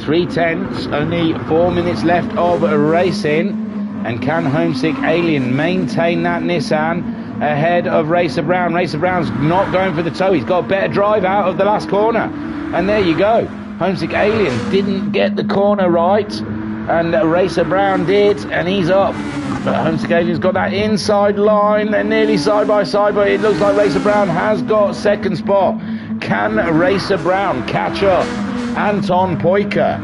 3/10, only 4 minutes left of racing. And can Homesick Alien maintain that Nissan ahead of Racer Brown? Racer Brown's not going for the toe. He's got a better drive out of the last corner. And there you go. Homesick Alien didn't get the corner right. And Racer Brown did. And he's up. But Homesick Alien's got that inside line. They're nearly side by side. But it looks like Racer Brown has got second spot. Can Racer Brown catch up Anton Poika?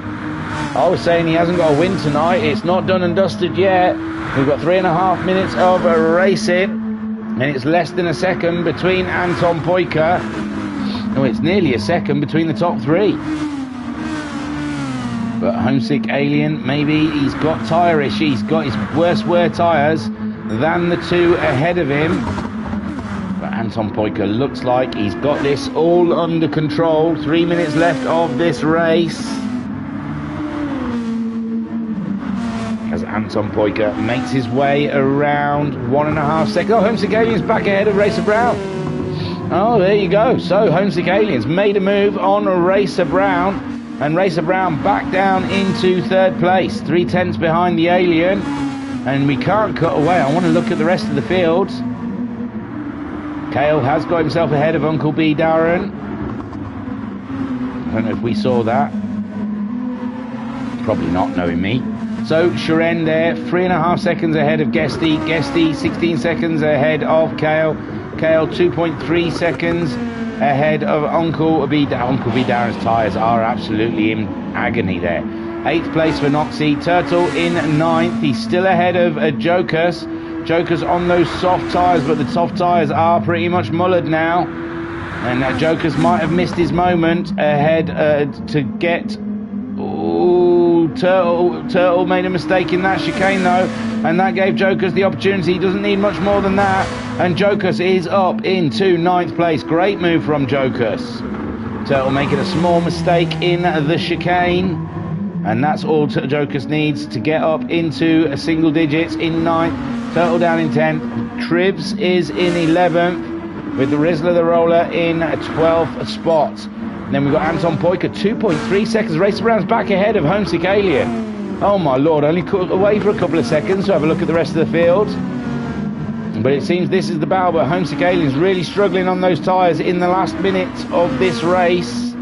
I was saying he hasn't got a win tonight. It's not done and dusted yet. We've got 3.5 minutes of racing, and it's less than a second between Anton Poika. No, it's nearly a second between the top 3. But Homesick Alien, maybe he's got tyre issue. He's got his worst wear tyres than the 2 ahead of him. But Anton Poika looks like he's got this all under control. 3 minutes left of this race. As Anton Poika makes his way around 1.5 seconds. Oh, Homesick Alien's back ahead of Racer Brown. Oh, there you go. So Homesick Alien's made a move on Racer Brown. And Racer Brown back down into 3rd place. 3/10 behind the Alien. And we can't cut away. I want to look at the rest of the field. Kale has got himself ahead of Uncle B Darren. I don't know if we saw that. Probably not, knowing me. So Shiren there, 3.5 seconds ahead of Guesty. Guesty 16 seconds ahead of Kale. Kale 2.3 seconds ahead of Uncle B. Uncle B Darren's tyres are absolutely in agony there. 8th place for Noxie. Turtle in 9th. He's still ahead of Jokus. Joker's on those soft tyres, but the soft tyres are pretty much mullered now. And Joker's might have missed his moment ahead to get... Ooh, Turtle made a mistake in that chicane though, and that gave Joker's the opportunity. He doesn't need much more than that. And Joker's is up into 9th place. Great move from Joker's. Turtle making a small mistake in the chicane. And that's all Joker's needs to get up into single digits in 9th. Turtle down in 10th. Tribs is in 11th. With the Rizzler the Roller in 12th spot. And then we've got Anton Poika, 2.3 seconds. Racer Brown's back ahead of Homesick Alien. Oh my lord, only cut away for a couple of seconds to have a look at the rest of the field. But it seems this is the battle, but Homesick Alien's really struggling on those tyres in the last minute of this race.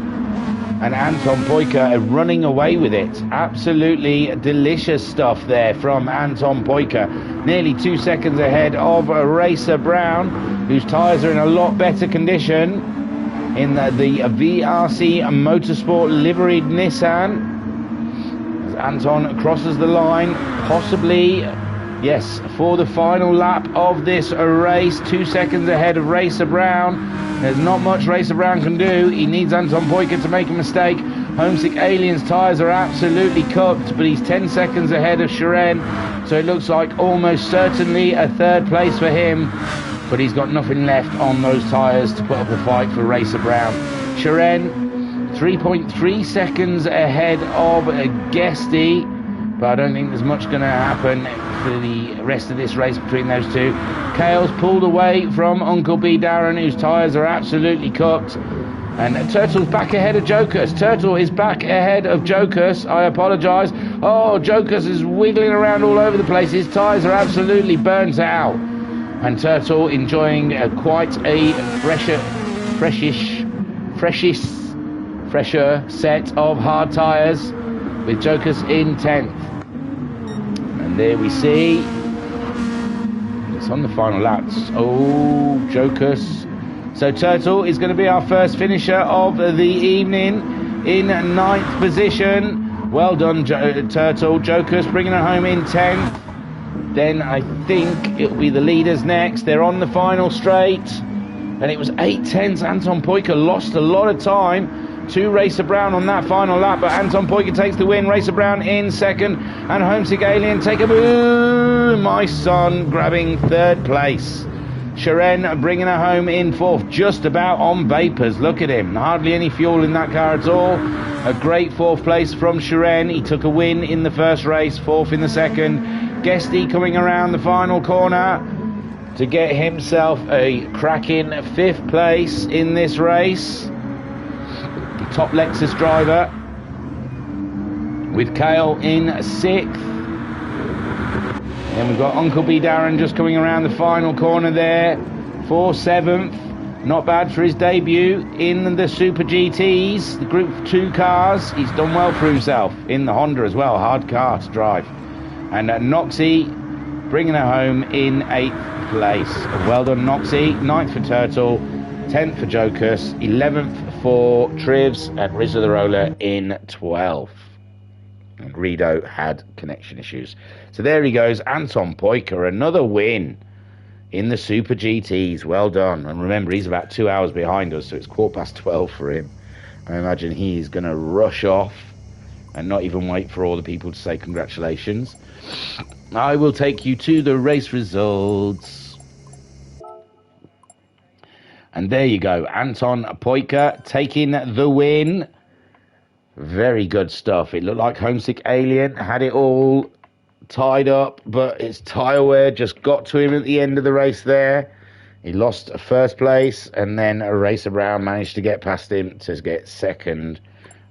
And Anton Poika running away with it. Absolutely delicious stuff there from Anton Poika. Nearly 2 seconds ahead of Racer Brown, whose tyres are in a lot better condition in the VRC Motorsport liveried Nissan. As Anton crosses the line, possibly, yes, for the final lap of this race. 2 seconds ahead of Racer Brown. There's not much Racer Brown can do. He needs Anton Poika to make a mistake. Homesick Alien's tyres are absolutely cooked, but he's 10 seconds ahead of Shiren. So it looks like almost certainly a 3rd place for him. But he's got nothing left on those tyres to put up a fight for Racer Brown. Shiren, 3.3 seconds ahead of Guesty. But I don't think there's much going to happen for the rest of this race between those two. Kale's pulled away from Uncle B Darren, whose tyres are absolutely cooked. And Turtle's back ahead of Jokus. Turtle is back ahead of Jokus. I apologise. Oh, Jokus is wiggling around all over the place. His tyres are absolutely burnt out. And Turtle enjoying quite a fresher set of hard tyres, with Jokus in 10th. And there we see, it's on the final laps. Oh, Jokus. So Turtle is going to be our first finisher of the evening in 9th position. Well done, Turtle. Jokus bringing it home in 10th. Then I think it'll be the leaders next. They're on the final straight. And it was 8/10. Anton Poika lost a lot of time to Racer Brown on that final lap. But Anton Poika takes the win. Racer Brown in 2nd. And Homesick Alien take a boom. My son grabbing 3rd place. Shiren bringing her home in 4th. Just about on vapours. Look at him. Hardly any fuel in that car at all. A great 4th place from Shiren. He took a win in the first race. 4th in the second. Guesty coming around the final corner. to get himself a cracking 5th place in this race. The top Lexus driver, with Kale in 6th. And we've got Uncle B Darren just coming around the final corner there for 7th. Not bad for his debut in the Super GTs, the Group 2 cars. He's done well for himself in the Honda as well, hard car to drive. And Noxie bringing it home in 8th place. Well done, Noxie. 9th for Turtle, 10th for Jocus, 11th for Trivs, and Rizza the Roller in 12th. And Greedo had connection issues. So there he goes, Anton Poiker, another win in the Super GTs. Well done. And remember, he's about 2 hours behind us, so it's 12:15 for him. I imagine he's going to rush off and not even wait for all the people to say congratulations. I will take you to the race results. And there you go, Anton Poiker taking the win. Very good stuff. It looked like Homesick Alien had it all tied up, but his tyre wear just got to him at the end of the race there. He lost 1st place, and then Racer Brown managed to get past him to get 2nd,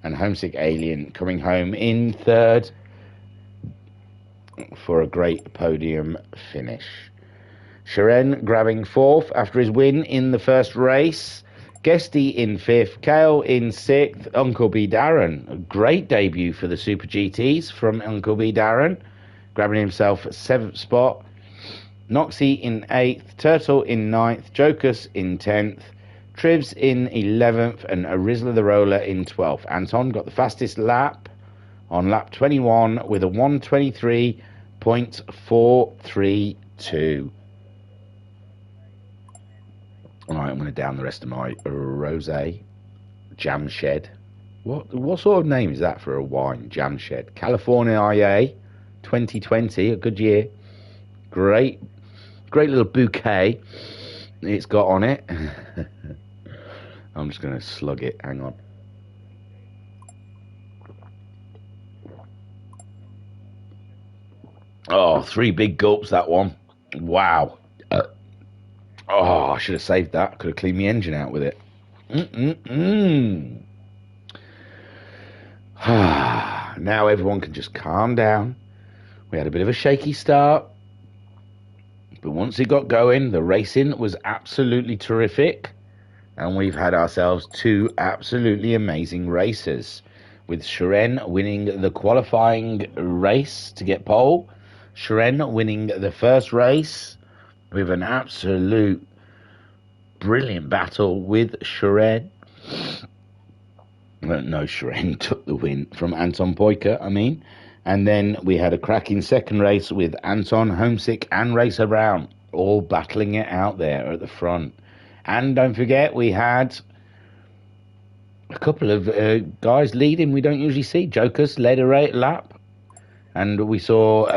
and Homesick Alien coming home in 3rd for a great podium finish. Sharon grabbing 4th after his win in the first race. Guesty in 5th, Kale in 6th, Uncle B Darren. A great debut for the Super GTs from Uncle B Darren, grabbing himself 7th spot. Noxie in 8th, Turtle in 9th, Jocus in 10th, Trivs in 11th, and Arizla the Roller in 12th. Anton got the fastest lap on lap 21 with a 1:23.432. All right, I'm going to down the rest of my rosé. Jam Shed. What sort of name is that for a wine? Jam Shed. California IA 2020, a good year. Great little bouquet it's got on it. I'm just going to slug it. Hang on. Oh, 3 big gulps, that one. Wow. Oh, I should have saved that. Could have cleaned my engine out with it. Now everyone can just calm down. We had a bit of a shaky start, but once it got going, the racing was absolutely terrific, and we've had ourselves 2 absolutely amazing races, with Sharon winning the qualifying race to get pole, Sharon winning the first race with an absolute brilliant battle with Sharon. No, Sharon took the win from Anton Poiker, And then we had a cracking second race with Anton, Homesick, and Racer Brown, all battling it out there at the front. And don't forget, we had a couple of guys leading we don't usually see. Jokers led a lap. And we saw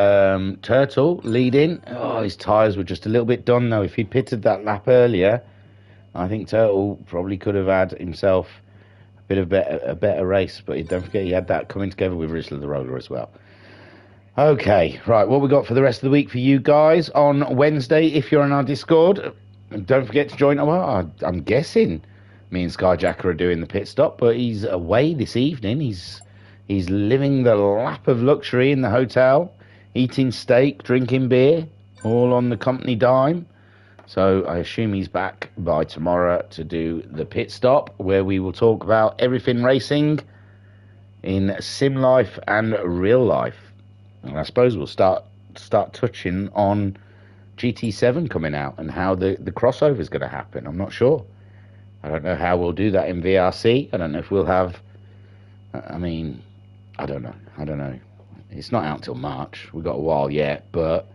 Turtle leading. Oh, his tyres were just a little bit done, though. If he pitted that lap earlier, I think Turtle probably could have had himself a better race. But don't forget, he had that coming together with Rizla the Roller as well. Okay, right, what we got for the rest of the week for you guys on Wednesday, if you're on our Discord. Don't forget to join. Well, I'm guessing me and Skyjacker are doing the pit stop, but he's away this evening. He's living the lap of luxury in the hotel, eating steak, drinking beer, all on the company dime. So I assume he's back by tomorrow to do the pit stop, where we will talk about everything racing in sim life and real life. And I suppose we'll start touching on GT7 coming out and how the crossover is going to happen. I'm not sure. I don't know how we'll do that in VRC. I don't know if we'll have... I don't know. It's not out till March. We've got a while yet, but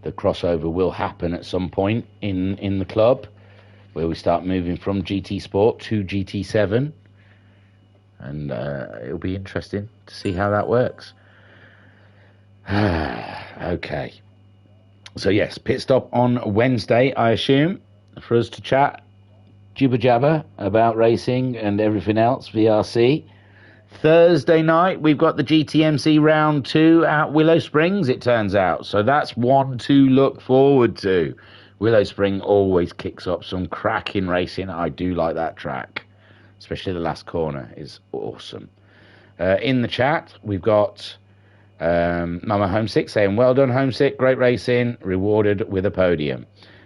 the crossover will happen at some point in the club, where we start moving from GT Sport to GT7, and it'll be interesting to see how that works. Okay. So yes, pit stop on Wednesday, I assume, for us to chat jibber jabber about racing and everything else, VRC. Thursday night, we've got the GTMC Round 2 at Willow Springs, it turns out. So that's one to look forward to. Willow Spring always kicks up some cracking racing. I do like that track, especially the last corner is awesome. In the chat, we've got Mama Homesick saying, well done, Homesick, great racing, rewarded with a podium.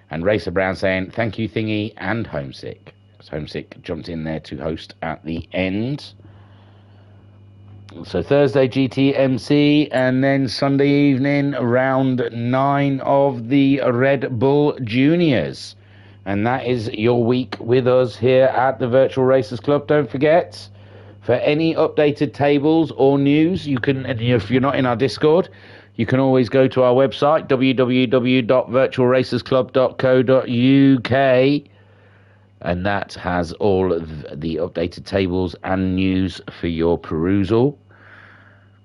And Racer Brown saying, thank you, Thingy and Homesick. So Homesick jumped in there to host at the end. So Thursday GTMC, and then Sunday evening round 9 of the Red Bull Juniors. And that is your week with us here at the Virtual Racers Club. Don't forget, for any updated tables or news, you can, if you're not in our Discord, you can always go to our website, www.virtualracersclub.co.uk, and that has all of the updated tables and news for your perusal.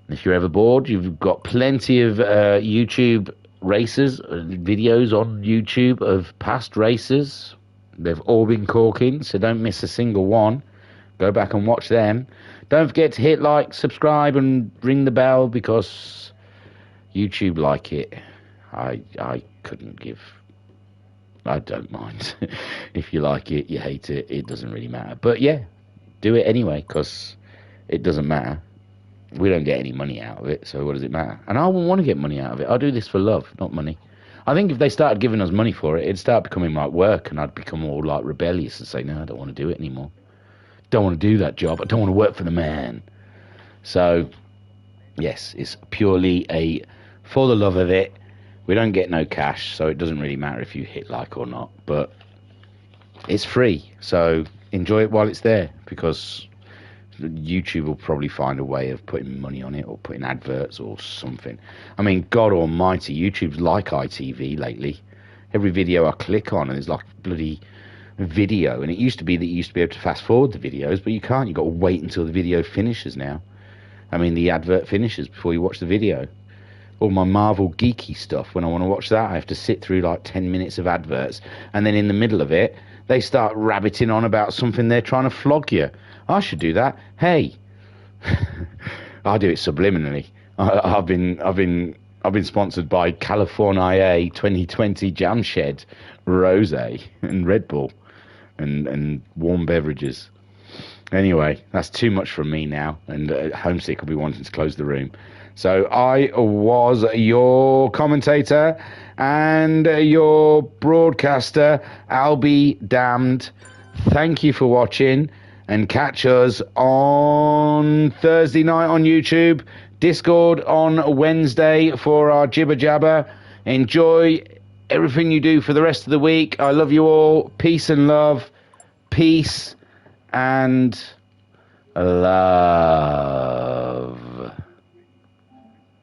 If you're ever bored, you've got plenty of YouTube races, videos on YouTube of past races. They've all been corking, so don't miss a single one. Go back and watch them. Don't forget to hit like, subscribe, and ring the bell, because YouTube like it. I couldn't give... I don't mind. If you like it, you hate it, it doesn't really matter. But yeah, do it anyway, because it doesn't matter. We don't get any money out of it, so what does it matter? And I wouldn't want to get money out of it. I do this for love, not money. I think if they started giving us money for it, it'd start becoming like work, and I'd become all like rebellious and say, no, I don't want to do it anymore. Don't want to do that job. I don't want to work for the man. So, yes, it's purely for the love of it. We don't get no cash, so it doesn't really matter if you hit like or not. But it's free, so enjoy it while it's there, because YouTube will probably find a way of putting money on it, or putting adverts or something. I mean, God almighty, YouTube's like ITV lately. Every video I click on, and there's like bloody video, and it used to be that you used to be able to fast forward the videos, but you can't. You've got to wait until the video finishes now. I mean, the advert finishes before you watch the video. All my Marvel geeky stuff, when I want to watch that, I have to sit through like 10 minutes of adverts, and then in the middle of it, they start rabbiting on about something they're trying to flog you. I should do that. Hey, I do it subliminally. I've been sponsored by California 2020 Jam Shed, Rosé, and Red Bull, and warm beverages. Anyway, that's too much from me now, and Homesick will be wanting to close the room. So I was your commentator and your broadcaster. I'll be damned. Thank you for watching. And catch us on Thursday night on YouTube, Discord on Wednesday for our jibber jabber. Enjoy everything you do for the rest of the week. I love you all. Peace and love. Peace and love.